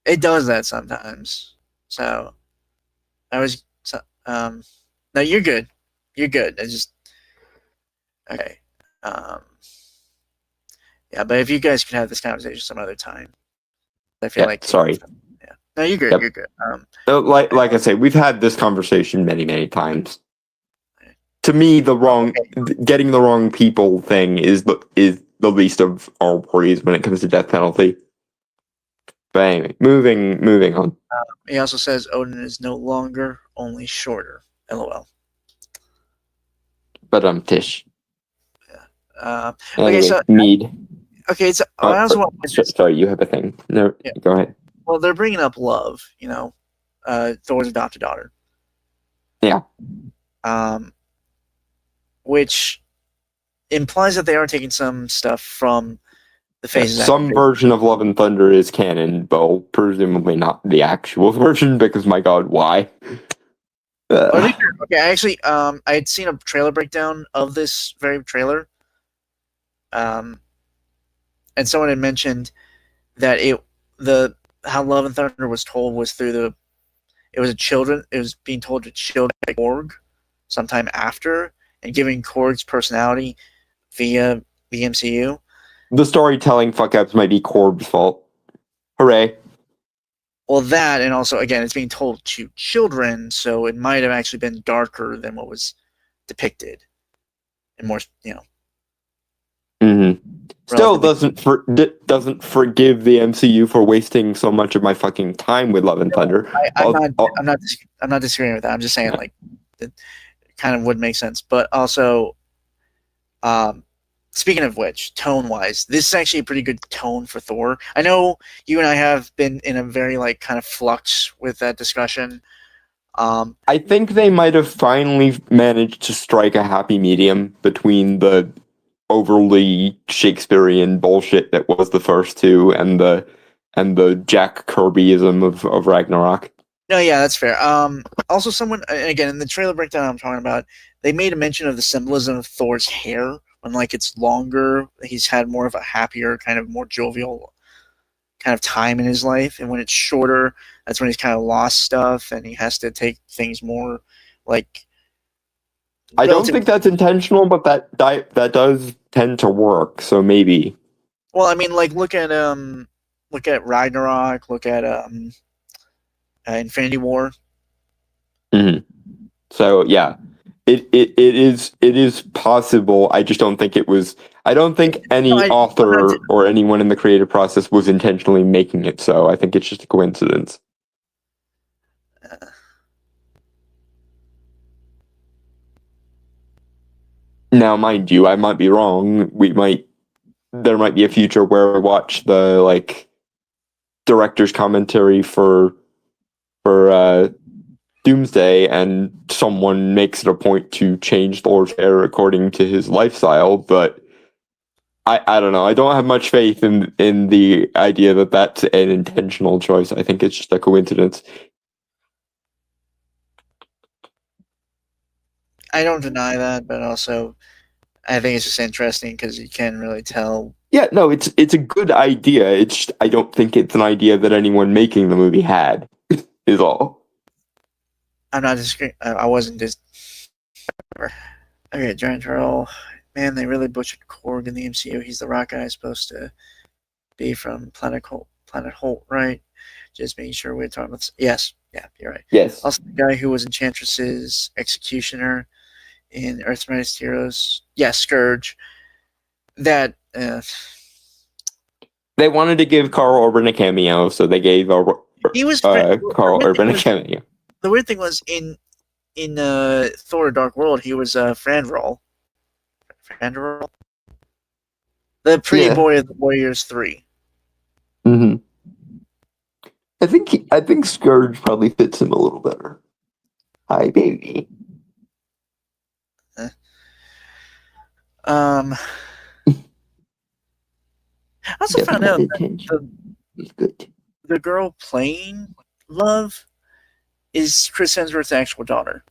Speaker 1: it does that sometimes. So no, you're good. You're good. I just okay. Yeah, but if you guys could have this conversation some other time, I feel like
Speaker 2: sorry.
Speaker 1: Yeah, no, you're good. Yep. You're good.
Speaker 2: Like I say, we've had this conversation many, many times. to me, getting the wrong people thing is the least of our worries when it comes to death penalty. But anyway, moving on.
Speaker 1: He also says Odin is no longer, only shorter. LOL.
Speaker 2: But Tish.
Speaker 1: Okay, so
Speaker 2: Mead.
Speaker 1: okay, so I also want.
Speaker 2: Sorry, you have a thing. No,
Speaker 1: Yeah.
Speaker 2: Go ahead.
Speaker 1: Well, they're bringing up love. Thor's adopted daughter.
Speaker 2: Yeah.
Speaker 1: Which implies that they are taking some stuff from the phases.
Speaker 2: Some version of Love and Thunder is canon, but presumably not the actual version, because my god, why?
Speaker 1: Okay, actually, I had seen a trailer breakdown of this very trailer. And someone had mentioned that how Love and Thunder was told was through it was being told to children by Korg sometime after, and giving Korg's personality via the MCU.
Speaker 2: The storytelling fuck-ups might be Corb's fault. Hooray.
Speaker 1: Well, that, and also, again, it's being told to children, so it might have actually been darker than what was depicted. And more,
Speaker 2: Mm-hmm. Still doesn't forgive the MCU for wasting so much of my fucking time with Love and Thunder.
Speaker 1: I'm not disagreeing with that. I'm just saying, it kind of would make sense. But also, speaking of which, tone-wise, this is actually a pretty good tone for Thor. I know you and I have been in a very kind of flux with that discussion.
Speaker 2: I think they might have finally managed to strike a happy medium between the overly Shakespearean bullshit that was the first two and the Jack Kirbyism of Ragnarok.
Speaker 1: No, yeah, that's fair. Also, someone, again, in the trailer breakdown I'm talking about, they made a mention of the symbolism of Thor's hair. When it's longer, he's had more of a happier, kind of more jovial kind of time in his life, and when it's shorter, that's when he's kind of lost stuff and he has to take things more
Speaker 2: I don't think that's intentional, but that does tend to work. So maybe.
Speaker 1: Well, I mean, look at Ragnarok, look at Infinity War.
Speaker 2: Mm-hmm. So yeah, it is possible. I just don't think it was. I don't think any author or anyone in the creative process was intentionally making it so. I think it's just a coincidence. Now, mind you, I might be wrong. There might be a future where we watch the director's commentary for Doomsday, and someone makes it a point to change Thor's hair according to his lifestyle. But I don't know. I don't have much faith in the idea that that's an intentional choice. I think it's just a coincidence.
Speaker 1: I don't deny that, but also I think it's just interesting because you can't really tell.
Speaker 2: Yeah, no, it's a good idea. It's just, I don't think it's an idea that anyone making the movie had. Is all.
Speaker 1: I'm not disagreeing. I wasn't just. Okay, Giant Turtle. Man, they really butchered Korg in the MCU. He's the rock guy supposed to be from Planet Holt, right? Just making sure we're talking about. Yes, yeah, you're right.
Speaker 2: Yes.
Speaker 1: Also, the guy who was Enchantress's executioner in Earth's Mightiest Heroes. Yes, Scourge. That.
Speaker 2: They wanted to give Carl Urban a cameo, so they gave Carl Urban a cameo.
Speaker 1: The weird thing was in Thor: Dark World, he was Fandral. Fandral, the pretty boy of the Warriors 3.
Speaker 2: Mm-hmm. I think Scourge probably fits him a little better. Hi, baby.
Speaker 1: I also found out that the girl playing Love is Chris Hemsworth's actual daughter.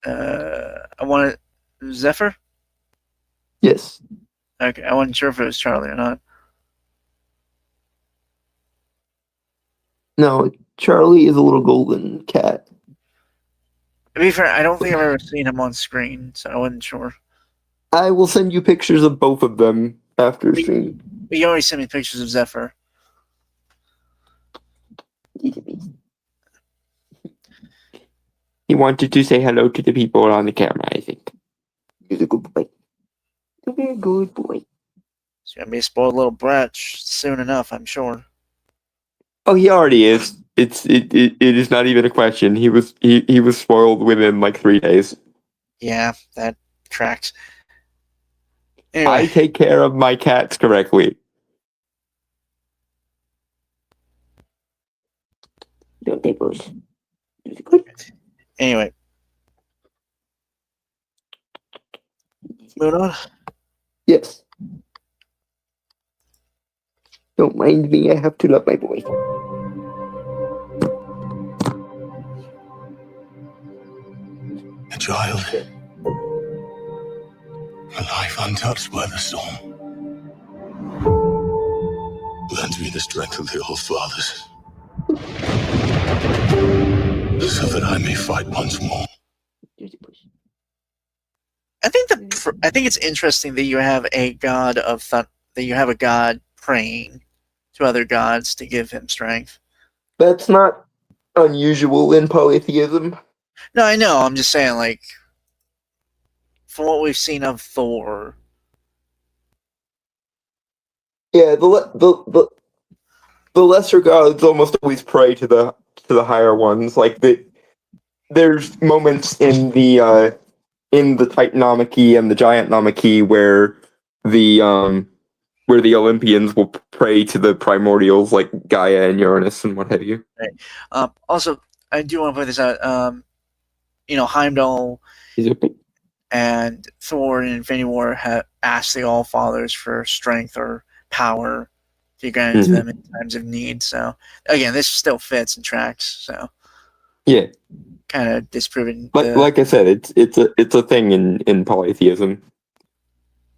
Speaker 1: I wanted Zephyr?
Speaker 2: Yes.
Speaker 1: Okay, I wasn't sure if it was Charlie or not.
Speaker 2: No, Charlie is a little golden cat.
Speaker 1: To be fair, I don't think I've ever seen him on screen, so I wasn't sure.
Speaker 2: I will send you pictures of both of them after stream.
Speaker 1: You always sent me pictures of Zephyr.
Speaker 2: He's a beast. He wanted to say hello to the people on the camera, I think. He's a good boy. He'll be a good boy.
Speaker 1: He's gonna be a spoiled little brat soon enough, I'm sure.
Speaker 2: Oh, he already is. It is not even a question. He was spoiled within like 3 days.
Speaker 1: Yeah, that tracks.
Speaker 2: I
Speaker 1: Anyway,
Speaker 2: take care of my cats correctly. Don't they, Bruce?
Speaker 1: anyway. Moving on.
Speaker 2: Yes. Don't mind me. I have to love my boy.
Speaker 6: A child. A life untouched by the storm. Lends me the strength of the old fathers. So that I may fight once more.
Speaker 1: I think it's interesting that you have a god of that you have a god praying to other gods to give him strength.
Speaker 2: That's not unusual in polytheism.
Speaker 1: No, I know. I'm just saying, like, from what we've seen of Thor.
Speaker 2: Yeah, the lesser gods almost always pray to the higher ones. Like there's moments in the Titanomachy and the Giantnomachy where the Olympians will pray to the primordials like Gaia and Uranus and what have you.
Speaker 1: Right. Also, I do want to point this out. Heimdall and Thor in Infinity War have asked the Allfathers for strength or power to be granted to them in times of need. So again, this still fits and tracks. So
Speaker 2: yeah,
Speaker 1: kind of disproving.
Speaker 2: Like I said, it's a thing in polytheism,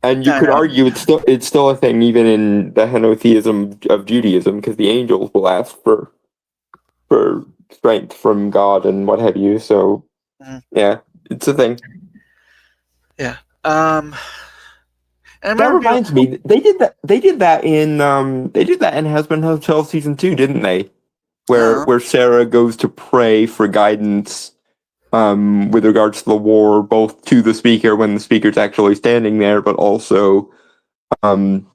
Speaker 2: and you could argue it's still a thing even in the henotheism of Judaism because the angels will ask for strength from God and what have you. So yeah, it's a thing.
Speaker 1: Yeah. And
Speaker 2: that reminds me, they did that in Husband Hotel season 2, didn't they? Where Sarah goes to pray for guidance with regards to the war, both to the speaker when the speaker's actually standing there, but also in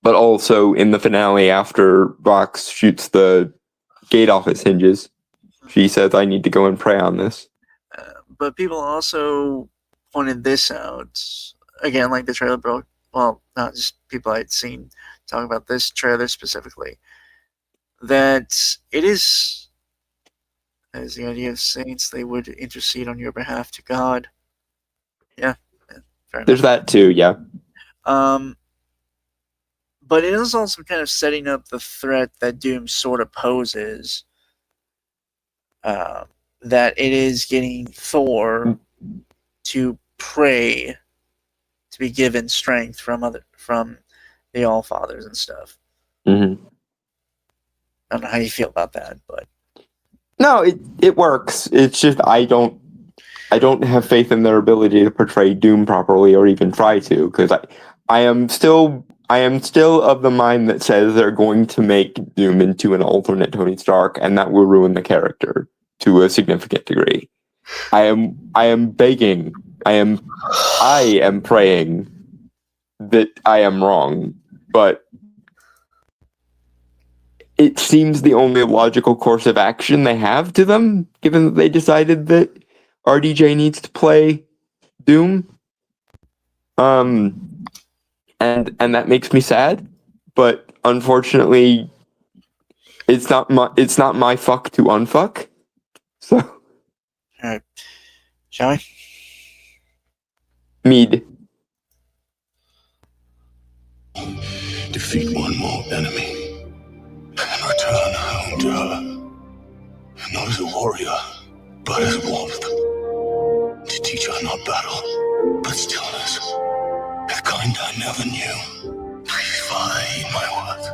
Speaker 2: the finale after Vox shoots the gate off its hinges. She says, "I need to go and pray on this."
Speaker 1: But people also pointed this out. Again, like the trailer broke. Well, not just people I'd seen talk about this trailer specifically. That it is, as the idea of saints, they would intercede on your behalf to God. Yeah, fair enough.
Speaker 2: There's that too, yeah.
Speaker 1: But it is also kind of setting up the threat that Doom sort of poses. That it is getting Thor to pray to be given strength from the Allfathers and stuff.
Speaker 2: Mm-hmm.
Speaker 1: I don't know how you feel about that, but
Speaker 2: no, it works. It's just I don't have faith in their ability to portray Doom properly or even try to, because I am still of the mind that says they're going to make Doom into an alternate Tony Stark, and that will ruin the character to a significant degree. I am begging. I am praying that I am wrong, but it seems the only logical course of action they have to them, given that they decided that RDJ needs to play Doom. And that makes me sad, but unfortunately, it's not my fuck to unfuck. So,
Speaker 1: all right, shall we?
Speaker 2: Mead.
Speaker 6: Defeat one more enemy and return home to her. Not as a warrior, but as warmth. To teach her not battle, but stillness. The kind I never knew. Please, Father, heed my words.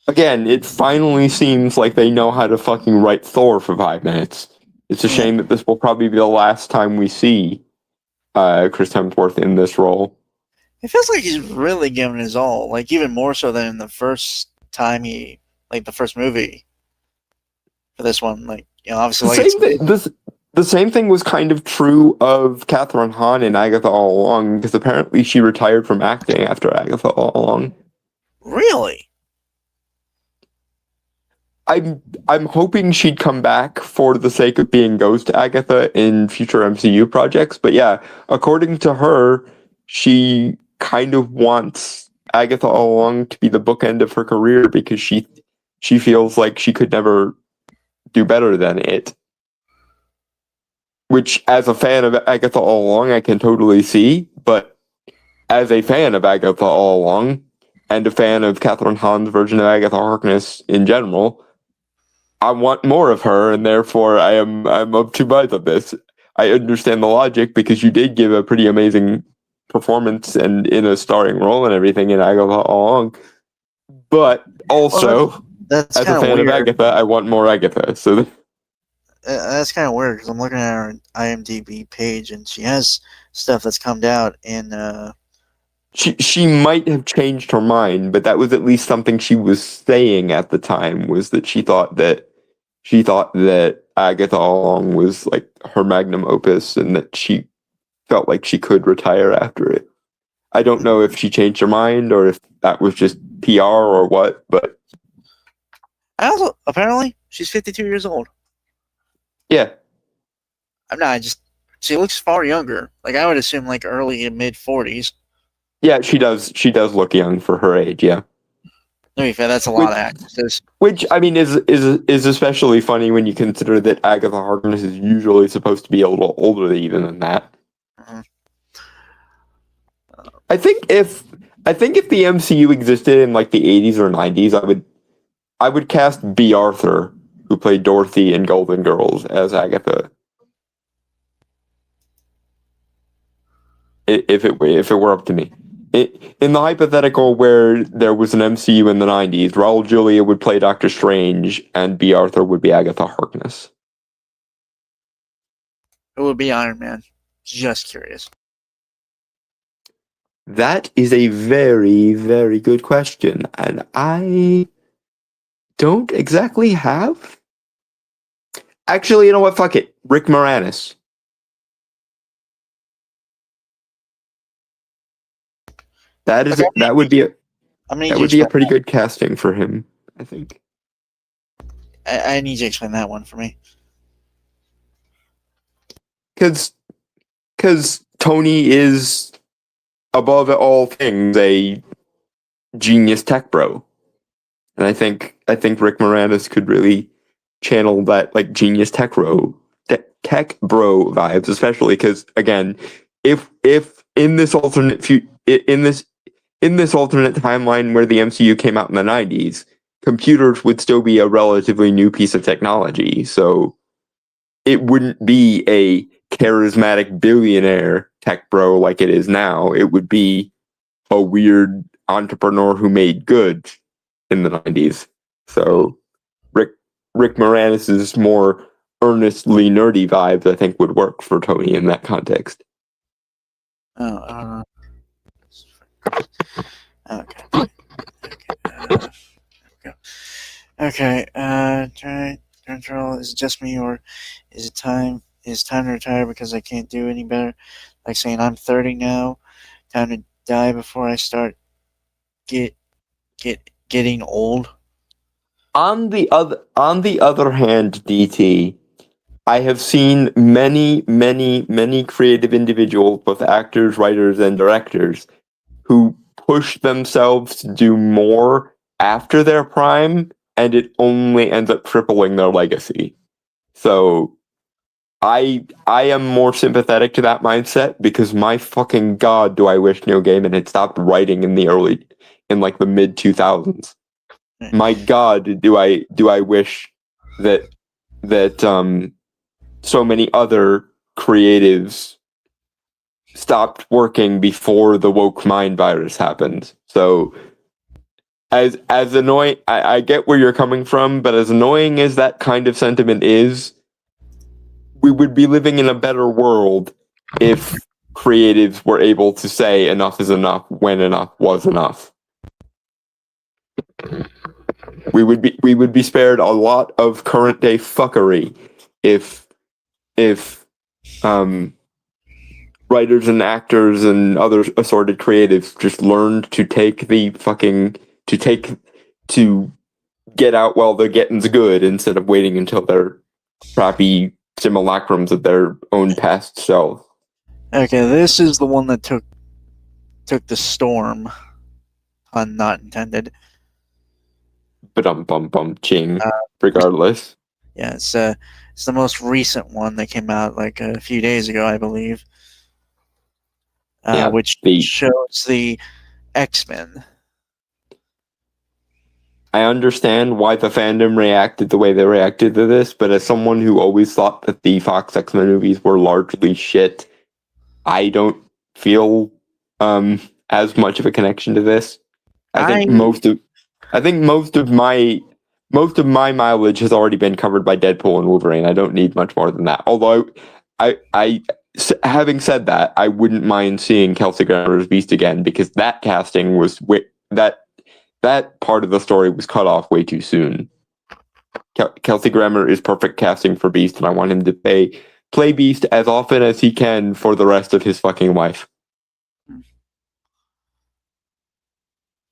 Speaker 2: Again, it finally seems like they know how to fucking write Thor for 5 minutes. It's a shame that this will probably be the last time we see Chris Hemsworth in this role.
Speaker 1: It feels like he's really giving his all, like even more so than in the first time he like the first movie for this one. Like, you know, obviously,
Speaker 2: The
Speaker 1: like
Speaker 2: same thing. The same thing was kind of true of Catherine Hahn and Agatha All Along, because apparently she retired from acting after Agatha All Along.
Speaker 1: really.
Speaker 2: I'm hoping she'd come back for the sake of being Ghost Agatha in future MCU projects. But yeah, according to her, she kind of wants Agatha All Along to be the bookend of her career because she feels like she could never do better than it. Which, as a fan of Agatha All Along, I can totally see. But as a fan of Agatha All Along and a fan of Catherine Hahn's version of Agatha Harkness in general, I want more of her, and therefore I'm of two minds on this. I understand the logic because you did give a pretty amazing performance and in a starring role and everything in Agatha All Along. But also,
Speaker 1: That's
Speaker 2: as a
Speaker 1: kind of
Speaker 2: fan
Speaker 1: weird.
Speaker 2: of Agatha, I want more Agatha. So
Speaker 1: That's kind of weird because I'm looking at her IMDb page and she has stuff that's come out in.
Speaker 2: she might have changed her mind, but that was at least something she was saying at the time, was that she thought that Agatha All Along was like her magnum opus and that she felt like she could retire after it. I don't know if she changed her mind or if that was just PR or what, but
Speaker 1: I also apparently she's 52 years old.
Speaker 2: yeah.
Speaker 1: I'm not. She looks far younger. Like I would assume, like early to mid 40s.
Speaker 2: Yeah, she does look young for her age, yeah.
Speaker 1: To be fair, that's a lot of actresses.
Speaker 2: Which, I mean, is especially funny when you consider that Agatha Harkness is usually supposed to be a little older even than that.
Speaker 1: Mhm.
Speaker 2: I think if the MCU existed in like the 80s or 90s, I would cast B. Arthur, who played Dorothy in Golden Girls, as Agatha. If it were up to me. In the hypothetical where there was an MCU in the 90s, Raul Julia would play Doctor Strange and B. Arthur would be Agatha Harkness.
Speaker 1: It would be Iron Man. Just curious.
Speaker 2: That is a very, very good question, and I don't exactly have. Actually, you know what? Fuck it. Rick Moranis. That would be a pretty good casting for him, I think.
Speaker 1: I need you to explain that one for me.
Speaker 2: Because Tony is, above all things, a genius tech bro, and I think Rick Moranis could really channel that like genius tech bro vibes, especially because again, if in this alternate in this alternate timeline where the MCU came out in the 90s, computers would still be a relatively new piece of technology, so it wouldn't be a charismatic billionaire tech bro like it is now. It would be a weird entrepreneur who made good in the 90s. So Rick Moranis' more earnestly nerdy vibes, I think, would work for Tony in that context.
Speaker 1: Okay. Okay. Turn control. Is it just me, or is it time? Is time to retire because I can't do any better? Like saying I'm 30 now. Time to die before I start getting old.
Speaker 2: On the other hand, DT, I have seen many creative individuals, both actors, writers, and directors, who push themselves to do more after their prime, and it only ends up crippling their legacy. So I am more sympathetic to that mindset because my fucking god, do I wish Neil Gaiman had stopped writing in the mid 2000s. My god, do I wish that so many other creatives stopped working before the woke mind virus happened. So as annoying, I get where you're coming from, but as annoying as that kind of sentiment is, we would be living in a better world if creatives were able to say enough is enough when enough was enough. we would be spared a lot of current day fuckery if writers and actors and other assorted creatives just learned to to get out while the getting's good instead of waiting until they're crappy simulacrums of their own past self.
Speaker 1: Okay, this is the one that took the storm, pun not intended.
Speaker 2: But ching. Regardless,
Speaker 1: Yeah, it's the most recent one that came out like a few days ago, I believe.
Speaker 2: Yeah,
Speaker 1: which shows the X-Men.
Speaker 2: I understand why the fandom reacted the way they reacted to this, but as someone who always thought that the Fox X-Men movies were largely shit, I don't feel as much of a connection to this. I think most of my mileage has already been covered by Deadpool and Wolverine. I don't need much more than that. Although having said that, I wouldn't mind seeing Kelsey Grammer as Beast again, because that casting was that part of the story was cut off way too soon. Kelsey Grammer is perfect casting for Beast, and I want him to play Beast as often as he can for the rest of his fucking life.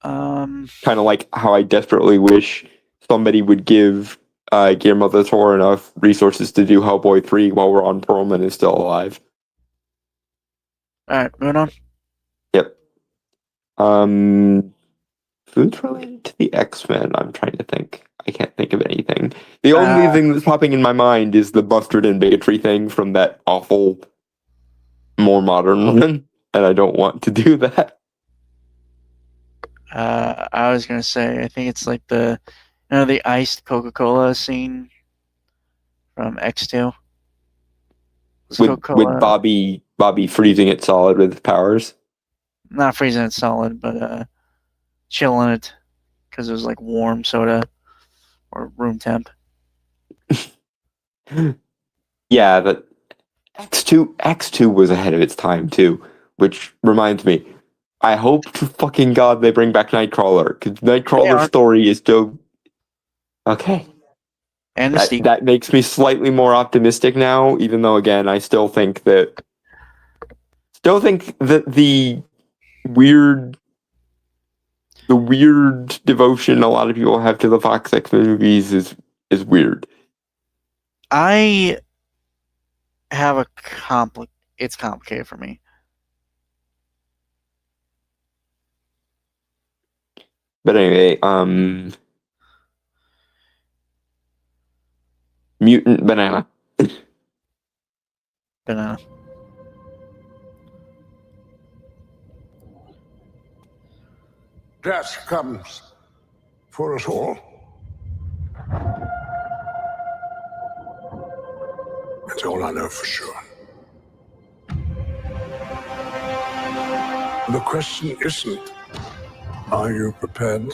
Speaker 2: Kind of like how I desperately wish somebody would give Guillermo del Toro enough resources to do Hellboy 3 while Ron Perlman is still alive.
Speaker 1: Alright, moving on.
Speaker 2: Yep. Foods related to the X-Men, I'm trying to think. I can't think of anything. The only thing that's popping in my mind is the mustard and bigotry thing from that awful, more modern one, and I don't want to do that.
Speaker 1: I was gonna say, I think it's like the iced Coca-Cola scene from X2.
Speaker 2: With Bobby freezing it solid with powers.
Speaker 1: Not freezing it solid, but chilling it because it was like warm soda or room temp.
Speaker 2: Yeah, but X2 was ahead of its time too, which reminds me, I hope to fucking God they bring back Nightcrawler, because Nightcrawler's story is still okay.
Speaker 1: And
Speaker 2: that makes me slightly more optimistic now, even though again I still think that the weird devotion a lot of people have to the Fox X-Men movies is weird.
Speaker 1: I have it's complicated for me.
Speaker 2: But anyway, Mutant Banana.
Speaker 1: Banana.
Speaker 6: Death comes for us all. That's all I know for sure. The question isn't, are you prepared?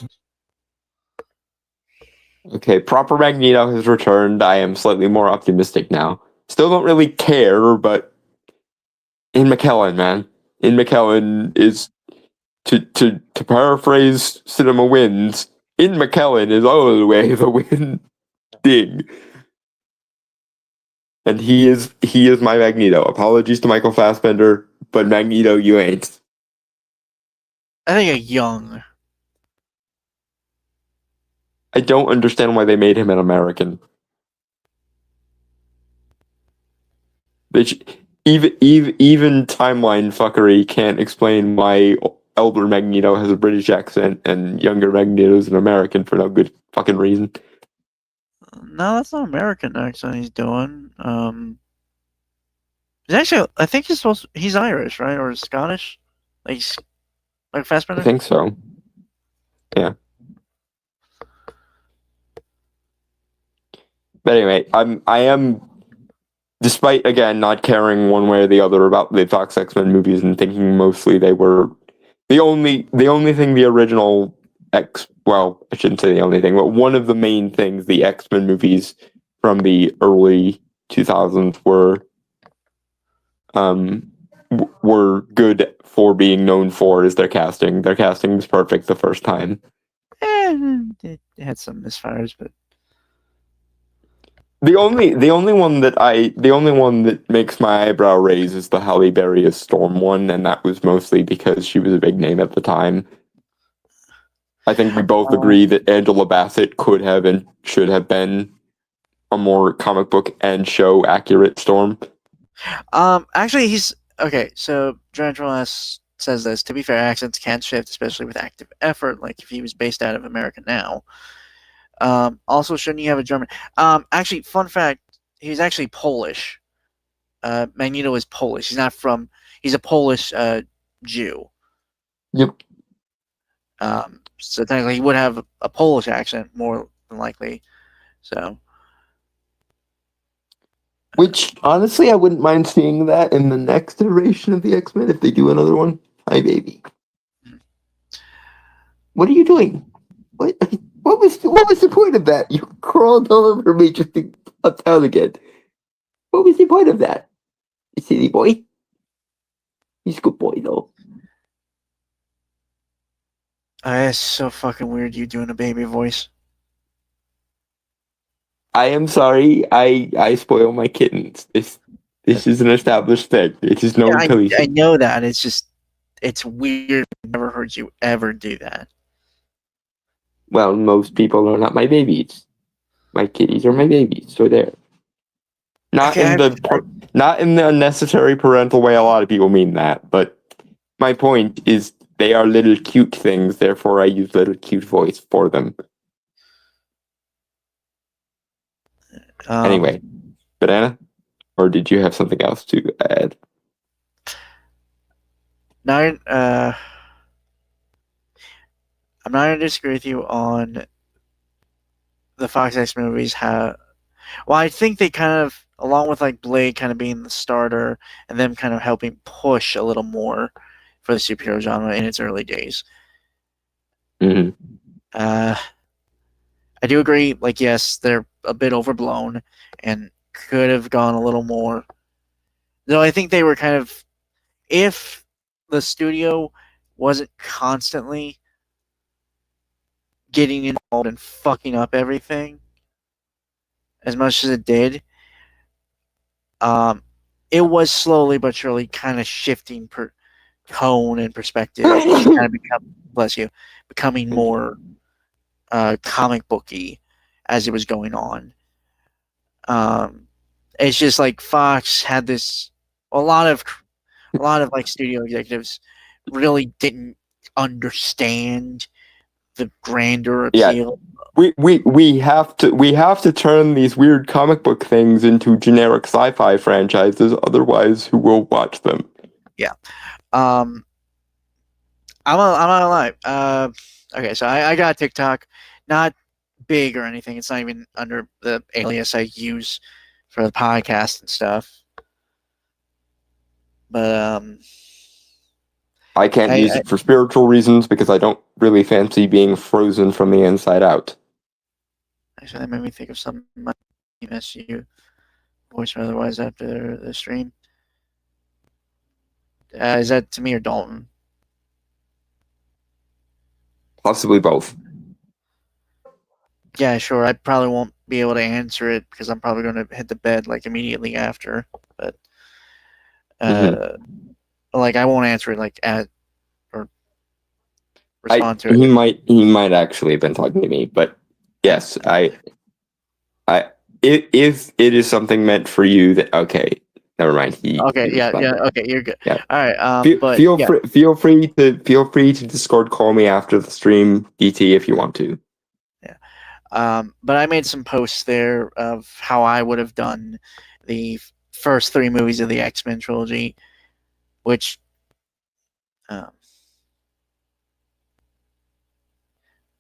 Speaker 2: Okay, proper Magneto has returned. I am slightly more optimistic now. Still don't really care, but Ian McKellen, man. Ian McKellen is, to paraphrase Cinema Wins, Ian McKellen is all the way the win ding. And he is my Magneto. Apologies to Michael Fassbender, but Magneto, you ain't.
Speaker 1: I think a young.
Speaker 2: I don't understand why they made him an American. Even timeline fuckery can't explain why elder Magneto has a British accent and younger Magneto is an American for no good fucking reason.
Speaker 1: No, that's not American accent he's doing. He's actually, I think he's Irish, right? Or Scottish? Like Fassbender?
Speaker 2: I think so. Yeah. But anyway, I am, despite again not caring one way or the other about the Fox X-Men movies and thinking mostly they were the only thing the original well, I shouldn't say the only thing, but one of the main things the X-Men movies from the early 2000s were good for being known for is their casting. Their casting was perfect the first time.
Speaker 1: it had some misfires, but
Speaker 2: The only one that makes my eyebrow raise is the Halle Berry as Storm one, and that was mostly because she was a big name at the time. I think we both agree that Angela Bassett could have and should have been a more comic book and show accurate Storm.
Speaker 1: actually, he's okay. So Durantral says this. To be fair, accents can shift, especially with active effort. Like if he was based out of America now. Also, shouldn't you have a German? Actually, fun fact: he's actually Polish. Magneto is Polish. He's not from. He's a Polish Jew.
Speaker 2: Yep.
Speaker 1: So technically, he would have a Polish accent more than likely. So.
Speaker 2: Which, honestly, I wouldn't mind seeing that in the next iteration of the X-Men if they do another one. Hi, baby. What are you doing? What was the point of that? You crawled all over me just to up down again. What was the point of that? You silly boy. He's a good boy, though.
Speaker 1: It's so fucking weird you doing a baby voice.
Speaker 2: I am sorry. I spoil my kittens. This is an established thing. It is known to
Speaker 1: I know that. It's just it's weird. I've never heard you ever do that.
Speaker 2: Well, most people are not my babies. My kitties are my babies, so there. Not in the unnecessary parental way a lot of people mean that, but my point is they are little cute things, therefore I use little cute voice for them. Anyway, Banana? Or did you have something else to add?
Speaker 1: I'm not going to disagree with you on the Fox X movies. Well, I think they kind of, along with like Blade kind of being the starter and them kind of helping push a little more for the superhero genre in its early days.
Speaker 2: Mm-hmm.
Speaker 1: I do agree, like, yes, they're a bit overblown and could have gone a little more. Though I think they were kind of, if the studio wasn't constantly getting involved and fucking up everything as much as it did, it was slowly but surely kind of shifting tone and perspective, kind of becoming more comic booky as it was going on. It's just like Fox had this. A lot of like studio executives really didn't understand the grander appeal.
Speaker 2: We have to turn these weird comic book things into generic sci-fi franchises, otherwise who will watch them?
Speaker 1: Yeah. I'm not gonna lie. Okay, so I got a TikTok, not big or anything. It's not even under the alias I use for the podcast and stuff. But
Speaker 2: I can't use it for spiritual reasons because I don't really fancy being frozen from the inside out.
Speaker 1: Actually, that made me think of something. My MSU voice or otherwise after the stream. Is that to me or Dalton?
Speaker 2: Possibly both.
Speaker 1: Yeah, sure. I probably won't be able to answer it because I'm probably going to hit the bed like immediately after. But like I won't answer it like or respond to it.
Speaker 2: He might actually have been talking to me, but yes, if it is something meant for you, that okay. Never mind.
Speaker 1: Okay, you're good.
Speaker 2: Yeah.
Speaker 1: All right.
Speaker 2: Feel free to Discord call me after the stream, DT, if you want to.
Speaker 1: Yeah. But I made some posts there of how I would have done the first 3 movies of the X-Men trilogy, which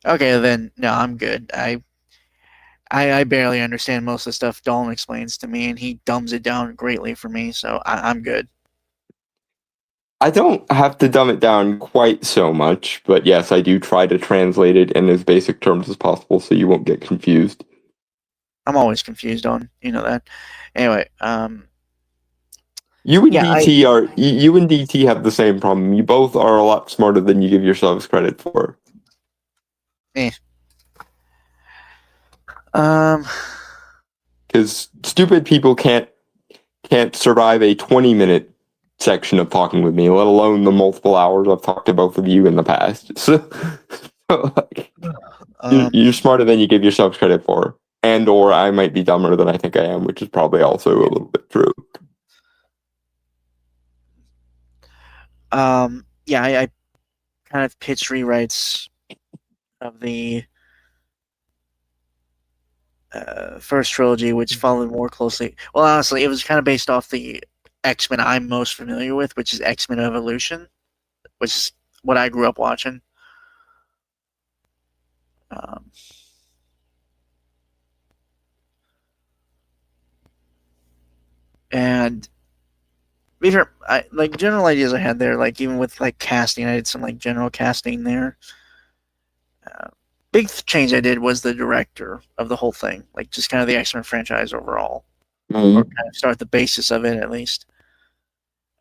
Speaker 1: okay, then no, I'm good. I barely understand most of the stuff Dalton explains to me, and he dumbs it down greatly for me, so I'm good.
Speaker 2: I don't have to dumb it down quite so much, but yes, I do try to translate it in as basic terms as possible so you won't get confused.
Speaker 1: I'm always confused on, that. Anyway,
Speaker 2: you and DT have the same problem. You both are a lot smarter than you give yourselves credit for.
Speaker 1: Um,
Speaker 2: Because stupid people can't survive a 20-minute section of talking with me, let alone the multiple hours I've talked to both of you in the past. So like, you're smarter than you give yourselves credit for, and or I might be dumber than I think I am, which is probably also a little bit true.
Speaker 1: yeah, I kind of pitched rewrites of the first trilogy, which followed more closely. Well, honestly, it was kind of based off the X-Men I'm most familiar with, which is X-Men Evolution, which is what I grew up watching. And like general ideas I had there, like even with like casting, I did some like general casting there. Big change I did was the director of the whole thing, like just kind of the X-Men franchise overall, or kind of start the basis of it at least.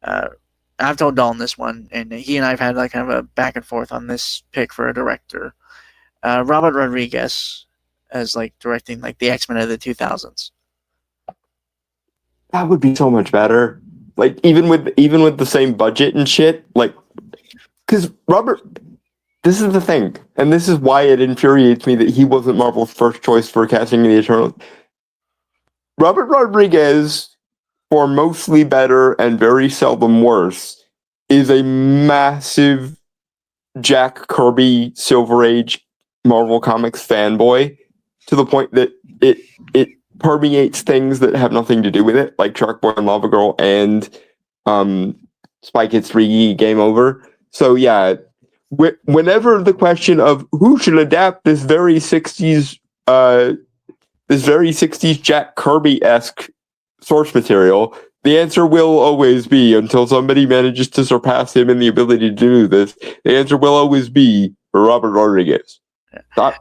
Speaker 1: I've told Dalton this one, and he and I've had like kind of a back and forth on this pick for a director. Robert Rodriguez as like directing like the X-Men of the 2000s.
Speaker 2: That would be so much better. Like even with the same budget and shit, like because Robert. This is the thing, and this is why it infuriates me that he wasn't Marvel's first choice for casting the Eternals. Robert Rodriguez, for mostly better and very seldom worse, is a massive Jack Kirby Silver Age Marvel Comics fanboy to the point that it permeates things that have nothing to do with it, like Shark Boy and Lava Girl and Spy Kids 3 Game Over. So yeah, whenever the question of who should adapt this very 60s Jack Kirby-esque source material, the answer will always be, until somebody manages to surpass him in the ability to do this, the answer will always be Robert Rodriguez. Stop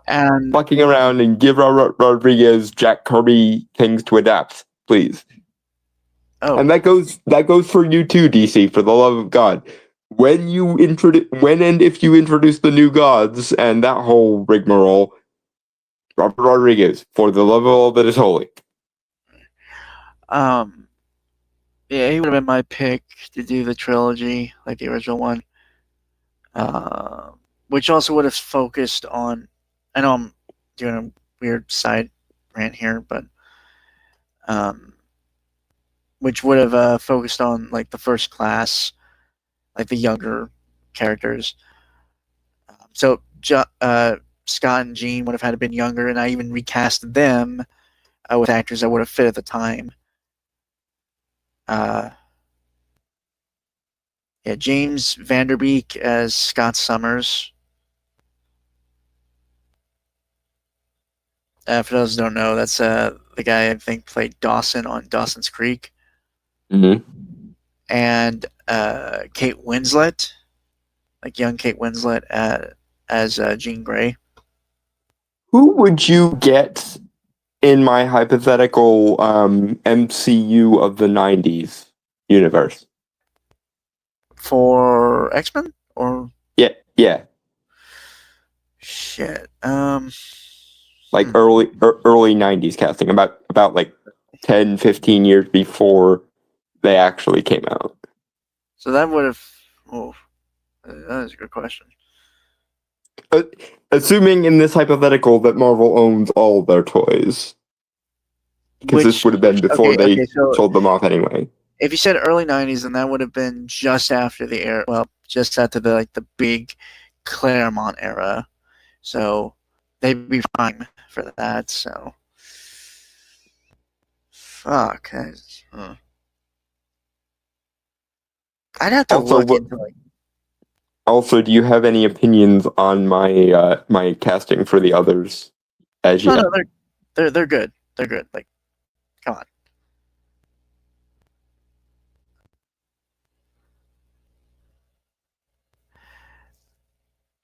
Speaker 2: fucking around and give Robert Rodriguez Jack Kirby things to adapt, please. Oh. And that goes for you too, DC, for the love of God. When and if you introduce the new gods and that whole rigmarole, Robert Rodriguez, for the love of all that is holy.
Speaker 1: Yeah, he would have been my pick to do the trilogy, like the original one. Which also would have focused on. I know I'm doing a weird side rant here, but which would have focused on like the First Class, like the younger characters. So Scott and Jean would have had to been younger, and I even recast them with actors that would have fit at the time. Yeah, James Van Der Beek as Scott Summers. For those who don't know, that's the guy I think played Dawson on Dawson's Creek.
Speaker 2: Mm-hmm.
Speaker 1: And Kate Winslet, like young Kate Winslet as Jean Grey.
Speaker 2: Who would you get in my hypothetical MCU of the 90s universe?
Speaker 1: For X-Men? Or
Speaker 2: Yeah.
Speaker 1: Shit.
Speaker 2: Like early 90s casting, about like 10, 15 years before they actually came out.
Speaker 1: So that would have... Oh, that is a good question.
Speaker 2: Assuming in this hypothetical that Marvel owns all their toys. Because this would have been before they sold them off anyway.
Speaker 1: If you said early 90s, then that would have been just after the era. Well, just after the big Claremont era. So they'd be fine for that. So fuck. I'd have to look into
Speaker 2: Also, do you have any opinions on my my casting for the others? As yet?
Speaker 1: No, they're good. They're good. Like, come on.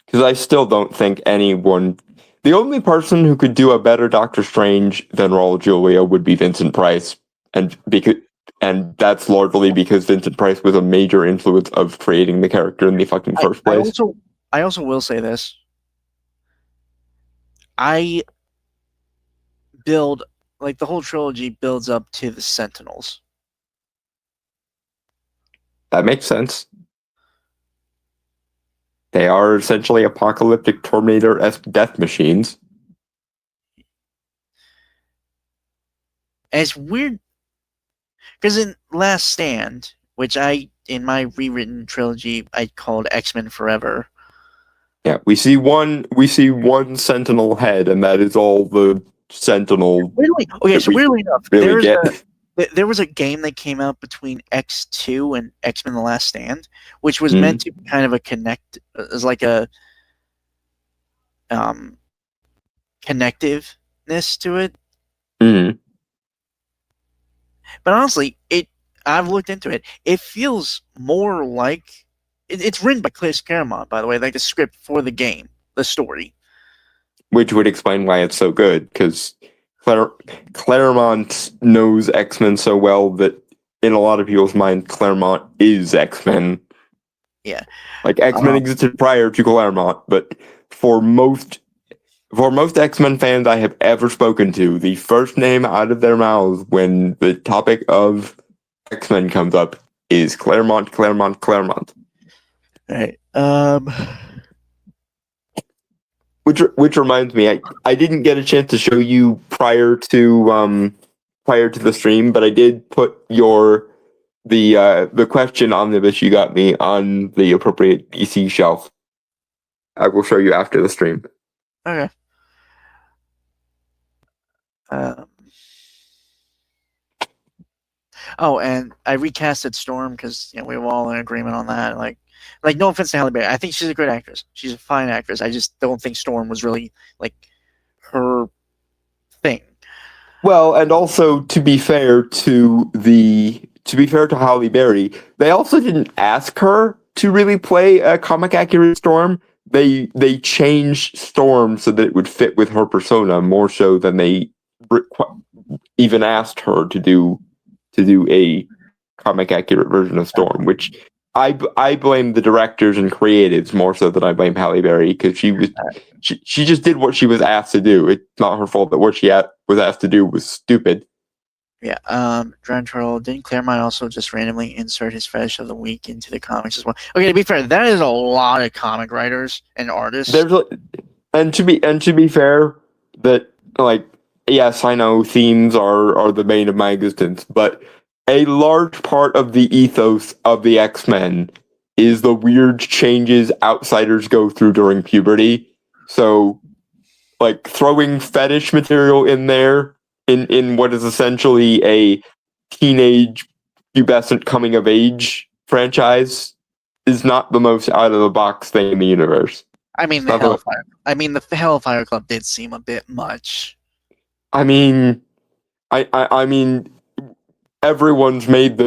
Speaker 2: Because I still don't think anyone... The only person who could do a better Doctor Strange than Raul Julia would be Vincent Price. And that's largely because Vincent Price was a major influence of creating the character in the fucking first place.
Speaker 1: I also will say this. I build, like the whole trilogy builds up to the Sentinels.
Speaker 2: That makes sense. They are essentially apocalyptic Terminator-esque death machines.
Speaker 1: And it's weird because in Last Stand, which in my rewritten trilogy I called X-Men Forever.
Speaker 2: Yeah, we see one Sentinel head, and that is all the Sentinel.
Speaker 1: Weirdly enough,
Speaker 2: really get.
Speaker 1: There was a game that came out between X2 and X-Men: The Last Stand, which was meant to be kind of a as like a connectiveness to it.
Speaker 2: Mm-hmm.
Speaker 1: But honestly, I've looked into it. It feels more like it's written by Chris Claremont, by the way, like the script for the game, the story.
Speaker 2: Which would explain why it's so good, because Claremont knows X-Men so well that in a lot of people's mind, Claremont is X-Men.
Speaker 1: Yeah.
Speaker 2: Like, X-Men existed prior to Claremont, but for most X-Men fans I have ever spoken to, the first name out of their mouths when the topic of X-Men comes up is Claremont.
Speaker 1: Right.
Speaker 2: Which reminds me, I didn't get a chance to show you prior to the stream, but I did put the question omnibus you got me on the appropriate DC shelf. I will show you after the stream.
Speaker 1: Okay. And I recasted Storm because we were all in agreement on that. Like no offense to Halle Berry, I think she's a great actress. She's a fine actress. I just don't think Storm was really like her thing.
Speaker 2: Well, and also to be fair to Halle Berry, they also didn't ask her to really play a comic accurate Storm. They changed Storm so that it would fit with her persona more so than they even asked her to do a comic accurate version of Storm, which I blame the directors and creatives more so than I blame Halle Berry, because she just did what she was asked to do. It's not her fault that what she was asked to do was stupid.
Speaker 1: Yeah. John Turtle, didn't Claremont also just randomly insert his fetish of the week into the comics as well? Okay, to be fair, that is a lot of comic writers and artists.
Speaker 2: And to be fair, that yes, I know themes are the bane of my existence, but a large part of the ethos of the X-Men is the weird changes outsiders go through during puberty. So, throwing fetish material in there in what is essentially a teenage pubescent coming of age franchise is not the most out of the box thing in the universe.
Speaker 1: I mean, the Hellfire Club did seem a bit much.
Speaker 2: I mean, everyone's made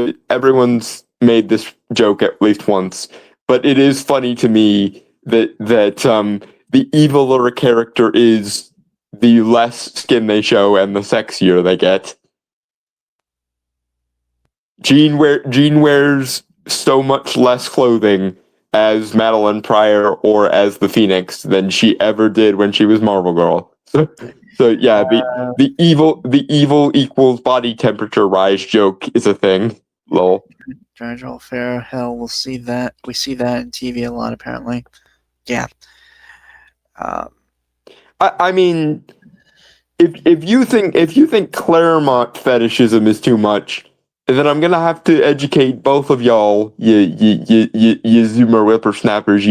Speaker 2: this joke at least once, but it is funny to me that the eviler a character is, the less skin they show and the sexier they get. Jean wears so much less clothing as Madeline Pryor or as the Phoenix than she ever did when she was Marvel Girl. So yeah, the evil equals body temperature rise joke is a thing. Lol.
Speaker 1: General Fair, hell, we see that in TV a lot apparently. Yeah.
Speaker 2: I mean, if you think Claremont fetishism is too much, then I'm gonna have to educate both of y'all, you Zoomer whippersnappers,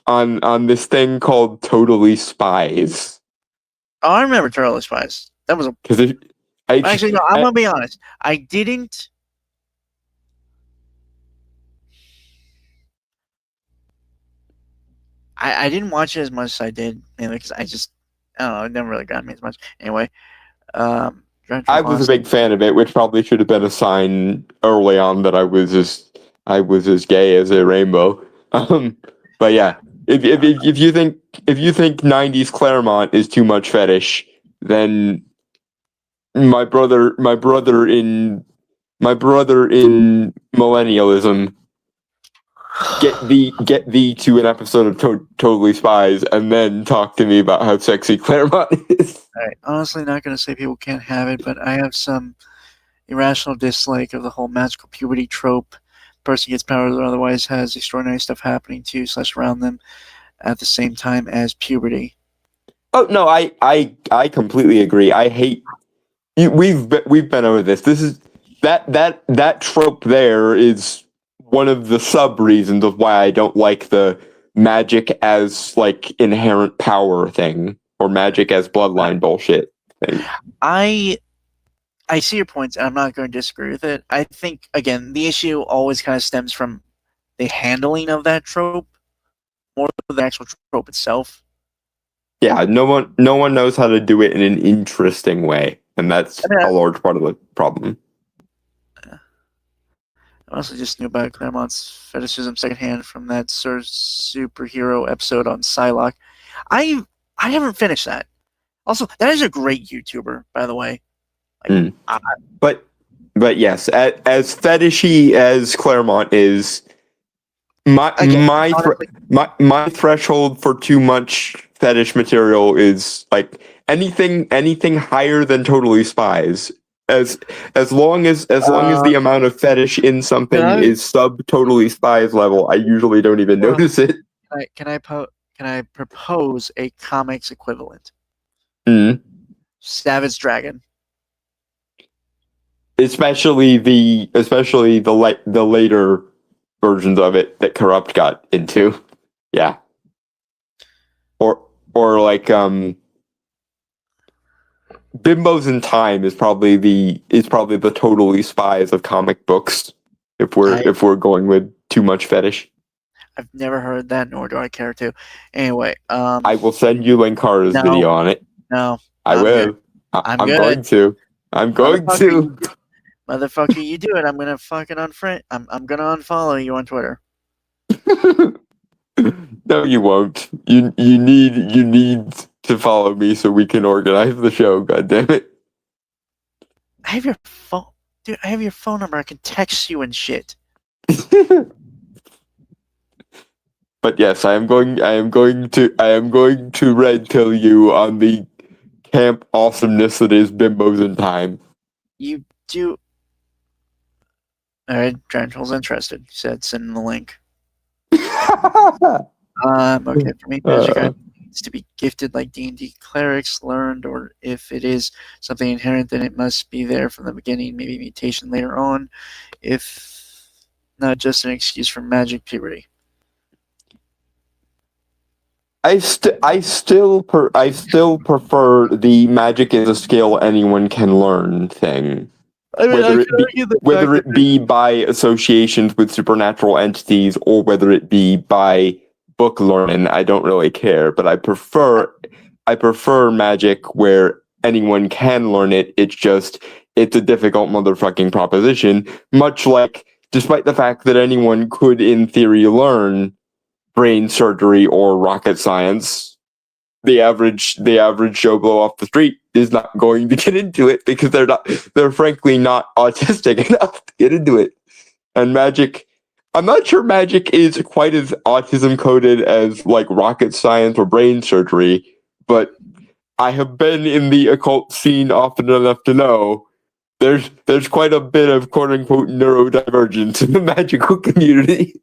Speaker 2: on this thing called Totally Spies.
Speaker 1: Oh, I remember Totally Spies. That was a. Actually, no. I'm gonna be honest. I didn't. I didn't watch it as much as I did, mainly because I don't know. It never really got me as much. Anyway,
Speaker 2: I was a big fan of it, which probably should have been a sign early on that I was as gay as a rainbow. But yeah, if you think 90s Claremont is too much fetish, then my brother in millennialism get thee to an episode of Totally Spies, and then talk to me about how sexy Claremont is.
Speaker 1: Alright, honestly, not going to say people can't have it, but I have some irrational dislike of the whole magical puberty trope. Person gets powers or otherwise has extraordinary stuff happening to / around them at the same time as puberty.
Speaker 2: Oh no, I completely agree. I hate. We've been over this. This is that trope. There is one of the sub reasons of why I don't like the magic as like inherent power thing or magic as bloodline bullshit thing.
Speaker 1: I see your points, and I'm not going to disagree with it. I think, again, the issue always kind of stems from the handling of that trope more than the actual trope itself.
Speaker 2: Yeah, no one knows how to do it in an interesting way, and that's a large part of the problem.
Speaker 1: I also just knew about Claremont's fetishism secondhand from that superhero episode on Psylocke. I haven't finished that. Also, that is a great YouTuber, by the way.
Speaker 2: But yes, as fetishy as Claremont is, my threshold for too much fetish material is like anything higher than Totally Spies. As long as the amount of fetish in something is sub Totally Spies level, I usually don't even notice it.
Speaker 1: Can I propose a comics equivalent? Savage Dragon. Especially
Speaker 2: the later versions of it that Corrupt got into. Yeah. Or like Bimbos in Time is probably the Totally Spies of comic books if we're going with too much fetish.
Speaker 1: I've never heard that, nor do I care to. Anyway,
Speaker 2: I will send you Linkara's video on it.
Speaker 1: No,
Speaker 2: I will. I'm going to.
Speaker 1: Motherfucker, you do it. I'm gonna fucking unfriend. I'm gonna unfollow you on Twitter.
Speaker 2: No, you won't. You need to follow me so we can organize the show. God damn it!
Speaker 1: I have your phone, dude. I have your phone number. I can text you and shit.
Speaker 2: But yes, I am going to red pill you on the camp awesomeness that is Bimbos in Time.
Speaker 1: You do. All right, Drentel's interested. He said send him the link. Okay, for me, magic needs to be gifted like D&D clerics learned, or if it is something inherent, then it must be there from the beginning, maybe mutation later on, if not just an excuse for magic puberty.
Speaker 2: I still prefer the magic is a skill anyone can learn thing. Whether it be by associations with supernatural entities or whether it be by book learning, I don't really care. But I prefer magic where anyone can learn it. It's a difficult motherfucking proposition. Much like, despite the fact that anyone could, in theory, learn brain surgery or rocket science, the average Joe Blow off the street is not going to get into it because they're frankly not autistic enough to get into it. And magic, I'm not sure magic is quite as autism coded as like rocket science or brain surgery, but I have been in the occult scene often enough to know there's quite a bit of quote unquote neurodivergence in the magical community.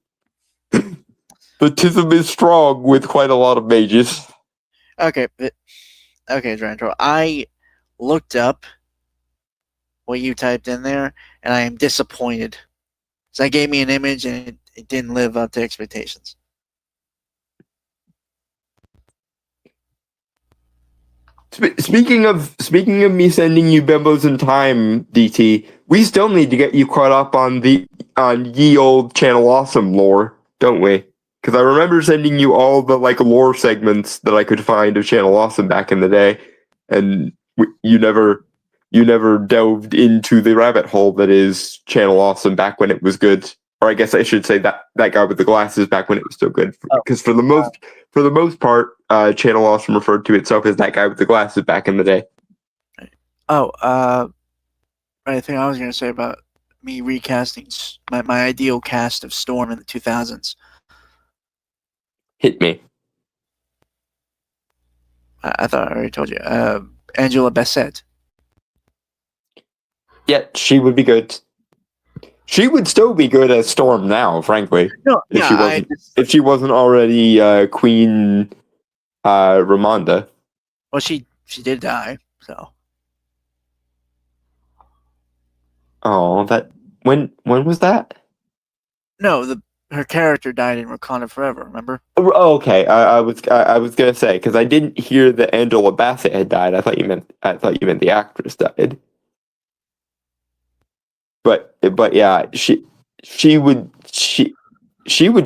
Speaker 2: The tism is strong with quite a lot of mages.
Speaker 1: Okay, Drentel, I looked up what you typed in there, and I am disappointed. So that gave me an image, and it didn't live up to expectations.
Speaker 2: Speaking of me sending you Bimbos in Time, DT, we still need to get you caught up on ye old Channel Awesome lore, don't we? Because I remember sending you all the like lore segments that I could find of Channel Awesome back in the day, and you never delved into the rabbit hole that is Channel Awesome back when it was good. Or I guess I should say that guy with the glasses back when it was still good. Because for the most part, Channel Awesome referred to itself as that guy with the glasses back in the day.
Speaker 1: I think I was going to say about me recasting my ideal cast of Storm in the 2000s.
Speaker 2: Hit me.
Speaker 1: I thought I already told you. Angela Bassett.
Speaker 2: Yeah, she would be good. She would still be good as Storm now, frankly.
Speaker 1: No,
Speaker 2: If
Speaker 1: yeah,
Speaker 2: she wasn't, if she wasn't already Queen Ramonda.
Speaker 1: well, she did die, so.
Speaker 2: Oh, that when was that?
Speaker 1: No, her character died in Wakanda Forever. Remember?
Speaker 2: Oh, okay, I was gonna say because I didn't hear that Angela Bassett had died. I thought you meant the actress died. But yeah, she would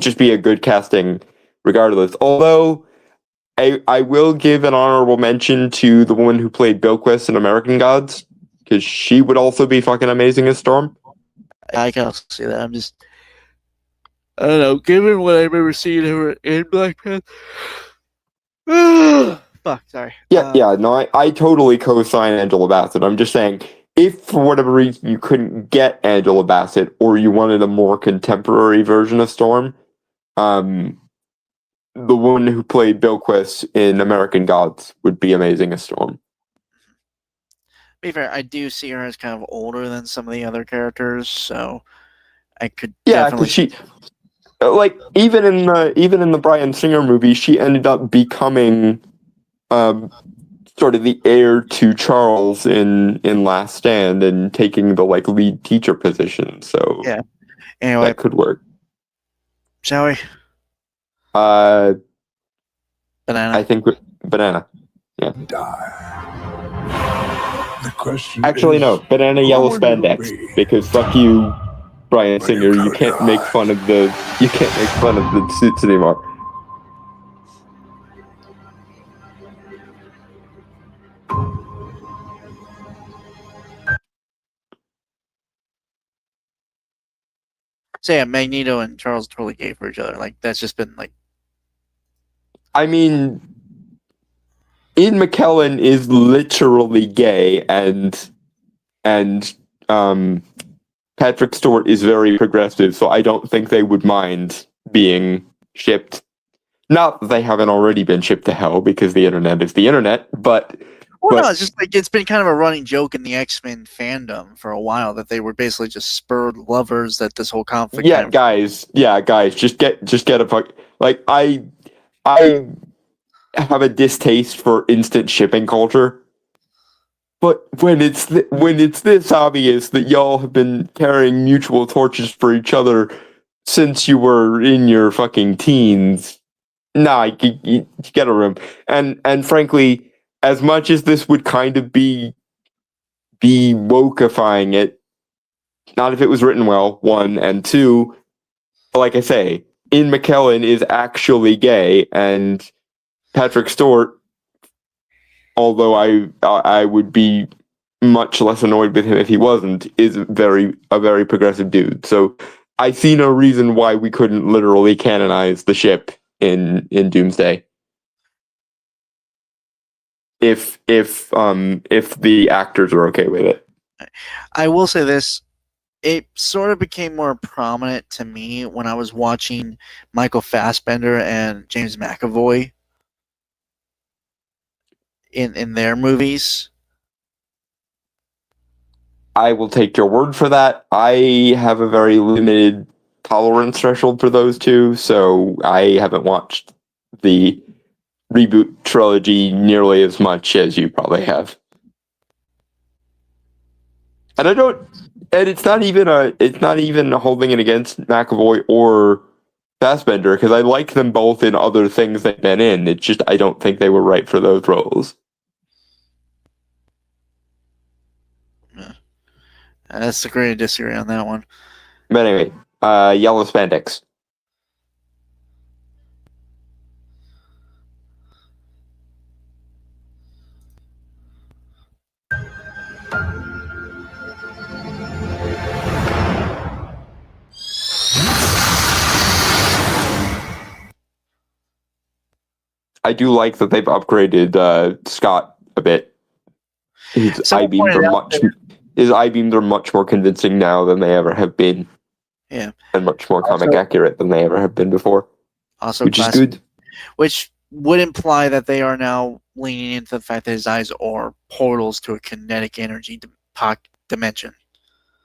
Speaker 2: just be a good casting regardless. Although I will give an honorable mention to the woman who played Bilquis in American Gods because she would also be fucking amazing as Storm.
Speaker 1: I can also see that. I don't know. Given what I remember seeing her in Black Panther. Fuck, sorry.
Speaker 2: Yeah, no, I totally co-sign Angela Bassett. I'm just saying, if for whatever reason you couldn't get Angela Bassett or you wanted a more contemporary version of Storm, the woman who played Bilquis in American Gods would be amazing as Storm.
Speaker 1: To be fair, I do see her as kind of older than some of the other characters, so I could
Speaker 2: Yeah,
Speaker 1: definitely.
Speaker 2: because she, like, even in the Bryan Singer movie, she ended up becoming sort of the heir to Charles in Last Stand and taking the like lead teacher position. So
Speaker 1: Yeah. Anyway,
Speaker 2: that could work.
Speaker 1: shall we?
Speaker 2: Banana.
Speaker 1: I
Speaker 2: think Banana. Yeah.
Speaker 6: The question
Speaker 2: Actually,
Speaker 6: is,
Speaker 2: no. Banana
Speaker 6: who
Speaker 2: Yellow
Speaker 6: will you
Speaker 2: Spandex.
Speaker 6: be?
Speaker 2: Because fuck you, Bryan
Speaker 6: When
Speaker 2: Singer.
Speaker 6: you
Speaker 2: You
Speaker 6: cut
Speaker 2: can't
Speaker 6: your
Speaker 2: make
Speaker 6: eye.
Speaker 2: fun of the suits anymore.
Speaker 1: So yeah, Magneto and Charles totally gay for each other. Like that's just been like.
Speaker 2: I mean, Ian McKellen is literally gay, and Patrick Stewart is very progressive, so I don't think they would mind being shipped. Not that they haven't already been shipped to hell because the internet is the internet, but
Speaker 1: Well, no, it's just like it's been kind of a running joke in the X-Men fandom for a while that they were basically just spurred lovers that this whole conflict.
Speaker 2: yeah, guys, just get a fuck. Like I have a distaste for instant shipping culture. But when it's this obvious that y'all have been carrying mutual torches for each other since you were in your fucking teens, nah, you get a room. And frankly, as much as this would kind of be wokeifying it, not if it was written well, one, and two, like I say, Ian McKellen is actually gay, and Patrick Stewart, although I would be much less annoyed with him if he wasn't, is a very progressive dude. So I see no reason why we couldn't literally canonize the ship in Doomsday. If the actors are okay with it.
Speaker 1: I will say this. It sort of became more prominent to me when I was watching Michael Fassbender and James McAvoy in their movies.
Speaker 2: I will take your word for that. I have a very limited tolerance threshold for those two, so I haven't watched the reboot trilogy nearly as much as you probably have. And it's not even holding it against McAvoy or Fassbender, because I like them both in other things they've been in. It's just I don't think they were right for those roles.
Speaker 1: Let's agree to disagree on that one.
Speaker 2: But anyway, Yellow Spandex. I do like that they've upgraded Scott a bit. His
Speaker 1: Someone
Speaker 2: I-beams
Speaker 1: pointed
Speaker 2: are
Speaker 1: out
Speaker 2: his I-beams are much more convincing now than they ever have been.
Speaker 1: Yeah.
Speaker 2: And much more comic
Speaker 1: Also-
Speaker 2: accurate than they ever have been before,
Speaker 1: Also,
Speaker 2: which is
Speaker 1: classic,
Speaker 2: good.
Speaker 1: which would imply that they are now leaning into the fact that his eyes are portals to a kinetic energy dimension.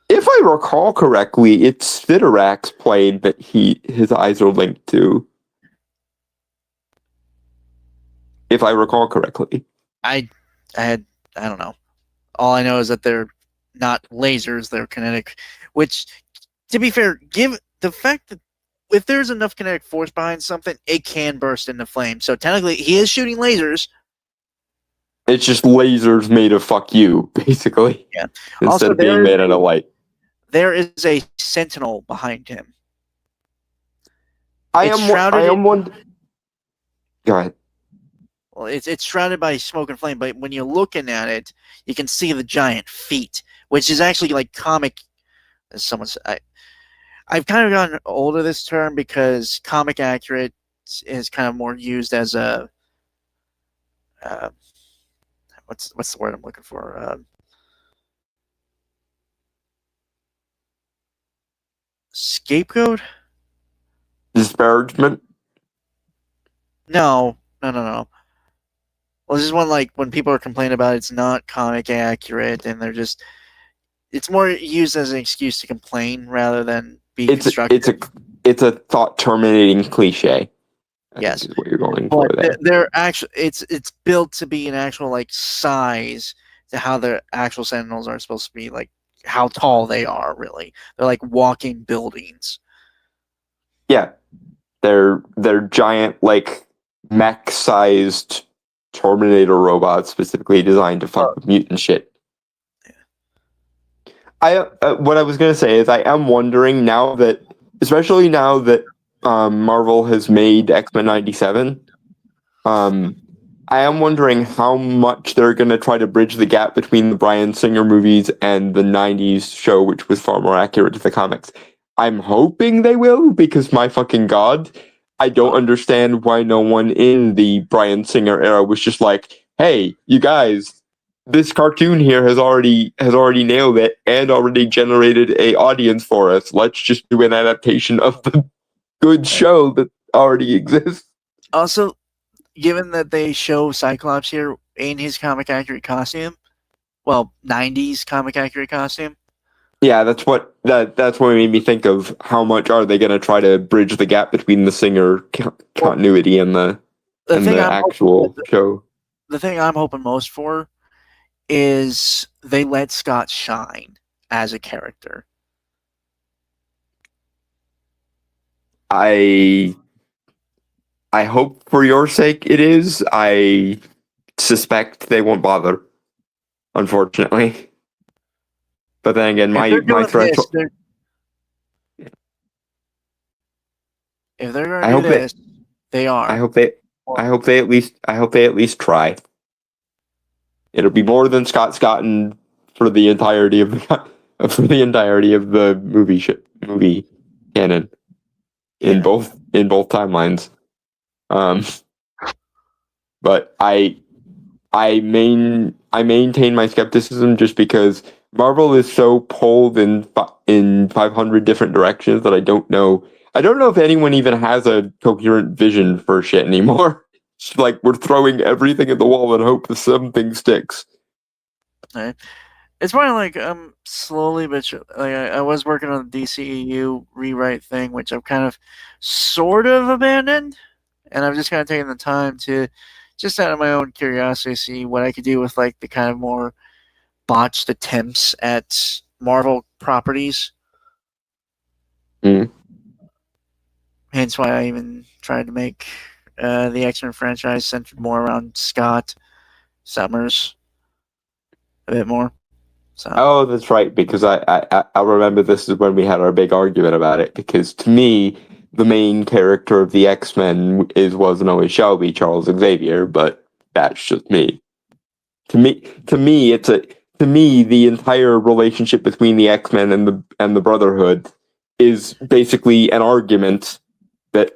Speaker 2: If I recall correctly, it's Spitarack's plane that his eyes are linked to. If I recall correctly.
Speaker 1: I don't know. All I know is that they're not lasers; they're kinetic. Which, to be fair, give the fact that if there's enough kinetic force behind something, it can burst into flame. So technically, he is shooting lasers.
Speaker 2: It's just lasers made of fuck you, basically.
Speaker 1: Yeah.
Speaker 2: Instead
Speaker 1: Also,
Speaker 2: of being
Speaker 1: there is
Speaker 2: made out of light.
Speaker 1: There is a sentinel behind him.
Speaker 2: I
Speaker 1: It's
Speaker 2: am
Speaker 1: shrouded in-
Speaker 2: one. Go ahead.
Speaker 1: Well, it's shrouded by smoke and flame, but when you're looking at it, you can see the giant feet, which is actually like comic. As someone said, I've kind of gotten old of this term because comic accurate is kind of more used as a what's the word I'm looking for? Scapegoat?
Speaker 2: Disparagement.
Speaker 1: No. Well, this is one like when people are complaining about it's not comic accurate, and they're just. It's more used as an excuse to complain rather than be constructive.
Speaker 2: It's a thought terminating cliche. I
Speaker 1: Yes.
Speaker 2: think is what you're going for
Speaker 1: But
Speaker 2: there.
Speaker 1: they're actually it's built to be an actual like size to how the actual sentinels are supposed to be, like how tall they are. Really, they're like walking buildings.
Speaker 2: Yeah, they're giant, like mech-sized Terminator robots specifically designed to fuck with mutant shit. What I was gonna say is I am wondering now that, especially now that Marvel has made X-Men '97, I am wondering how much they're gonna try to bridge the gap between the Bryan Singer movies and the '90s show, which was far more accurate to the comics. I'm hoping they will, because my fucking god, I don't understand why no one in the Bryan Singer era was just like, "Hey, you guys, this cartoon here has already nailed it and already generated a audience for us. Let's just do an adaptation of the good show that already exists."
Speaker 1: Also, given that they show Cyclops here in his comic accurate costume, well, '90s comic accurate costume.
Speaker 2: Yeah, that's what made me think of how much are they going to try to bridge the gap between the Singer continuity and the actual show.
Speaker 1: The thing I'm hoping most for is they let Scott shine as a character.
Speaker 2: I hope for your sake it is. I suspect they won't bother, unfortunately. But then again, my threshold.
Speaker 1: If they're going to do this, they are.
Speaker 2: I hope they at least try. It'll be more than Scott Scotton for the entirety of the movie canon in both timelines. But I maintain my skepticism just because Marvel is so pulled in 500 different directions that I don't know if anyone even has a coherent vision for shit anymore. It's like we're throwing everything at the wall and hope that something sticks.
Speaker 1: Right. It's probably like slowly, but I was working on the DCEU rewrite thing, which I've kind of sort of abandoned, and I've just kind of taken the time to just out of my own curiosity see what I could do with like the kind of more botched attempts at Marvel properties.
Speaker 2: Mm.
Speaker 1: Hence why I even tried to make the X-Men franchise centered more around Scott Summers a bit more. So.
Speaker 2: Oh, that's right, because I remember this is when we had our big argument about it, because to me, the main character of the X-Men wasn't always Shelby, Charles Xavier, but that's just me. To me, the entire relationship between the X-Men and the Brotherhood is basically an argument that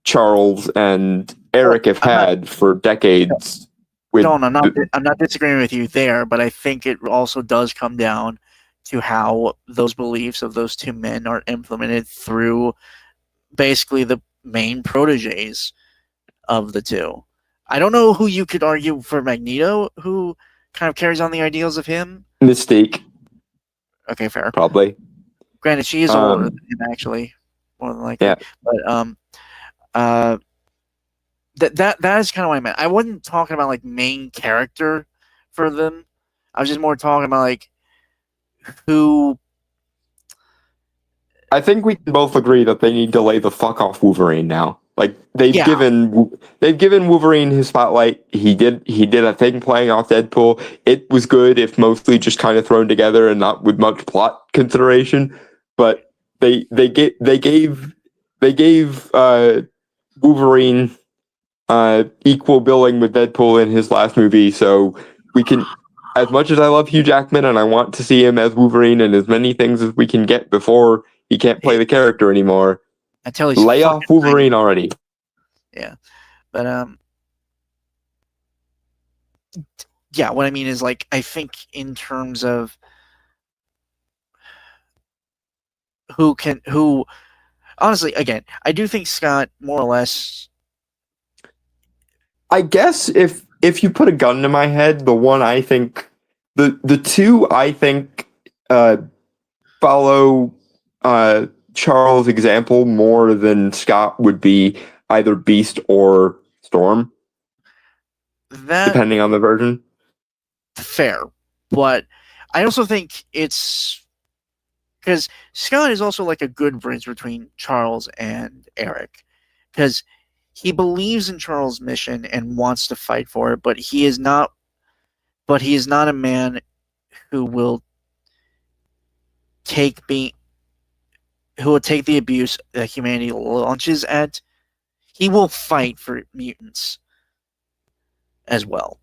Speaker 2: Charles and Eric have had for decades.
Speaker 1: I'm not disagreeing with you there, but I think it also does come down to how those beliefs of those two men are implemented through basically the main proteges of the two. I don't know who you could argue for Magneto, who kind of carries on the ideals of him.
Speaker 2: Mystique,
Speaker 1: Okay, fair.
Speaker 2: probably.
Speaker 1: Granted, she is older than him, actually, more than likely.
Speaker 2: Yeah.
Speaker 1: But that is kind of what I meant. I wasn't talking about like main character for them. I was just more talking about like who.
Speaker 2: I think we can both agree that they need to lay the fuck off Wolverine now. Like they've
Speaker 1: Yeah.
Speaker 2: given Wolverine his spotlight. He did a thing playing off Deadpool. It was good, if mostly just kind of thrown together and not with much plot consideration. But they gave Wolverine equal billing with Deadpool in his last movie. So we can, as much as I love Hugh Jackman and I want to see him as Wolverine and as many things as we can get before he can't play the character anymore.
Speaker 1: Until he's
Speaker 2: Lay off
Speaker 1: fucking
Speaker 2: Wolverine already.
Speaker 1: Yeah, but yeah. What I mean is, like, I think in terms of who, honestly, again, I do think Scott more or less.
Speaker 2: I guess if you put a gun to my head, the one I think the two I think follow Charles' example more than Scott would be either Beast or Storm,
Speaker 1: That
Speaker 2: depending on the version.
Speaker 1: fair, but I also think it's because Scott is also like a good bridge between Charles and Eric, because he believes in Charles' mission and wants to fight for it, but he is not a man who will take the abuse that humanity launches at. He will fight for mutants as well.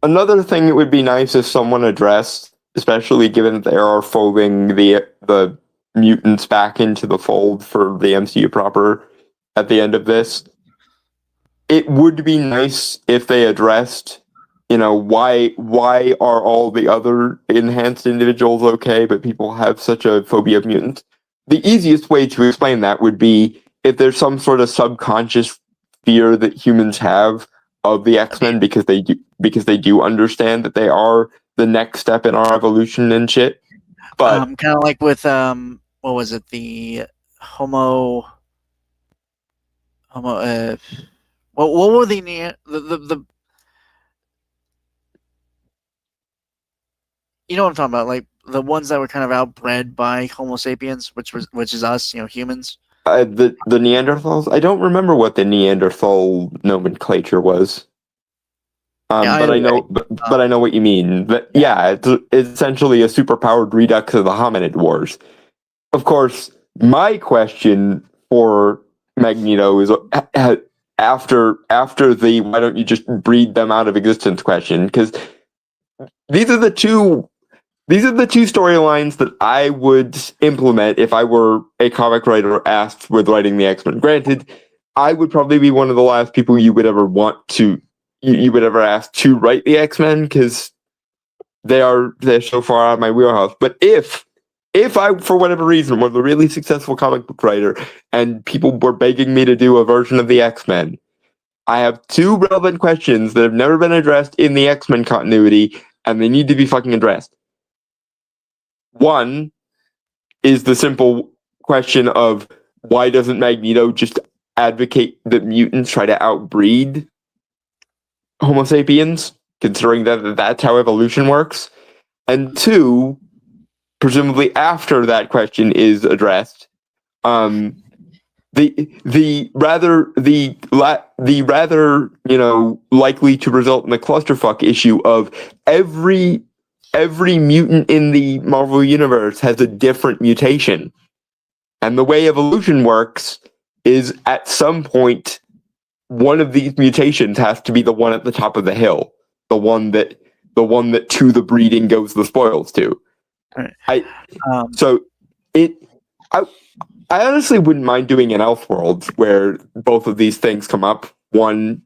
Speaker 2: Another thing that would be nice if someone addressed, especially given that they are folding the mutants back into the fold for the MCU proper at the end of this, it would be nice if they addressed, why are all the other enhanced individuals okay, but people have such a phobia of mutants? The easiest way to explain that would be if there's some sort of subconscious fear that humans have of the X-Men because they do understand that they are the next step in our evolution and shit. But
Speaker 1: kind of like with what was it, the what were the you know what I'm talking about, like the ones that were kind of outbred by Homo sapiens, which is us, humans.
Speaker 2: the Neanderthals, I don't remember what the Neanderthal nomenclature was.
Speaker 1: Yeah,
Speaker 2: but I know, but I know what you mean. But yeah, it's essentially a superpowered redux of the hominid wars. Of course, my question for Magneto is after the why don't you just breed them out of existence question, because these are the two storylines that I would implement if I were a comic writer asked with writing the X-Men. Granted, I would probably be one of the last people you would ever ask to write the X-Men, because they're so far out of my wheelhouse. But if I, for whatever reason, was a really successful comic book writer and people were begging me to do a version of the X-Men, I have two relevant questions that have never been addressed in the X-Men continuity, and they need to be fucking addressed. One is the simple question of why doesn't Magneto just advocate that mutants try to outbreed Homo sapiens, considering that that's how evolution works? And two, presumably after that question is addressed, the rather likely to result in a clusterfuck issue of every mutant in the Marvel universe has a different mutation, and the way evolution works is at some point one of these mutations has to be the one at the top of the hill, the one that to the breeding goes the spoils to.
Speaker 1: Right.
Speaker 2: I honestly wouldn't mind doing an Elseworlds where both of these things come up. One,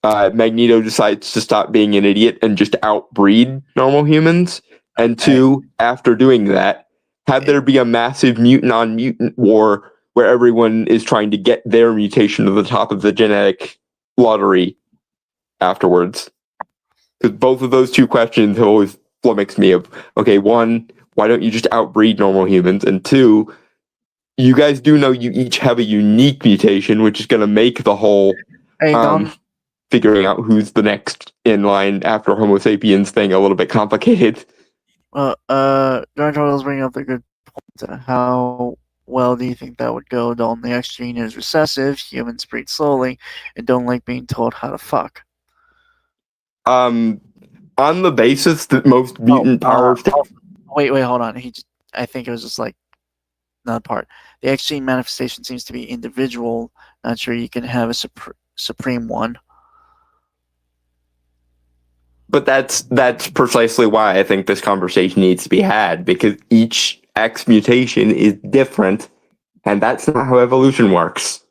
Speaker 2: Magneto decides to stop being an idiot and just outbreed normal humans. And two, after doing that, have there be a massive mutant on mutant war where everyone is trying to get their mutation to the top of the genetic lottery afterwards. Because both of those two questions have always flummoxed me of, okay, one, why don't you just outbreed normal humans? And two, you guys do know you each have a unique mutation, which is going to make the whole
Speaker 1: Hey, Don.
Speaker 2: figuring out who's the next in line after Homo sapiens thing a little bit complicated.
Speaker 1: Well, John Charles bringing up the good point. How well do you think that would go? Dalton, the X gene is recessive, humans breed slowly, and don't like being told how to fuck.
Speaker 2: On the basis that most mutant powers...
Speaker 1: Wait, hold on. I think it was just like not part. The X gene manifestation seems to be individual. Not sure you can have a supreme one.
Speaker 2: But that's precisely why I think this conversation needs to be had, because each X mutation is different, and that's not how evolution works.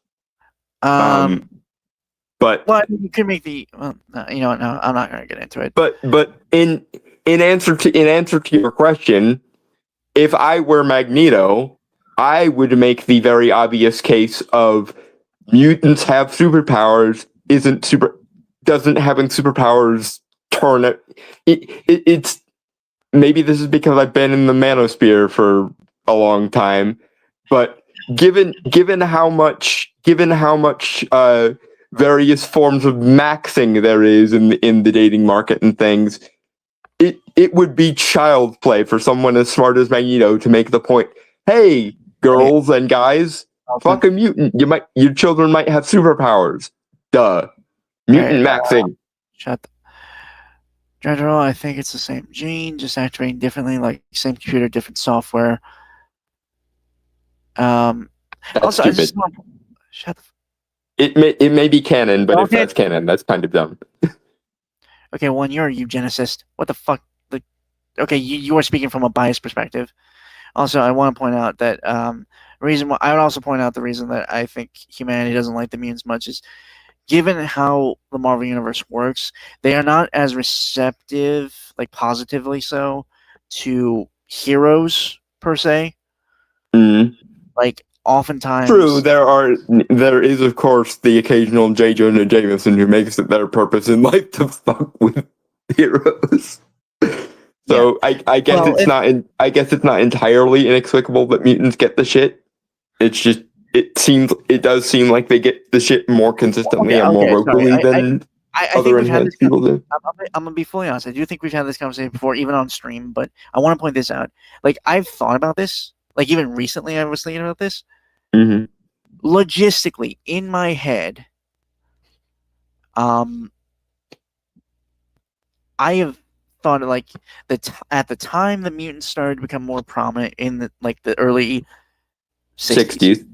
Speaker 2: But
Speaker 1: well, you can make the you know what? No, I'm not going to get into it.
Speaker 2: But in answer to your question, if I were Magneto, I would make the very obvious case of mutants have superpowers. Doesn't having superpowers turn it? It's maybe this is because I've been in the manosphere for a long time, but given how much various forms of maxing there is in the dating market and things, it would be child's play for someone as smart as Magneto to make the point, hey, girls and guys, fuck a mutant. Your children might have superpowers. Duh. Mutant maxing.
Speaker 1: Shut the... General, I think it's the same gene, just activating differently, like same computer, different software.
Speaker 2: That's
Speaker 1: also,
Speaker 2: stupid.
Speaker 1: I just want... Shut the...
Speaker 2: It may be canon, but if that's canon, that's kind of dumb.
Speaker 1: Okay, one, you're a eugenicist. What the fuck? Okay, you are speaking from a biased perspective. Also, I want to point out that I would also point out the reason that I think humanity doesn't like the mutants much is, given how the Marvel Universe works, they are not as receptive, like positively so, to heroes per se. Like oftentimes,
Speaker 2: true. There is of course the occasional J. Jonah Jameson who makes it their purpose in life to fuck with heroes. So yeah. I guess it's not entirely inexplicable that mutants get the shit. It's just it does seem like they get the shit more consistently and more vocally than other enhanced people do.
Speaker 1: I'm gonna be fully honest. I do think we've had this conversation before, even on stream. But I want to point this out. Like I've thought about this. Like even recently, I was thinking about this.
Speaker 2: Mm-hmm.
Speaker 1: Logistically, in my head, I have thought of like at the time the mutants started to become more prominent in the early 60s.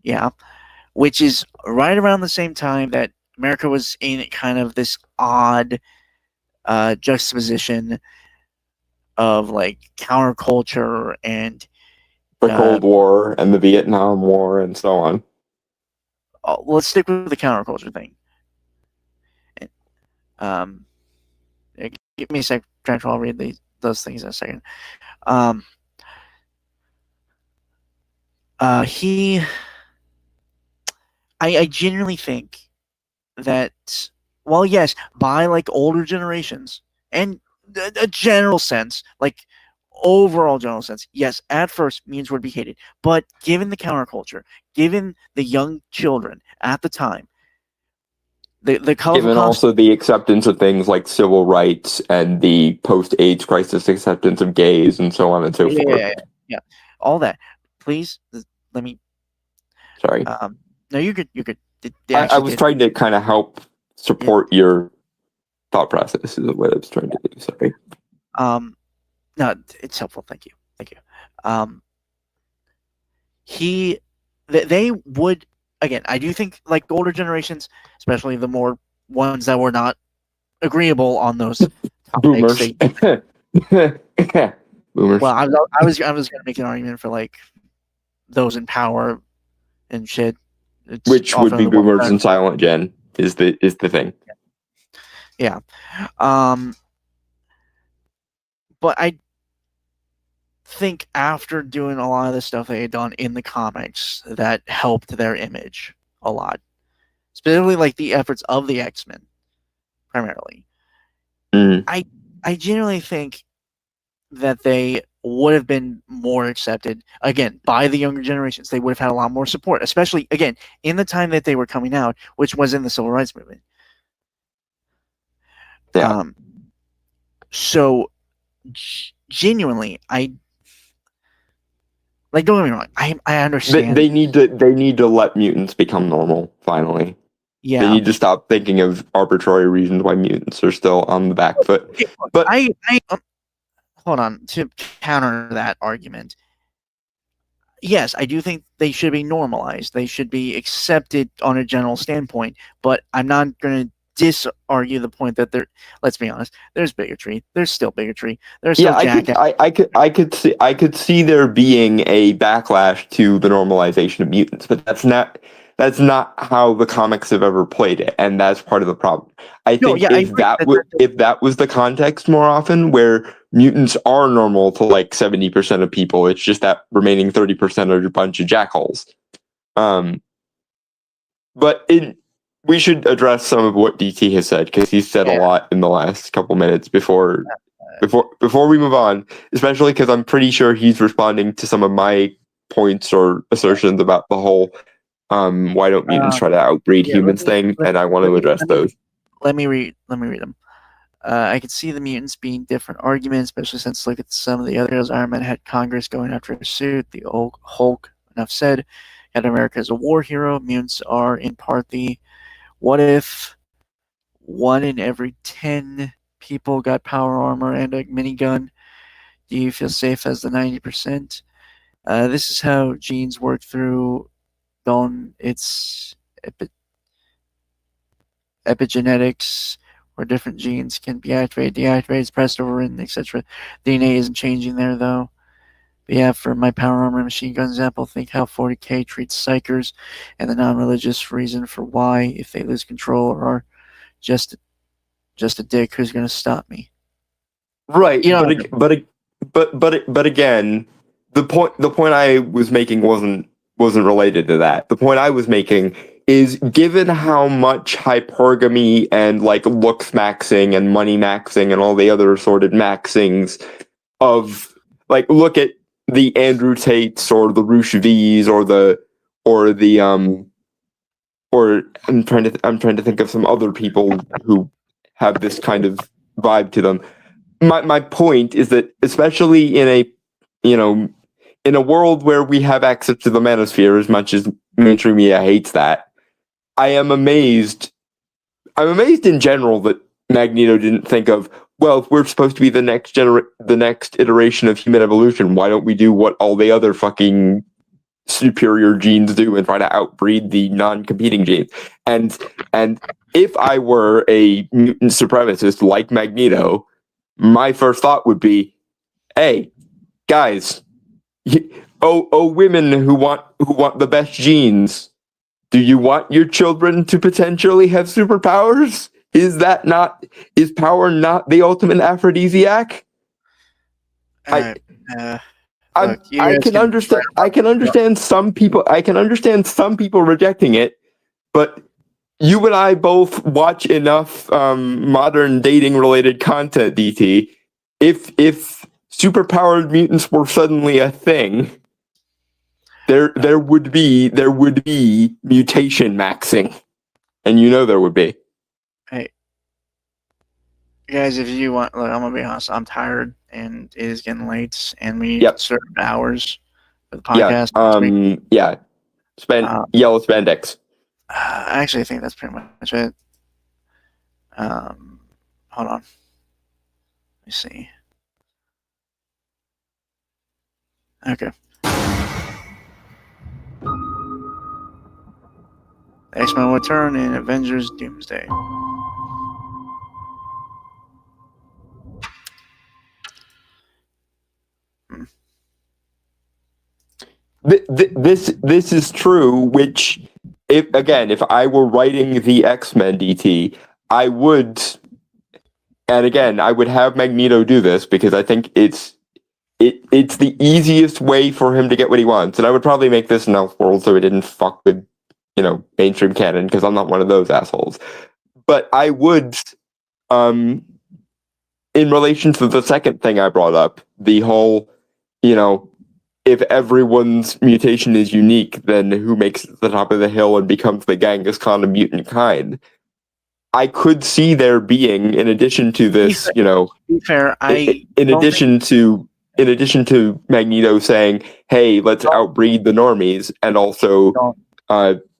Speaker 1: Yeah, which is right around the same time that America was in kind of this odd juxtaposition of like counterculture and
Speaker 2: the Cold War and the Vietnam War and so on.
Speaker 1: Let's stick with the counterculture thing. Give me a sec, I'll read those things in a second. I genuinely think that, well, yes, by like older generations and a general sense, like overall general sense, yes, at first mutants would be hated, but given the counterculture, given the young children at the time, the
Speaker 2: given also the acceptance of things like civil rights and the post-AIDS crisis acceptance of gays and so on and so forth.
Speaker 1: Yeah, all that. Please let me.
Speaker 2: Sorry.
Speaker 1: No, you're good. You're good.
Speaker 2: I was trying to kind of help support your thought process. Is what I was trying to do. Sorry.
Speaker 1: No, it's helpful. Thank you. They would, again, I do think like older generations, especially the more ones that were not agreeable on those
Speaker 2: boomers. Boomers.
Speaker 1: Well, I was going to make an argument for like those in power and shit.
Speaker 2: Which would be boomers and silent gen is the thing.
Speaker 1: Yeah. But think after doing a lot of the stuff they had done in the comics that helped their image a lot. Specifically, like the efforts of the X-Men, primarily.
Speaker 2: Mm.
Speaker 1: I genuinely think that they would have been more accepted, again, by the younger generations. They would have had a lot more support, especially, again, in the time that they were coming out, which was in the Civil Rights Movement.
Speaker 2: Yeah.
Speaker 1: So, genuinely, like, don't get me wrong, I understand.
Speaker 2: They need to let mutants become normal, finally.
Speaker 1: Yeah.
Speaker 2: They need to stop thinking of arbitrary reasons why mutants are still on the back foot. But
Speaker 1: I hold on, to counter that argument. Yes, I do think they should be normalized. They should be accepted on a general standpoint, but I'm not going to disargue the point that let's be honest, there's bigotry. There's still bigotry. There's still
Speaker 2: I could see there being a backlash to the normalization of mutants, but that's not how the comics have ever played it, and that's part of the problem. I think if that was the context more often, where mutants are normal to like 70% of people, it's just that remaining 30% are a bunch of jackholes. But we should address some of what DT has said, because he's said a lot in the last couple minutes before we move on, especially because I'm pretty sure he's responding to some of my points or assertions about the whole why don't mutants try to outbreed humans thing, and I want to address those.
Speaker 1: Let me read them. I could see the mutants being different arguments, especially since look at some of the other heroes. Iron Man had Congress going after his suit. The old Hulk, enough said. Captain America is a war hero. Mutants are in part the what if 1 in every 10 people got power armor and a minigun? Do you feel safe as the 90%? This is how genes work through its epigenetics, where different genes can be activated, deactivated, pressed over, and etc. DNA isn't changing there, though. But yeah, for my power armor machine gun example, think how 40K treats psychers and the non-religious reason for why, if they lose control or are just a dick, who's going to stop me?
Speaker 2: Right, but again, the point I was making wasn't related to that. The point I was making is, given how much hypergamy and like looks maxing and money maxing and all the other assorted maxings of, like, look at the Andrew Tates or the Roosh V's or I'm trying to think of some other people who have this kind of vibe to them. My point is that, especially in a world where we have access to the manosphere, as much as mainstream media hates that, I am amazed. I'm amazed in general that Magneto didn't think of, well, if we're supposed to be the next iteration of human evolution, why don't we do what all the other fucking superior genes do and try to outbreed the non-competing genes? And if I were a mutant supremacist like Magneto, my first thought would be, hey, guys, women who want the best genes, do you want your children to potentially have superpowers? Is power not the ultimate aphrodisiac? I can understand some people rejecting it, but you and I both watch enough modern dating related content, DT. If superpowered mutants were suddenly a thing, there would be mutation maxing, and there would be.
Speaker 1: Hey, guys, if you want, look, I'm gonna be honest. I'm tired, and it is getting late, and we served hours for the podcast.
Speaker 2: Yellow spandex.
Speaker 1: I actually think that's pretty much it. Hold on. Let me see. Okay. X-Men will turn in Avengers Doomsday.
Speaker 2: This is true, which, if I were writing the X-Men, DT, I would, and again, I would have Magneto do this, because I think it's it's the easiest way for him to get what he wants. And I would probably make this an Elseworld so it didn't fuck with, mainstream canon, because I'm not one of those assholes. But I would, in relation to the second thing I brought up, the whole, if everyone's mutation is unique, then who makes it to the top of the hill and becomes the Genghis Khan of mutant kind? I could see there being, in addition to this,
Speaker 1: To be fair,
Speaker 2: in addition to Magneto saying, "Hey, let's outbreed the normies," and also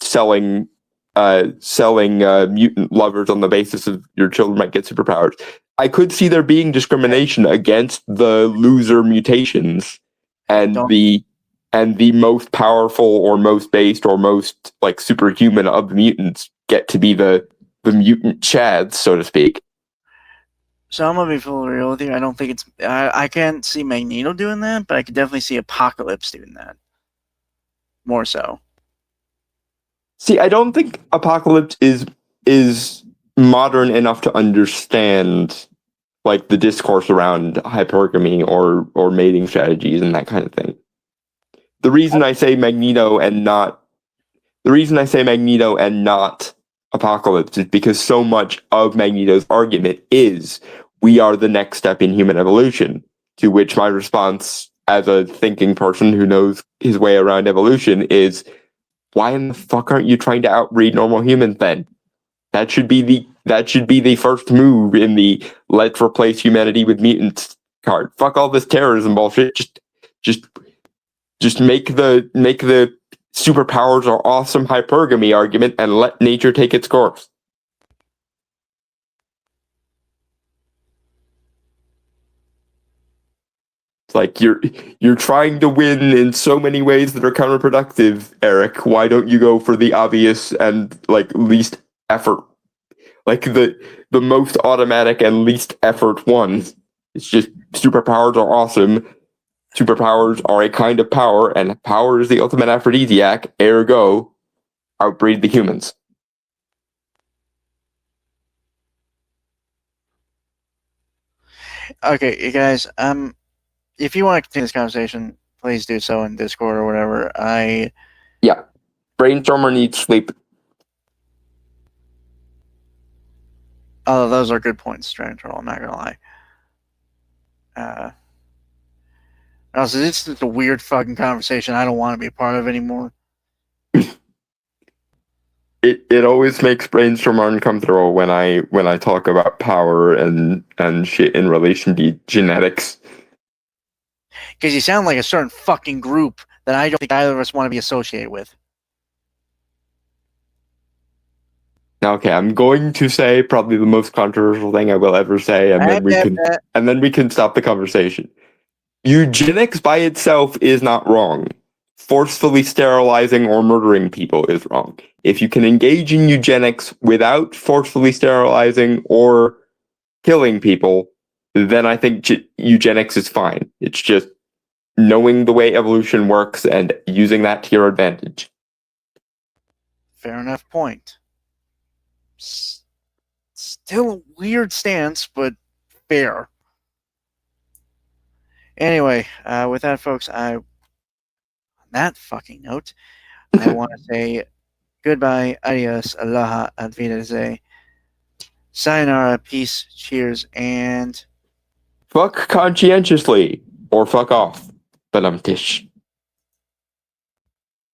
Speaker 2: selling mutant lovers on the basis of your children might get superpowers. I could see there being discrimination against the loser mutations, and the most powerful or most based or most like superhuman of the mutants get to be the mutant chads, so to speak.
Speaker 1: So I'm gonna be fully real with you. I don't think it's. I can't see Magneto doing that, but I could definitely see Apocalypse doing that. More so.
Speaker 2: See, I don't think Apocalypse is modern enough to understand like the discourse around hypergamy or mating strategies and that kind of thing. The reason I say Magneto and not Apocalypse is because so much of Magneto's argument is we are the next step in human evolution, to which my response as a thinking person who knows his way around evolution is, why in the fuck aren't you trying to outbreed normal humans then? That should be the first move in the let's replace humanity with mutants card. Fuck all this terrorism bullshit. Just make the superpowers are awesome hypergamy argument and let nature take its course. It's like you're trying to win in so many ways that are counterproductive, Eric. Why don't you go for the obvious and like least effort, like the most automatic and least effort one? It's just superpowers are awesome. Superpowers are a kind of power, and power is the ultimate aphrodisiac. Ergo, outbreed the humans.
Speaker 1: Okay, you guys. If you want to continue this conversation, please do so in Discord or whatever.
Speaker 2: Yeah, brainstormer needs sleep.
Speaker 1: Oh, those are good points, Dragon Troll. I'm not gonna lie. Also, this is a weird fucking conversation I don't want to be a part of anymore.
Speaker 2: It always makes brainstormer uncomfortable when I talk about power and shit in relation to genetics.
Speaker 1: Because you sound like a certain fucking group that I don't think either of us want to be associated with.
Speaker 2: Okay, I'm going to say probably the most controversial thing I will ever say, and then we can stop the conversation. Eugenics by itself is not wrong. Forcefully sterilizing or murdering people is wrong. If you can engage in eugenics without forcefully sterilizing or killing people, then I think eugenics is fine. It's just knowing the way evolution works and using that to your advantage.
Speaker 1: Fair enough point. Still a weird stance, but fair. Anyway, with that, folks, on that fucking note, I want to say goodbye, adios, aloha, auf Wiedersehen, sayonara, peace, cheers, and
Speaker 2: fuck conscientiously, or fuck off. But tish.